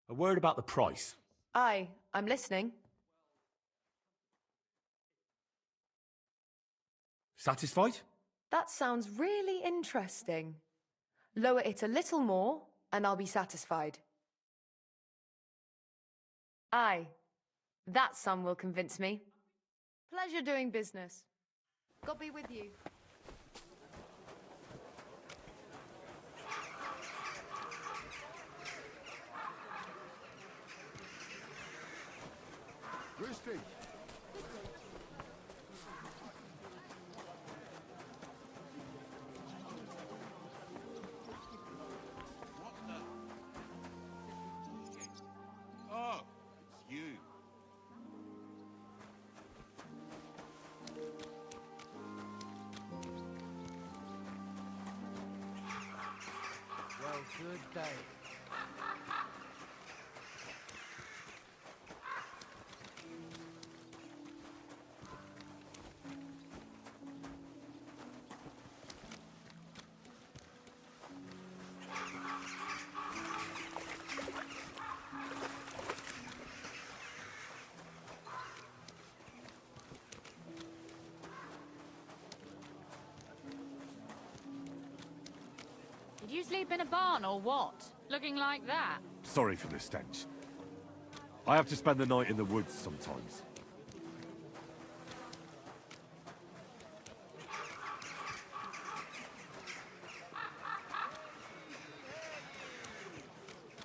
A word about the price. Aye, I'm listening. Satisfied? That sounds really interesting. Lower it a little more, and I'll be satisfied. Aye, that sum will convince me. Pleasure doing business. God be with you. Christy! Oh, it's you. Well, good day. Did you sleep in a barn or what? Looking like that. Sorry for the stench. I have to spend the night in the woods sometimes.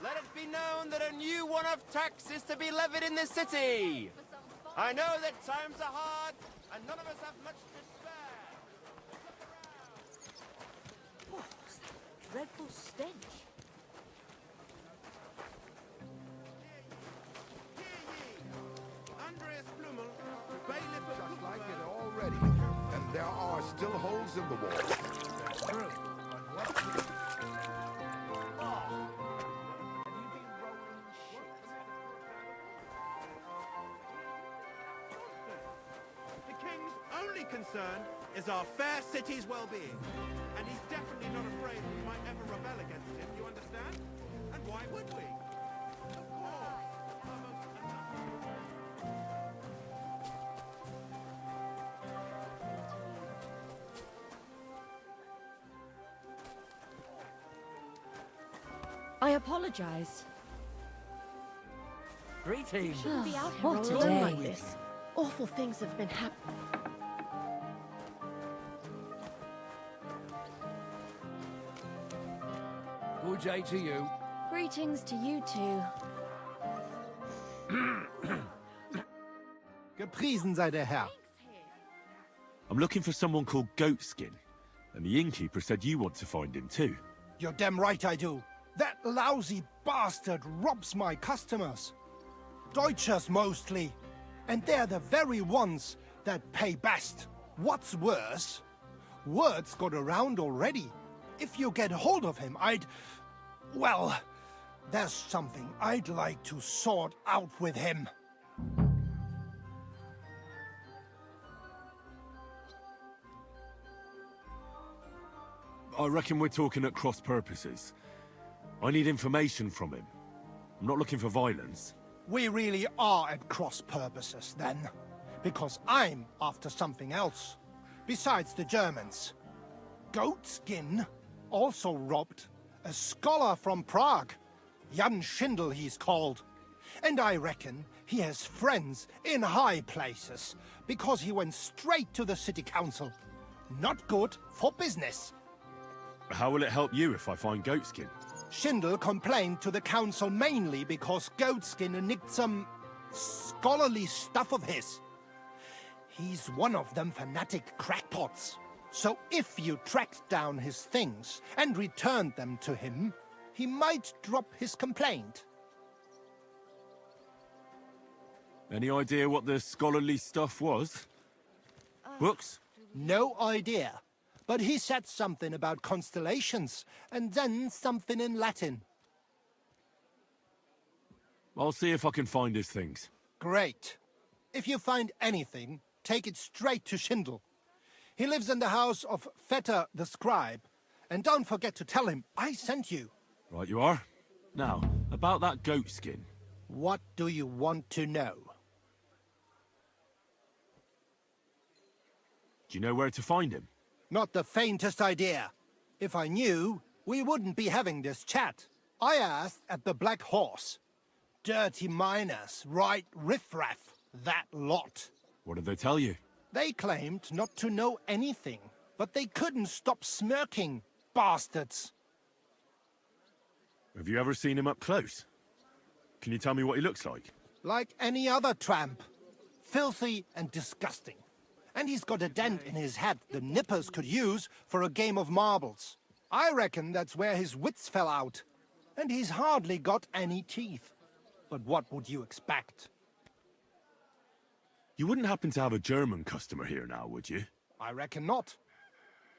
Let it be known that a new one-off tax is to be levied in this city. I know that times are hard, and none of us have much to spare. What's that dreadful stench? Just like it already. And there are still holes in the wall. That's true. But what... Oh. Have you been rolling shit? The king's only concern is our fair city's well-being. And he's definitely not afraid we might ever rebel against him, you understand? And why would we? Of course. I apologize. Greetings. Shouldn't be out here What all a alone day. like this. Awful things have been happening. Good day to you. Greetings to you two. Gepriesen sei der Herr. I'm looking for someone called Goatskin, and the innkeeper said you want to find him too. You're damn right I do. That lousy bastard robs my customers. Deutschers mostly. And they're the very ones that pay best. What's worse, word's got around already. If you get hold of him, well, there's something I'd like to sort out with him. I reckon we're talking at cross purposes. I need information from him. I'm not looking for violence. We really are at cross purposes, then. Because I'm after something else. Besides the Germans. Goatskin also robbed a scholar from Prague. Jan Schindel he's called. And I reckon he has friends in high places, because he went straight to the city council. Not good for business. How will it help you if I find Goatskin? Schindel complained to the council mainly because Goatskin nicked some scholarly stuff of his. He's one of them fanatic crackpots. So if you tracked down his things and returned them to him, he might drop his complaint. Any idea what the scholarly stuff was? Books? No idea. But he said something about constellations, and then something in Latin. I'll see if I can find his things. Great. If you find anything, take it straight to Schindel. He lives in the house of Vetter the scribe. And don't forget to tell him I sent you. Right you are. Now, about that goatskin. What do you want to know? Do you know where to find him? Not the faintest idea. If I knew, we wouldn't be having this chat. I asked at the Black Horse. Dirty miners, right riffraff, that lot. What did they tell you? They claimed not to know anything, but they couldn't stop smirking, bastards. Have you ever seen him up close? Can you tell me what he looks like? Like any other tramp. Filthy and disgusting. And he's got a dent in his head the nippers could use for a game of marbles. I reckon that's where his wits fell out. And he's hardly got any teeth. But what would you expect? You wouldn't happen to have a German customer here now, would you? I reckon not.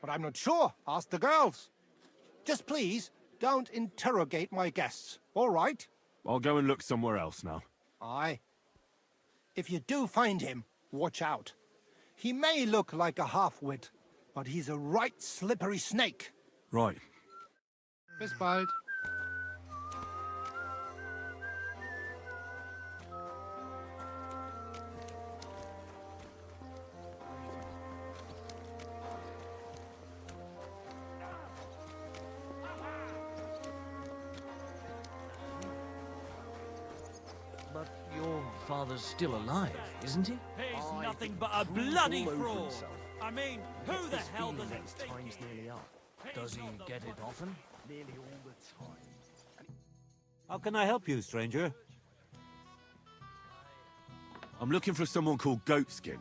But I'm not sure. Ask the girls. Just please, don't interrogate my guests, all right? I'll go and look somewhere else now. Aye. If you do find him, watch out. He may look like a half-wit, but he's a right slippery snake. Right. Bis bald. But your father's still alive, isn't he? He's nothing but a bloody fraud. I mean, who the hell does it think time's nearly up. Does he get it often? Nearly all the time. How can I help you, stranger? I'm looking for someone called Goatskin.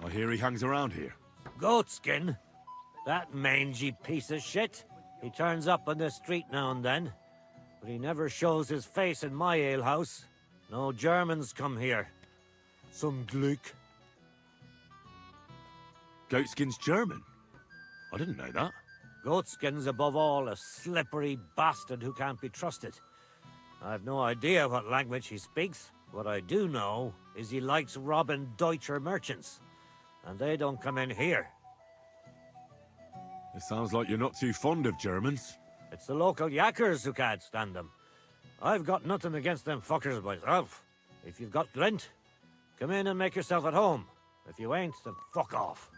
I hear he hangs around here. Goatskin? That mangy piece of shit. He turns up on the street now and then, but he never shows his face in my alehouse. No Germans come here. Some Glück. Goatskin's German? I didn't know that. Goatskin's above all a slippery bastard who can't be trusted. I've no idea what language he speaks. What I do know is he likes robbing Deutscher merchants. And they don't come in here. It sounds like you're not too fond of Germans. It's the local yackers who can't stand them. I've got nothing against them fuckers myself. If you've got glint, come in and make yourself at home. If you ain't, then fuck off.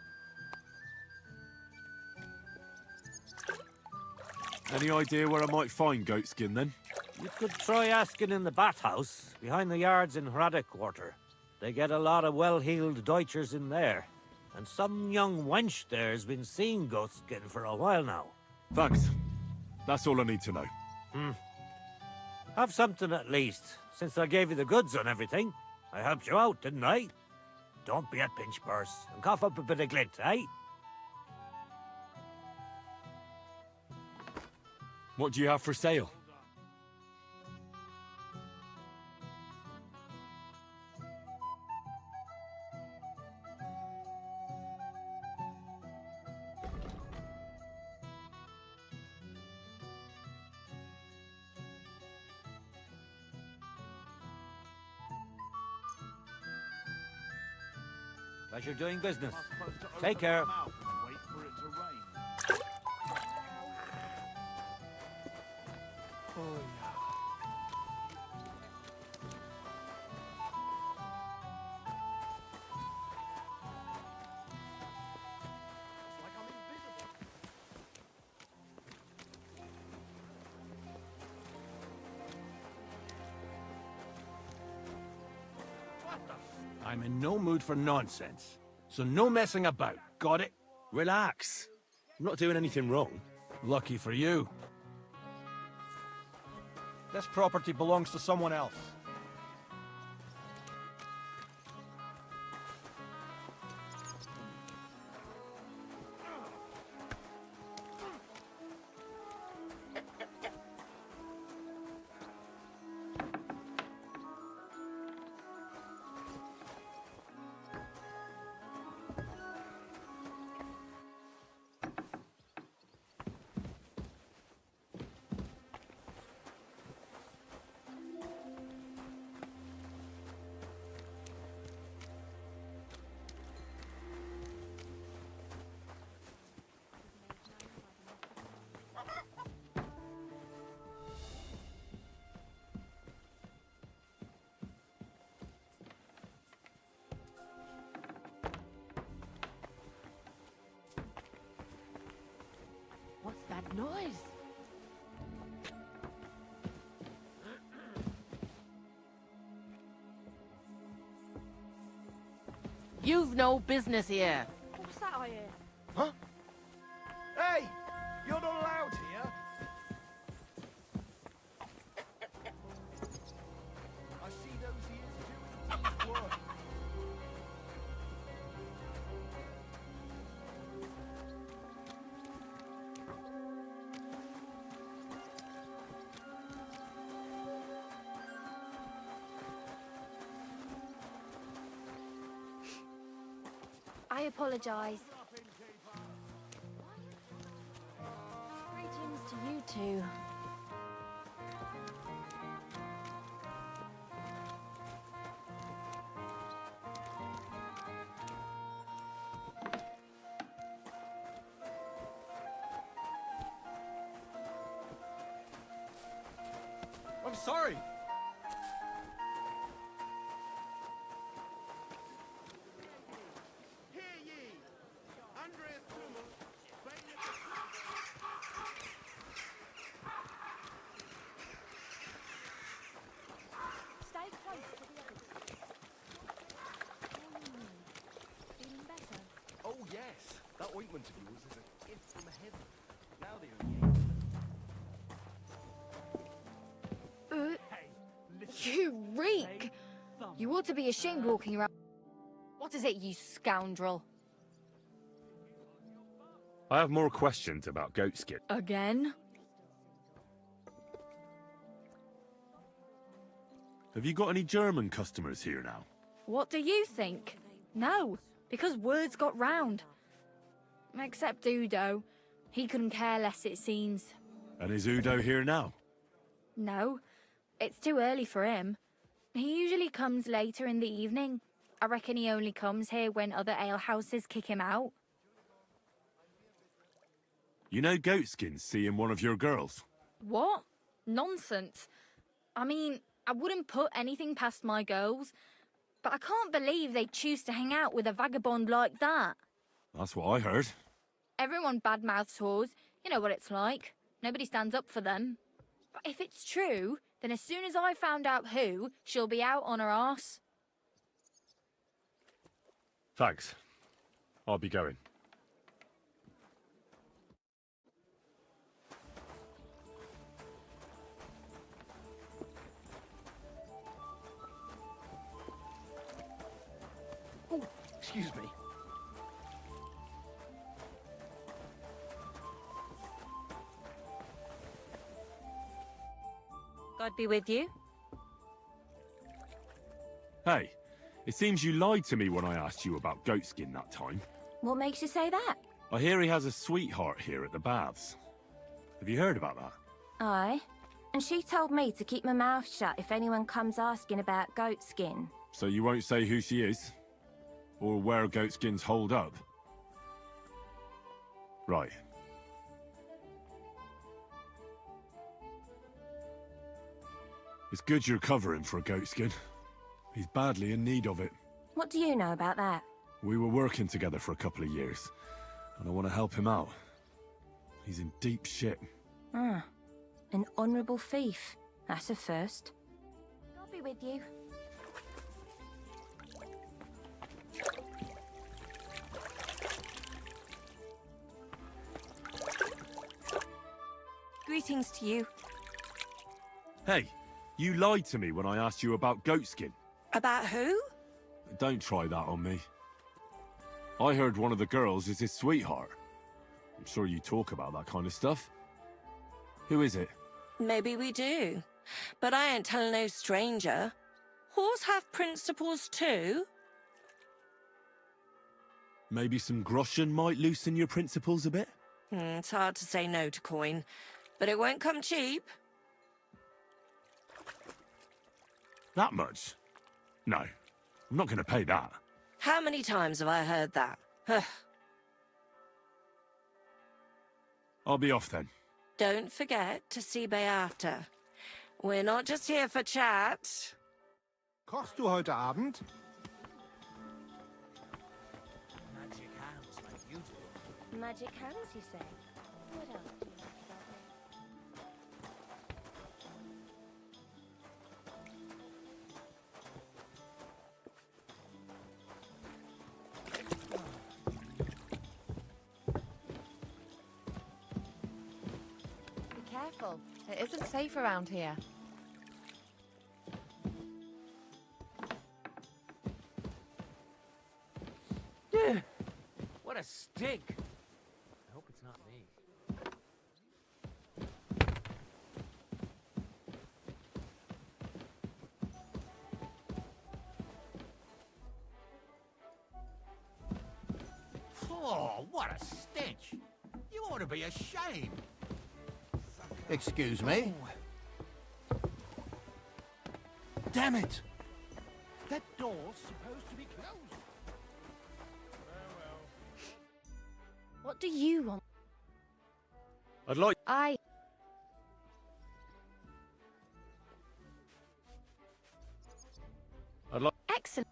Any idea where I might find Goatskin, then? You could try asking in the bathhouse, behind the yards in Hrada Quarter. They get a lot of well-heeled Deutschers in there. And some young wench there's been seeing Goatskin for a while now. Thanks. That's all I need to know. Have something at least, since I gave you the goods on everything. I helped you out, didn't I? Don't be a pinch purse, and cough up a bit of glint, eh? What do you have for sale? Pleasure doing business. Take care. I'm in no mood for nonsense. So no messing about, got it? Relax. I'm not doing anything wrong. Lucky for you. This property belongs to someone else. What's that noise? You've no business here. What's that I hear? Huh? Hey! You're not allowed here! I see those ears doing deep work. I apologise. Greetings to you two. I'm sorry! Hear ye! Andreas Tummel, bailiff. Stay close to the others. Feeling better? Oh yes, that ointment of yours is a gift from heaven. Now the You reek! You ought to be ashamed walking around. What is it, you scoundrel? I have more questions about goatskin. Again? Have you got any German customers here now? What do you think? No, because words got round. Except Udo. He couldn't care less, it seems. And is Udo here now? No, it's too early for him. He usually comes later in the evening. I reckon he only comes here when other alehouses kick him out. You know Goatskin's seeing one of your girls. What? Nonsense. I mean, I wouldn't put anything past my girls, but I can't believe they choose to hang out with a vagabond like that. That's what I heard. Everyone badmouths whores. You know what it's like. Nobody stands up for them. But if it's true, then as soon as I found out who, she'll be out on her arse. Thanks. I'll be going. Oh, excuse me. God be with you. Hey, it seems you lied to me when I asked you about Goatskin that time. What makes you say that? I hear he has a sweetheart here at the baths. Have you heard about that? Aye. And she told me to keep my mouth shut if anyone comes asking about Goatskin. So you won't say who she is? Or where Goatskin's holed up? Right. It's good you're covering for Goatskin. He's badly in need of it. What do you know about that? We were working together for a couple of years, and I want to help him out. He's in deep shit. Ah, an honourable thief. That's a first. God be with you. Greetings to you. Hey, you lied to me when I asked you about goatskin. About who? Don't try that on me. I heard one of the girls is his sweetheart. I'm sure you talk about that kind of stuff. Who is it? Maybe we do. But I ain't telling no stranger. Whores have principles too. Maybe some groschen might loosen your principles a bit? It's hard to say no to coin, but it won't come cheap. That much? No, I'm not going to pay that. How many times have I heard that? I'll be off then. Don't forget to see Bay after. We're not just here for chat. Kochst du heute Abend? Magic hands like you do. Magic hands, you say? What else do you like about me? Be careful. It isn't safe around here. What a stink! I hope it's not me. Oh, what a stench! You ought to be ashamed. Excuse me? Damn it! That door's supposed to be closed. What do you want? I'd like... Excellent.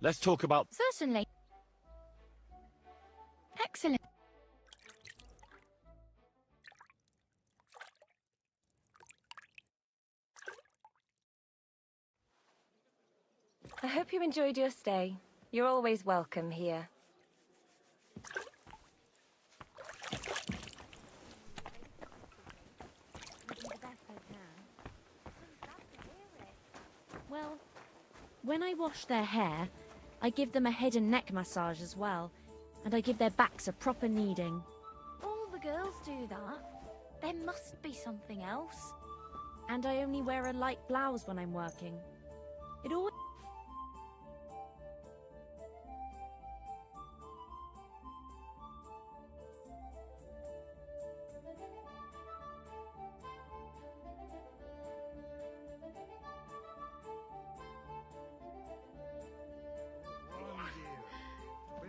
Let's talk about... Certainly. Excellent. I hope you enjoyed your stay. You're always welcome here. Well, when I wash their hair, I give them a head and neck massage as well, and I give their backs a proper kneading. All the girls do that. There must be something else. And I only wear a light blouse when I'm working. It all...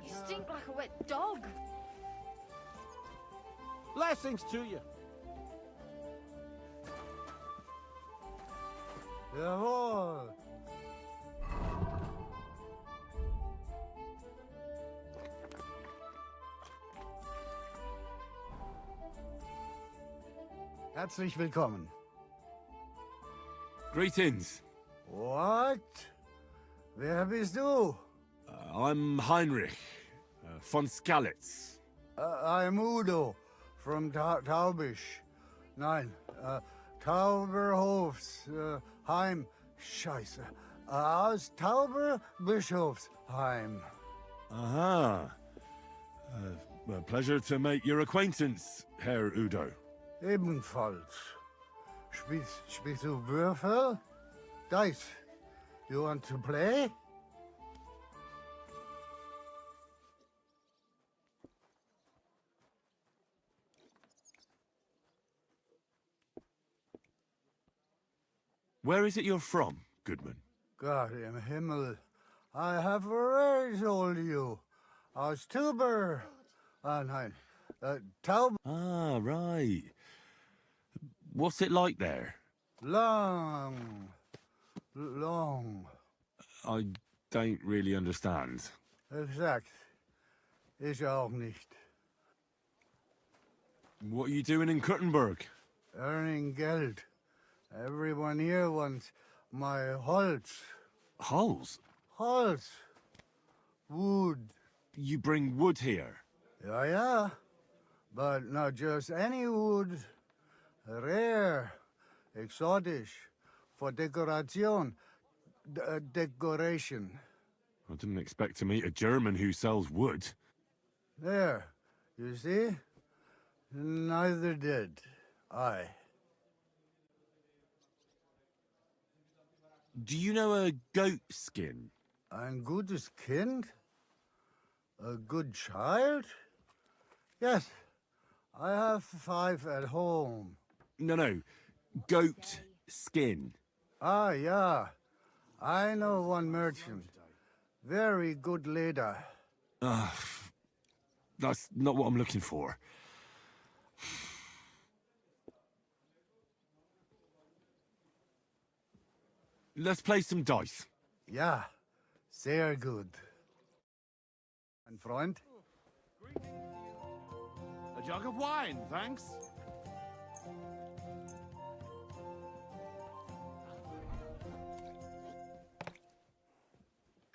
You stink like a wet dog. Blessings to you. Jawohl. Herzlich willkommen. Greetings. What? Wer bist du? I'm Heinrich, von Skalitz. I'm Udo, from Taubisch. Nein, Tauberhofs, Heim. Scheiße. Aus Tauberbischofsheim. Aha. A pleasure to make your acquaintance, Herr Udo. Ebenfalls. Spielst du Würfel? Dice. You want to play? Where is it you're from, Goodman? God im Himmel. I have already told you. Aus Tuber. Nein. Taub. Ah, right. What's it like there? Long. I don't really understand. Exakt. Ich auch nicht. What are you doing in Kuttenberg? Earning Geld. Everyone here wants my Holz. Holes? But not just any wood. Rare, exotic, for decoration. Decoration. I didn't expect to meet a German who sells wood. There, you see? Neither did I. Do you know a goat skin? Ein gutes Kind? A good child? Yes, I have 5 at home. No, goat skin. Ah, yeah. I know one merchant. Very good leader. That's not what I'm looking for. Let's play some dice. Ja, sehr gut. Mein Freund? A jug of wine, thanks.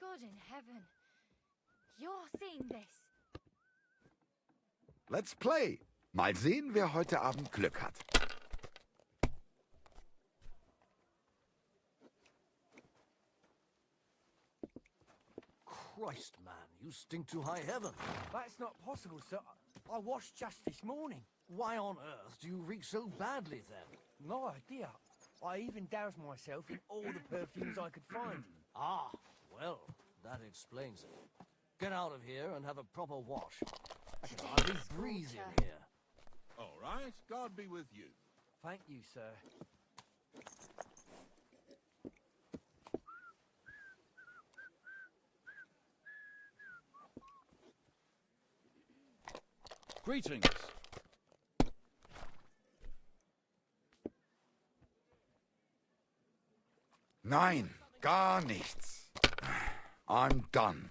God in heaven. You're seeing this. Let's play. Mal sehen, wer heute Abend Glück hat. Christ, man, you stink to high heaven. That's not possible, sir. I washed just this morning. Why on earth do you reek so badly, then? No idea. I even doused myself in all the perfumes I could find. Ah, well, that explains it. Get out of here and have a proper wash. I can hardly breathe in here. All right, God be with you. Thank you, sir. Greetings. Nein, gar nichts. I'm done.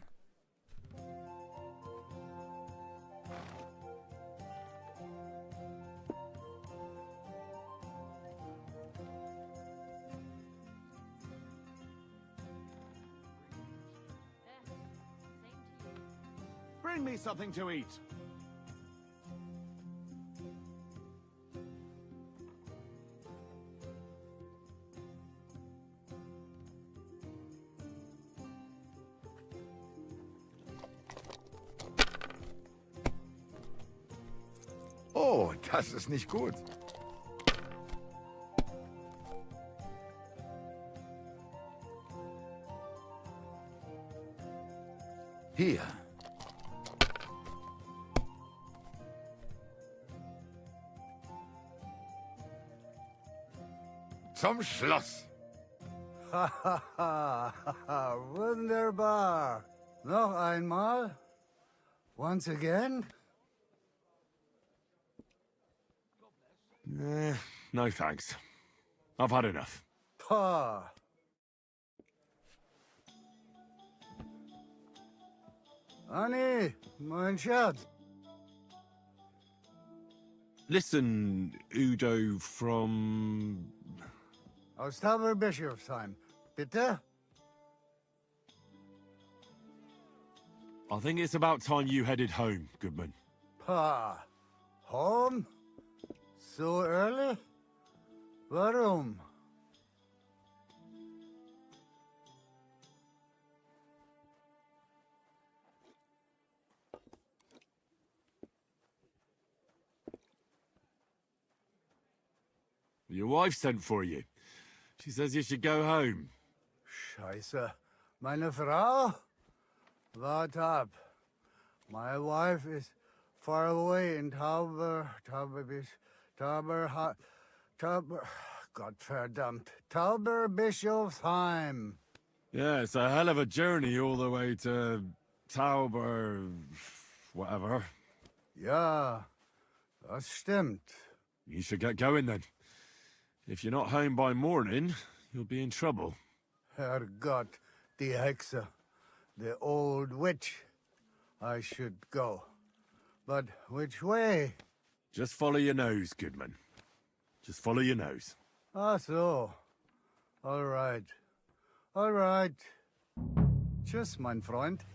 Bring me something to eat. Oh, das ist nicht gut. Hier. Zum Schloss. Wunderbar. Noch einmal. Once again. No thanks. I've had enough. Ha. Annie, mein Schatz. Listen, Udo from... Aus Tauberbischofsheim. Bitte? I think it's about time you headed home, Goodman. Ha. Home? So early? Warum? Your wife sent for you. She says you should go home. Scheiße. Meine Frau? Wart ab. My wife is far away in Tauberbischofsheim. Yeah, it's a hell of a journey all the way to Tauber... whatever. Ja, das stimmt. You should get going then. If you're not home by morning, you'll be in trouble. Herrgott, die Hexe. The old witch. I should go. But which way? Just follow your nose, Goodman. Just follow your nose. Ah, so. All right. All right. Tschüss, mein Freund.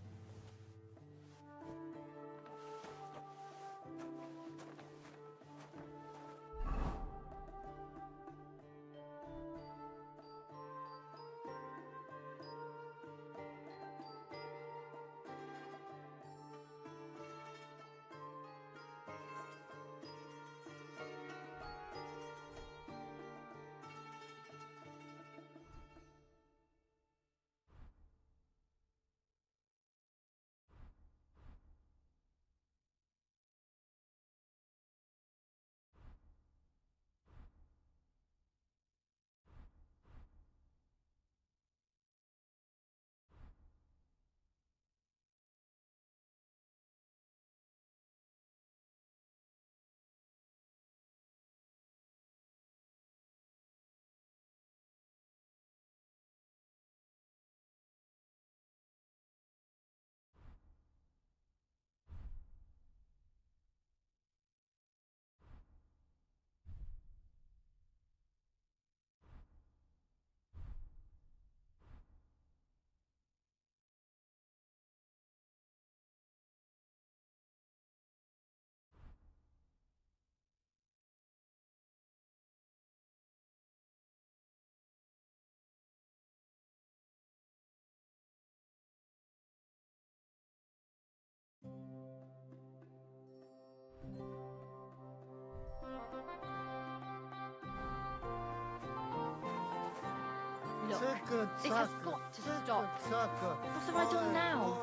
This has got to stop. What have I done now?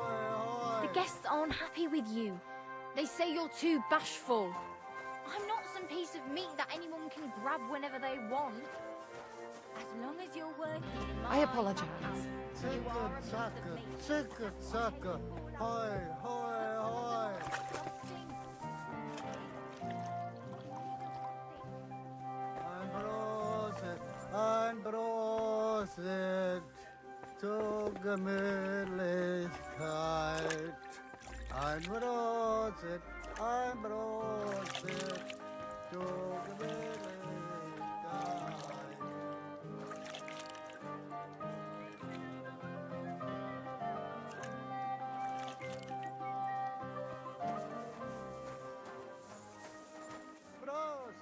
The guests aren't happy with you. They say you're too bashful. I'm not some piece of meat that anyone can grab whenever they want. As long as you're working in my I apologize. house, you are a piece of meat. Sucker. Hoi, hoi, hoi. Einbroset zur Gemütlichkeit. Einbroset zur Gemütlichkeit. Prost!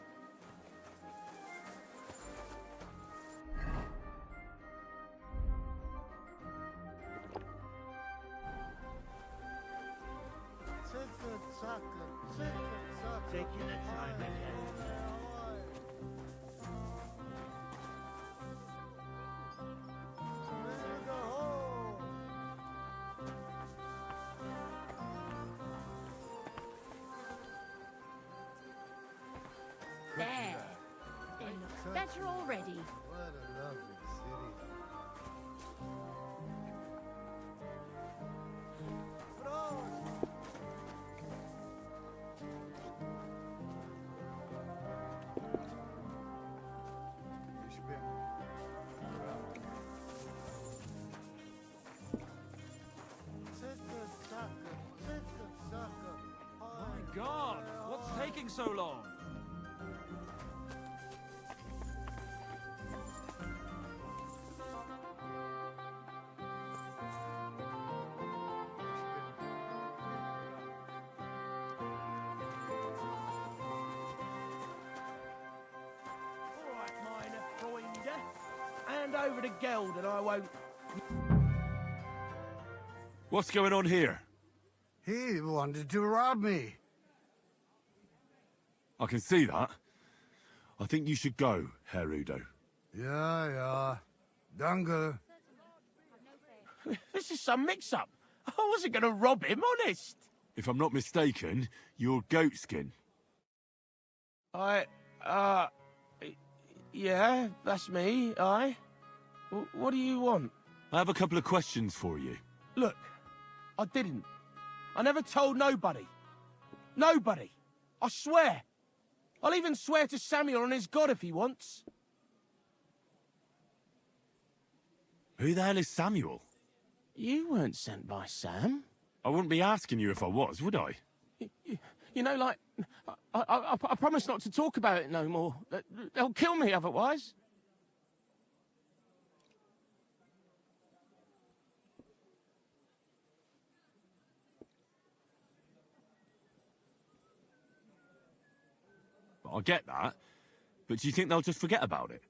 Take your time, again. There. It looks better already. What a lovely city. My God, what's taking so long? Alright, minor Freunde. Hand over the geld and I won't... What's going on here? He wanted to rob me. I can see that. I think you should go, Herr Udo. Yeah. Danke. This is some mix-up. I wasn't going to rob him, honest. If I'm not mistaken, you're Goatskin. Yeah, that's me, aye. What do you want? I have a couple of questions for you. Look, I didn't. I never told nobody. Nobody. I swear. I'll even swear to Samuel and his God if he wants. Who the hell is Samuel? You weren't sent by Sam. I wouldn't be asking you if I was, would I? You know, like, I promise not to talk about it no more. They'll kill me otherwise. I get that, but do you think they'll just forget about it?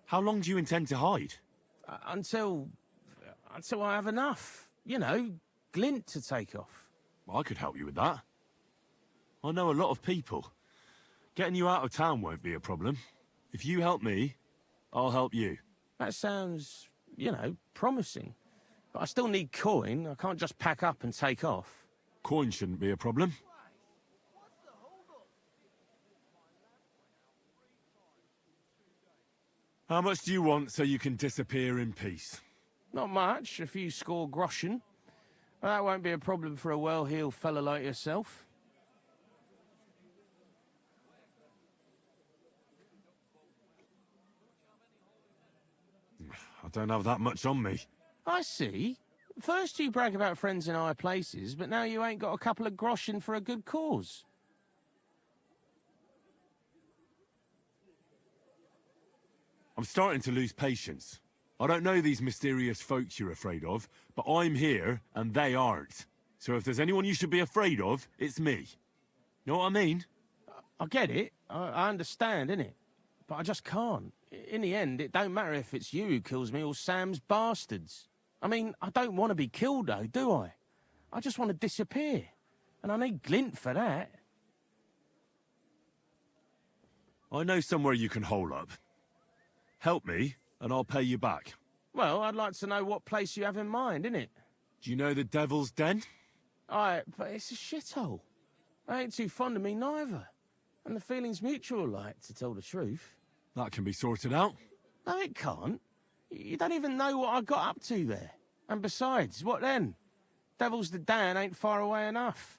How long do you intend to hide? Until I have enough. You know, glint to take off. I could help you with that. I know a lot of people. Getting you out of town won't be a problem. If you help me, I'll help you. That sounds, you know, promising. But I still need coin. I can't just pack up and take off. Coin shouldn't be a problem. How much do you want so you can disappear in peace? Not much, a few score groschen. That won't be a problem for a well-heeled fella like yourself. I don't have that much on me. I see. First you brag about friends in high places, but now you ain't got a couple of groschen for a good cause. I'm starting to lose patience. I don't know these mysterious folks you're afraid of, but I'm here and they aren't. So if there's anyone you should be afraid of, it's me. Know what I mean? I get it. I understand, innit? But I just can't. In the end, it don't matter if it's you who kills me or Sam's bastards. I mean, I don't want to be killed, though, do I? I just want to disappear. And I need glint for that. I know somewhere you can hole up. Help me, and I'll pay you back. Well, I'd like to know what place you have in mind, innit? Do you know the Devil's Den? Aye, but it's a shithole. They ain't too fond of me neither. And the feeling's mutual, like, to tell the truth. That can be sorted out. No, it can't. You don't even know what I got up to there. And besides, what then? Devil's the Den ain't far away enough.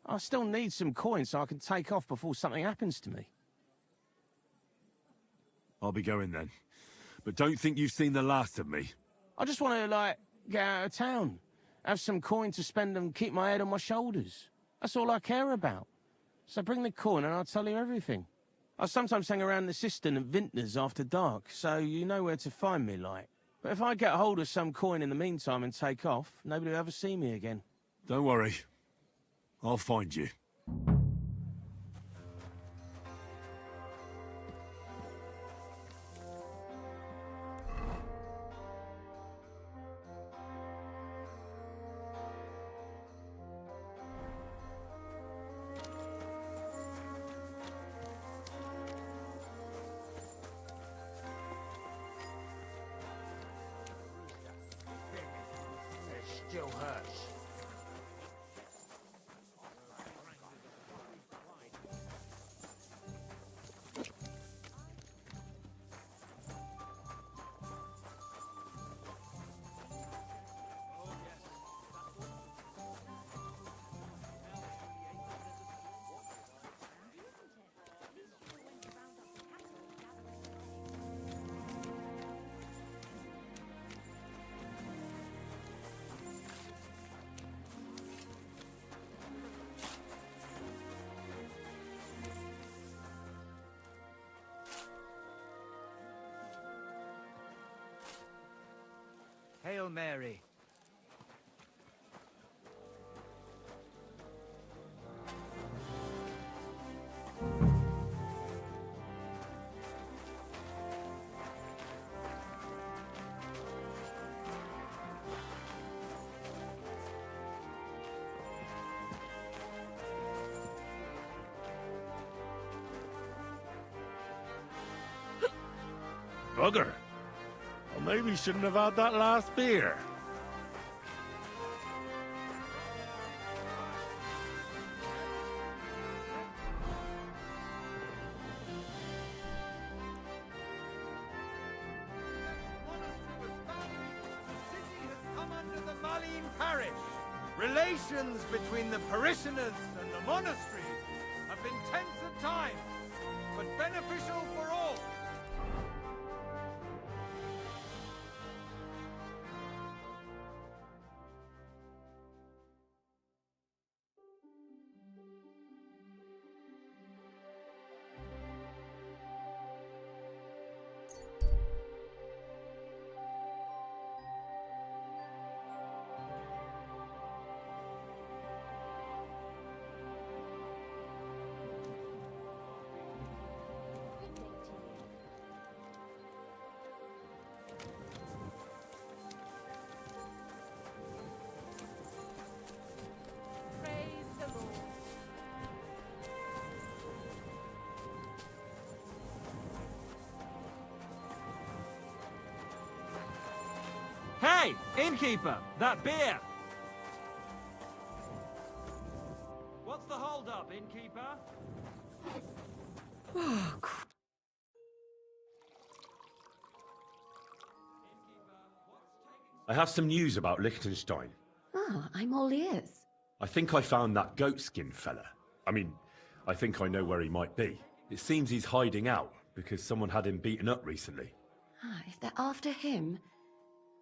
I still need some coins so I can take off before something happens to me. I'll be going then. But don't think you've seen the last of me. I just want to, like, get out of town. Have some coin to spend and keep my head on my shoulders. That's all I care about. So bring the coin and I'll tell you everything. I sometimes hang around the cistern at Vintners after dark, so you know where to find me, like. But if I get hold of some coin in the meantime and take off, nobody will ever see me again. Don't worry. I'll find you. It still hurts. Hail Mary. Bugger. Well, maybe you shouldn't have had that last beer. Come under the Malin parish. Relations between the parishioners and the monastery have been tense at times, but beneficial for all. Hey, innkeeper, that beer! What's the hold-up, innkeeper? I have some news about Liechtenstein. Ah, I'm all ears. I think I found that goatskin fella. I think I know where he might be. It seems he's hiding out, because someone had him beaten up recently. Ah, if they're after him,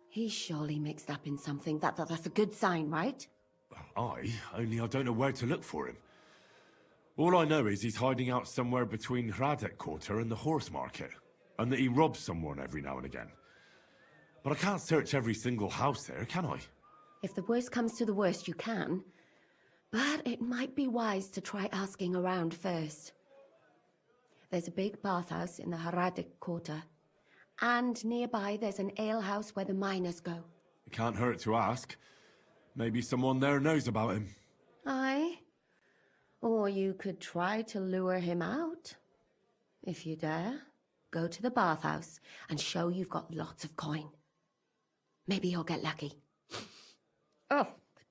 he's surely mixed up in something. That's a good sign, right? Only I don't know where to look for him. All I know is he's hiding out somewhere between Hradec Quarter and the horse market, and that he robs someone every now and again. But I can't search every single house there, can I? If the worst comes to the worst, you can. But it might be wise to try asking around first. There's a big bathhouse in the Hradec Quarter. And nearby there's an alehouse where the miners go. It can't hurt to ask. Maybe someone there knows about him. Aye. Or you could try to lure him out. If you dare, go to the bathhouse and show you've got lots of coin. Maybe you'll get lucky. Oh,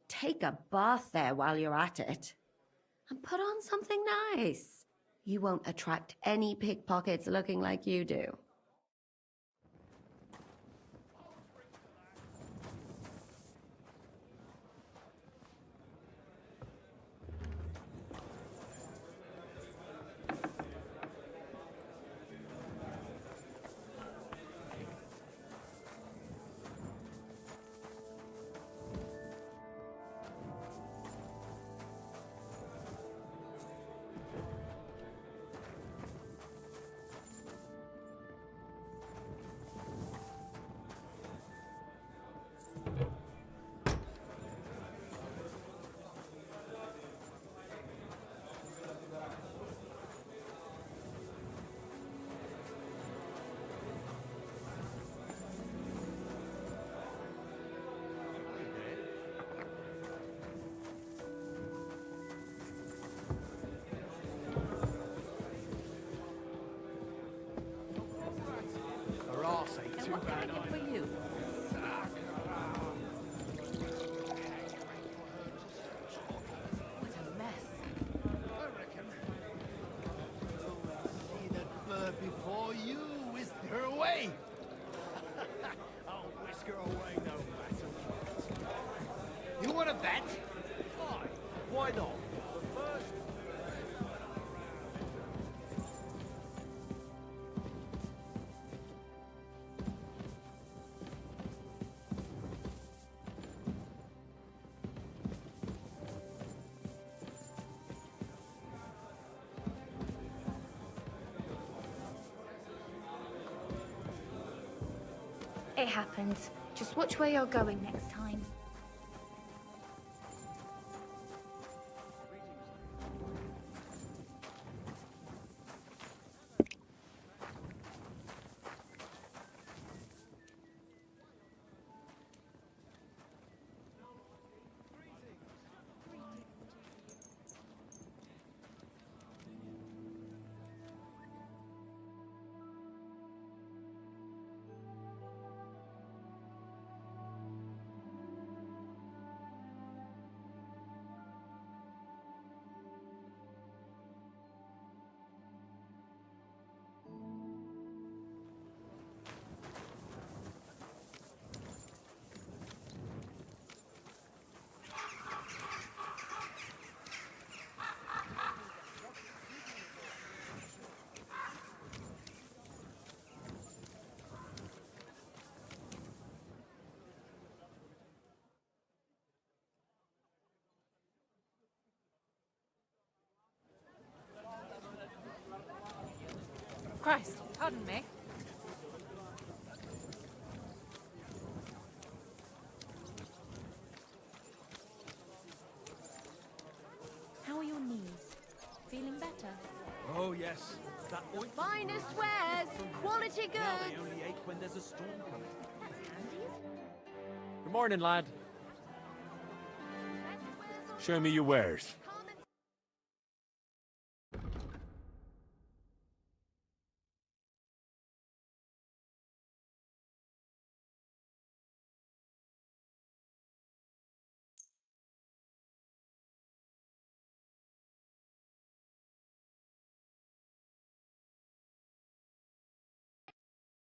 take a bath there while you're at it. And put on something nice. You won't attract any pickpockets looking like you do. And what can I get for you? What a mess. I reckon. See that bird before you, whisk her away. I'll whisk her away, no matter what. You want to bet? Fine. Why not? First. It happens. Just watch where you're going next time. Christ, pardon me. How are your knees? Feeling better? Oh, yes. That ointment. Finest wares! Quality Now they goods! only ache when there's a storm coming. Good morning, lad. Show me your wares.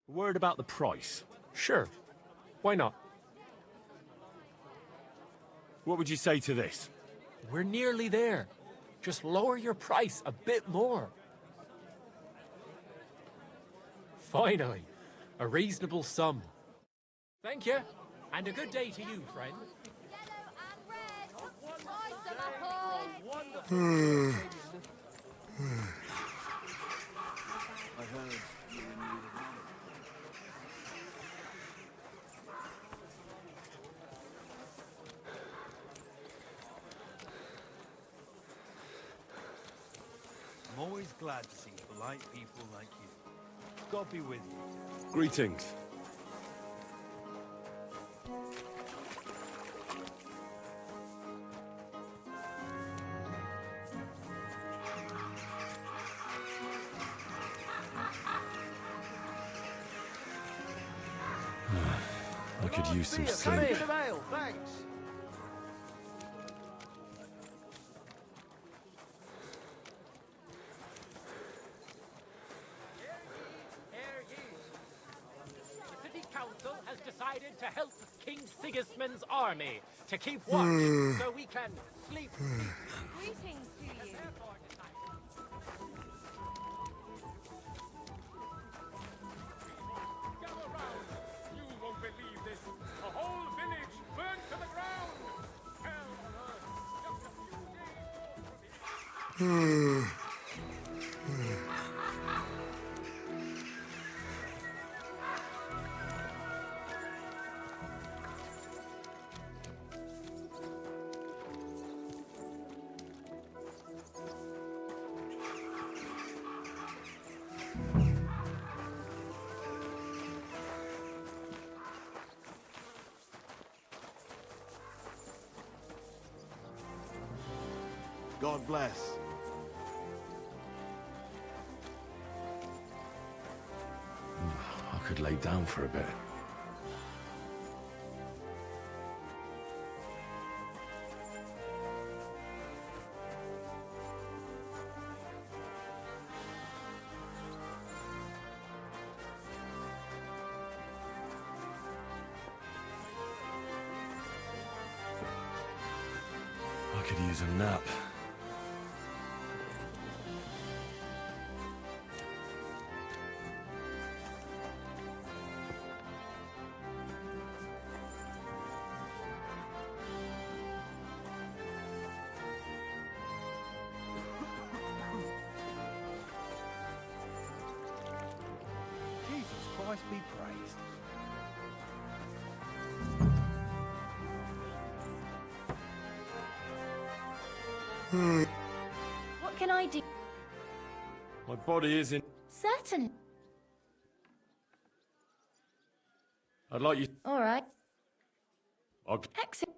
A word about the price. Sure. Why not? What would you say to this? We're nearly there. Just lower your price a bit more. Finally, a reasonable sum. Thank you, and a good day to you, friend. I'm always glad to see polite people like you. God be with you. Greetings. could use some Beer, sleep. some ale, thanks. The city council has decided to help King Sigismund's army to keep watch so we can sleep. Greetings to you. You won't believe this. A whole village burned to the ground. Hell on earth. Just a few days more God bless. I could lay down for a bit. I could use a nap. Jesus Christ be praised. What can I do? My body is in... Certain. I'd like you... All right. I'll... Exit.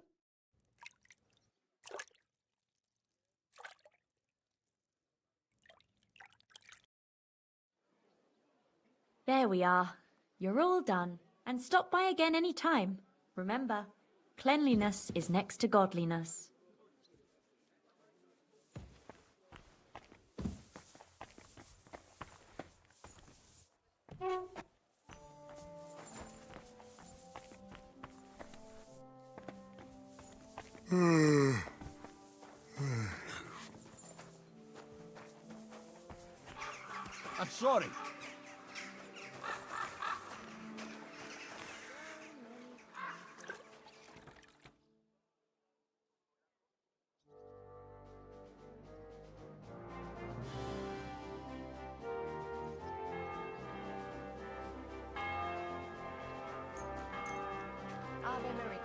There we are. You're all done. And stop by again any time. Remember, cleanliness is next to godliness. I'm sorry. Ave Maria.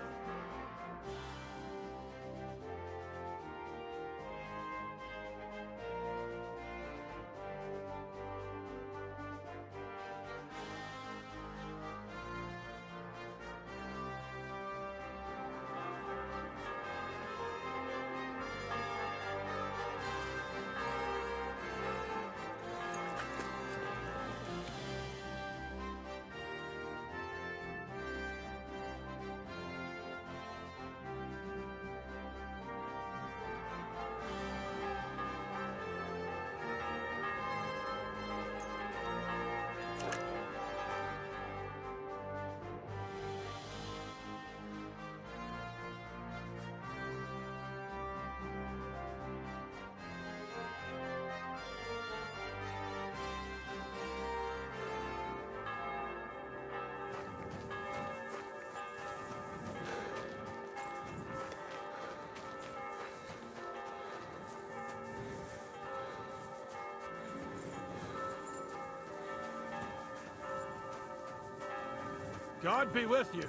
God be with you.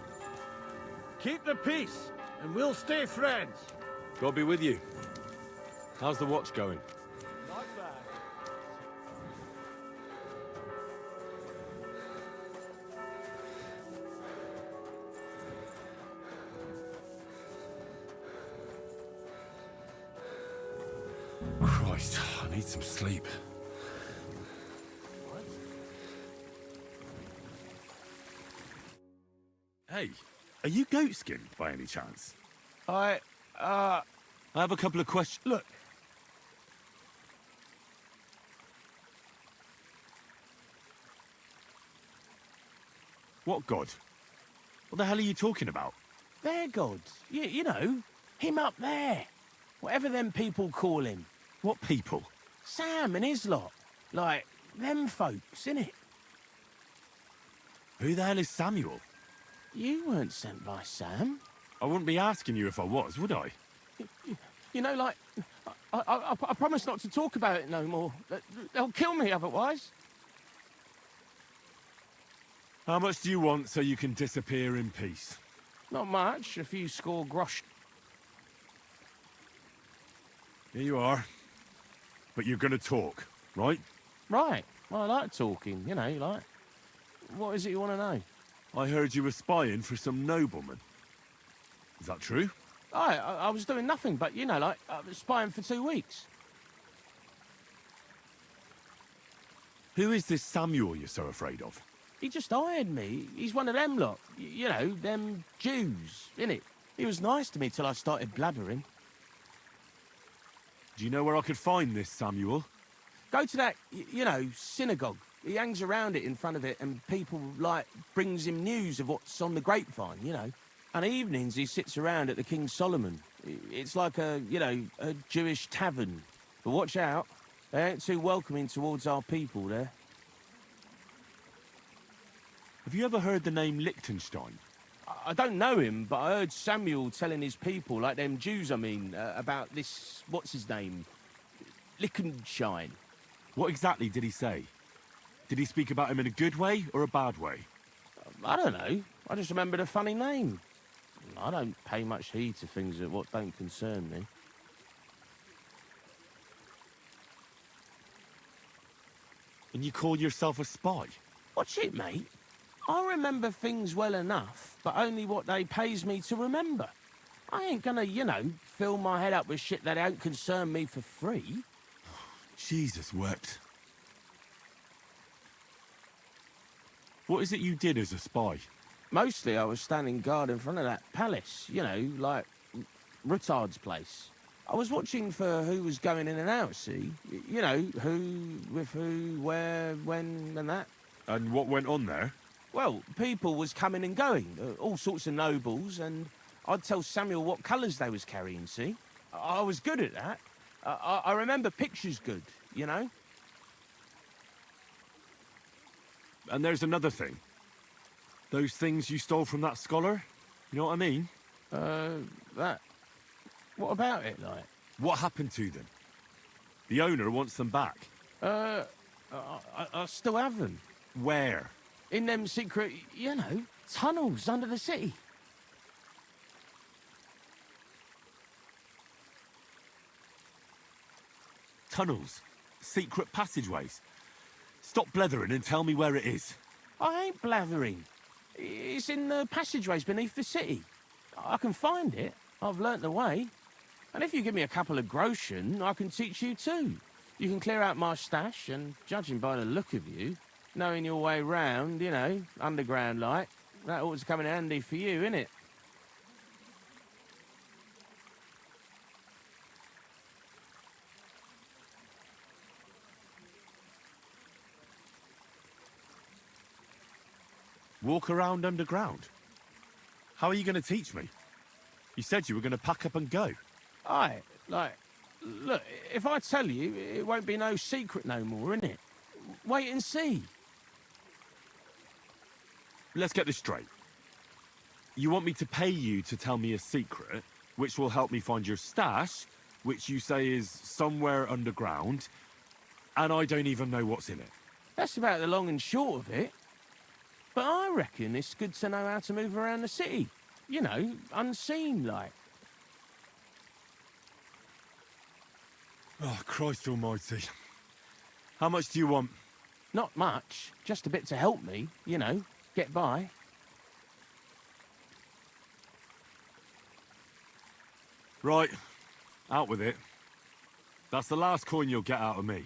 Keep the peace, and we'll stay friends. God be with you. How's the watch going? Not bad. Christ, I need some sleep. Hey, Are you goat-skinned by any chance? I have a couple of questions. Look. What god? What the hell are you talking about? Their god. You know, him up there. Whatever them people call him. What people? Sam and his lot. Like, them folks, innit? Who the hell is Samuel? You weren't sent by Sam. I wouldn't be asking you if I was, would I? You know, like, I promise not to talk about it no more. They'll kill me otherwise. How much do you want so you can disappear in peace? Not much, a few score grosh. Here you are. But you're gonna talk, right? Right. Well, I like talking, you know, like... What is it you want to know? I heard you were spying for some nobleman. Is that true? I was doing nothing but, you know, like, I was spying for 2 weeks. Who is this Samuel you're so afraid of? He just hired me. He's one of them lot. You know, them Jews, innit? He was nice to me till I started blabbering. Do you know where I could find this Samuel? Go to that, you know, synagogue. He hangs around it in front of it and people, like, brings him news of what's on the grapevine, you know. And evenings he sits around at the King Solomon. It's like a, you know, a Jewish tavern. But watch out. They ain't too welcoming towards our people there. Have you ever heard the name Liechtenstein? I don't know him, but I heard Samuel telling his people, like them Jews, I mean, about this, what's his name? Liechtenstein. What exactly did he say? Did he speak about him in a good way or a bad way? I don't know. I just remembered a funny name. I don't pay much heed to things that what don't concern me. And you call yourself a spy? Watch it, mate. I remember things well enough, but only what they pays me to remember. I ain't gonna, you know, fill my head up with shit that don't concern me for free. Jesus wept. What is it you did as a spy? Mostly I was standing guard in front of that palace, you know, like Rutard's place. I was watching for who was going in and out, see? You know, who, with who, where, when, and that. And what went on there? Well, people was coming and going, all sorts of nobles, and I'd tell Samuel what colours they was carrying, see? I was good at that. I remember pictures good, you know? And there's another thing. Those things you stole from that scholar? You know what I mean? That... What about it, like? What happened to them? The owner wants them back. I still have them. Where? In them secret, you know, tunnels under the city. Tunnels? Secret passageways? Stop blethering and tell me where it is. I ain't blathering. It's in the passageways beneath the city. I can find it. I've learnt the way. And if you give me a couple of groschen, I can teach you too. You can clear out my stash, and judging by the look of you, knowing your way round, you know, underground like, that ought to come in handy for you, innit? Walk around underground? How are you going to teach me? You said you were going to pack up and go. Aye, like, look, if I tell you, it won't be no secret no more, innit? Wait and see. Let's get this straight. You want me to pay you to tell me a secret, which will help me find your stash, which you say is somewhere underground, and I don't even know what's in it. That's about the long and short of it. But I reckon it's good to know how to move around the city. You know, unseen, like. Oh, Christ almighty. How much do you want? Not much. Just a bit to help me, you know, get by. Right. Out with it. That's the last coin you'll get out of me.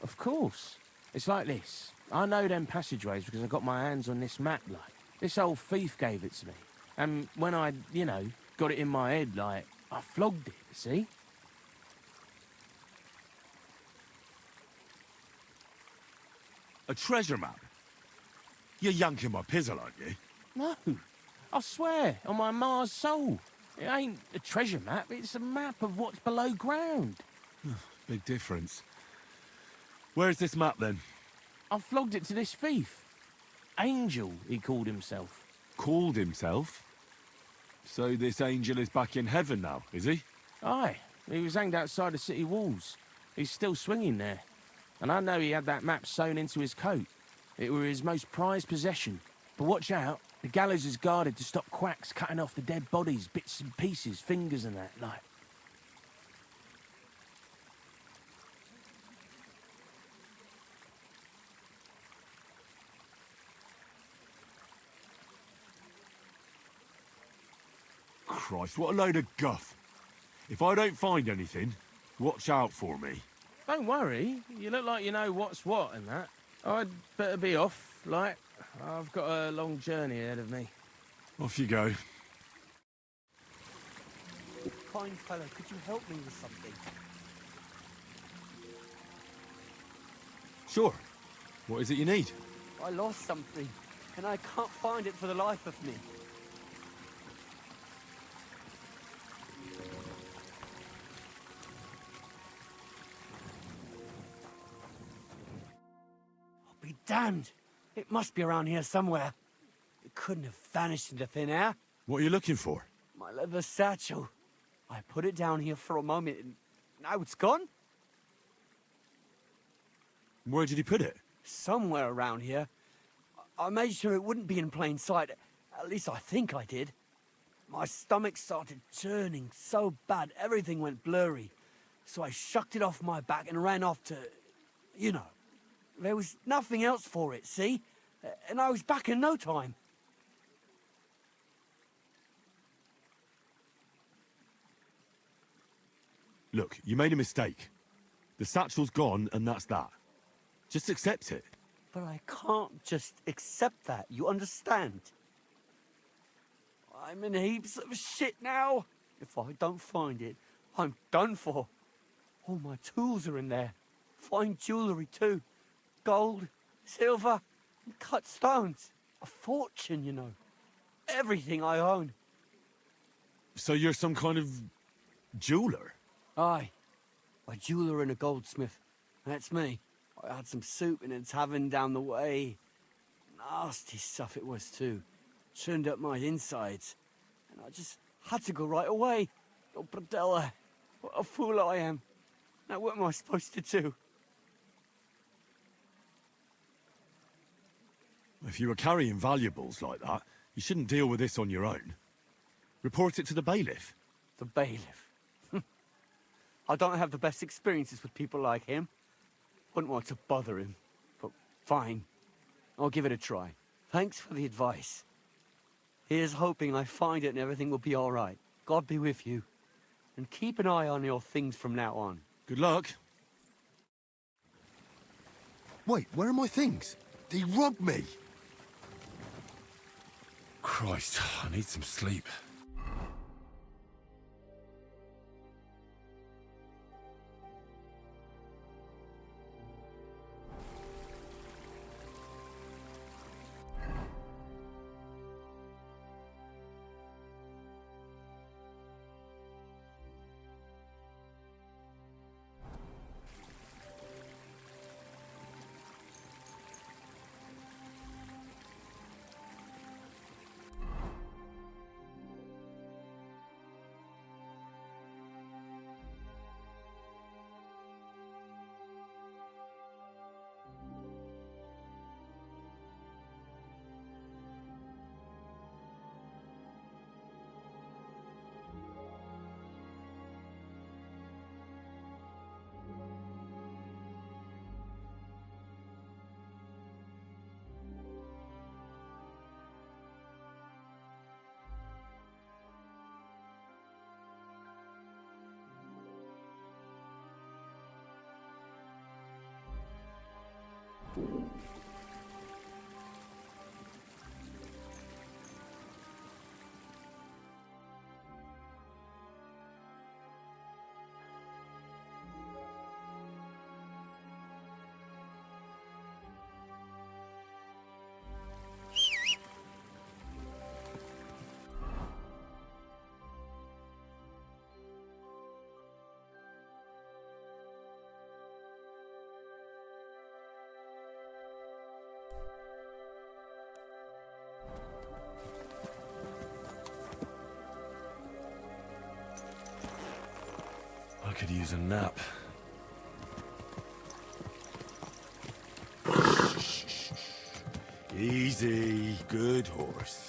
Of course. It's like this. I know them passageways because I got my hands on this map, like. This old thief gave it to me. And when I, got it in my head, like, I flogged it, see? A treasure map? You're yanking my pizzle, aren't you? No, I swear, on my Mars soul. It ain't a treasure map, it's a map of what's below ground. Big difference. Where's this map, then? I flogged it to this thief. Angel, he called himself. Called himself? So this angel is back in heaven now, is he? Aye, he was hanged outside the city walls. He's still swinging there. And I know he had that map sewn into his coat. It were his most prized possession. But watch out, the gallows is guarded to stop quacks cutting off the dead bodies, bits and pieces, fingers and that, like. Christ, what a load of guff. If I don't find anything, watch out for me. Don't worry, you look like you know what's what and that. I'd better be off, like, I've got a long journey ahead of me. Off you go. Kind fellow, could you help me with something? Sure. What is it you need? I lost something, and I can't find it for the life of me. I'll be damned. It must be around here somewhere. It couldn't have vanished into thin air. What are you looking for? My leather satchel. I put it down here for a moment, and now it's gone? Where did you put it? Somewhere around here. I made sure it wouldn't be in plain sight. At least I think I did. My stomach started churning so bad, everything went blurry. So I shucked it off my back and ran off to... you know. There was nothing else for it, see? And I was back in no time. Look, you made a mistake. The satchel's gone, and that's that. Just accept it. But I can't just accept that, you understand? I'm in heaps of shit now. If I don't find it, I'm done for. All my tools are in there. Fine jewellery too. Gold, silver, and cut stones. A fortune, you know. Everything I own. So you're some kind of... jeweler? Aye. A jeweler and a goldsmith. That's me. I had some soup in a tavern down the way. Nasty stuff it was too. Churned up my insides. And I just had to go right away. Oh, Bradella, what a fool I am. Now what am I supposed to do? If you were carrying valuables like that, you shouldn't deal with this on your own. Report it to the bailiff. The bailiff? I don't have the best experiences with people like him. Wouldn't want to bother him, but fine. I'll give it a try. Thanks for the advice. Here's hoping I find it and everything will be all right. God be with you. And keep an eye on your things from now on. Good luck. Wait, where are my things? They robbed me. Christ, I need some sleep. could use a nap. Easy. Good horse.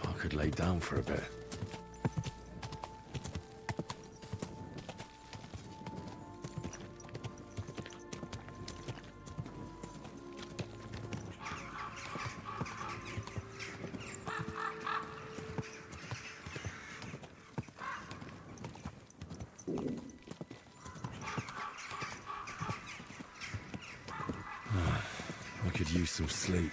I could lay down for a bit. I could use some sleep.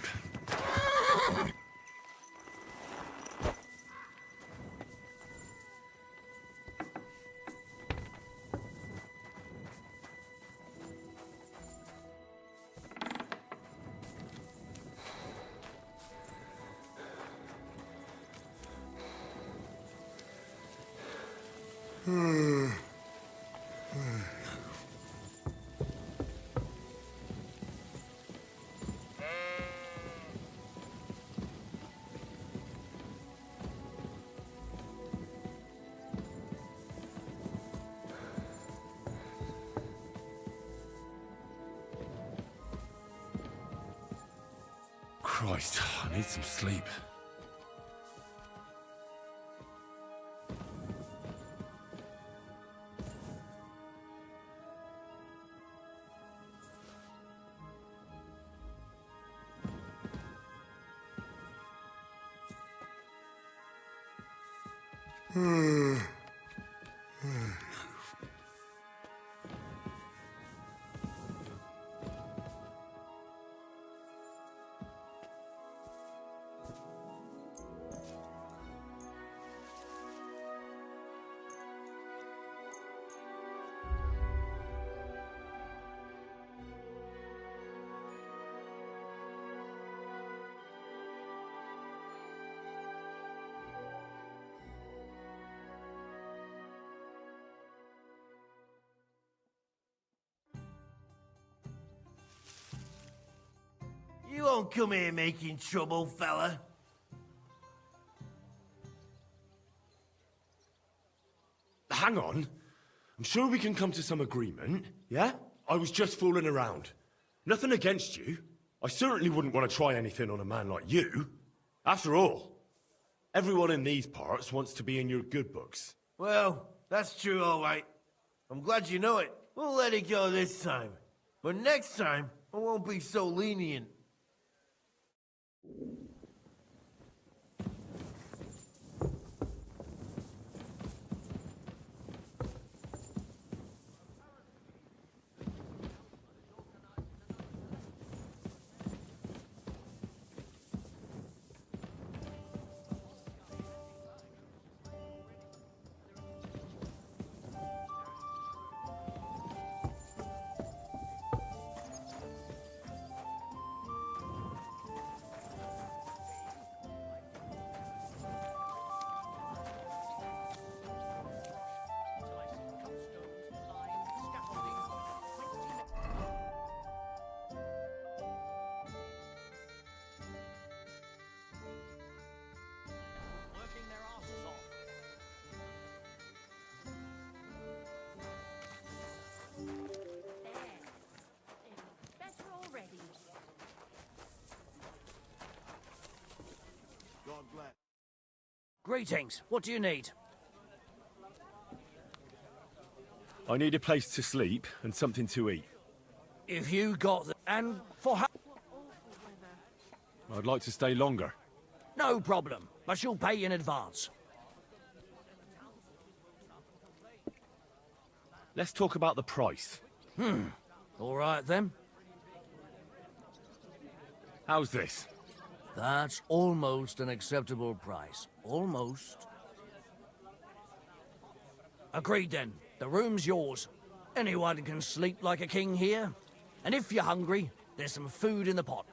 Christ, I need some sleep. You won't come here making trouble, fella. Hang on. I'm sure we can come to some agreement, yeah? I was just fooling around. Nothing against you. I certainly wouldn't want to try anything on a man like you. After all, everyone in these parts wants to be in your good books. Well, that's true, all right. I'm glad you know it. We'll let it go this time. But next time, I won't be so lenient. Greetings. What do you need? I need a place to sleep and something to eat. If you got the... And for how... I'd like to stay longer. No problem. But you'll pay in advance. Let's talk about the price. All right then. How's this? That's almost an acceptable price. Almost. Agreed then. The room's yours. Anyone can sleep like a king here. And if you're hungry, there's some food in the pot.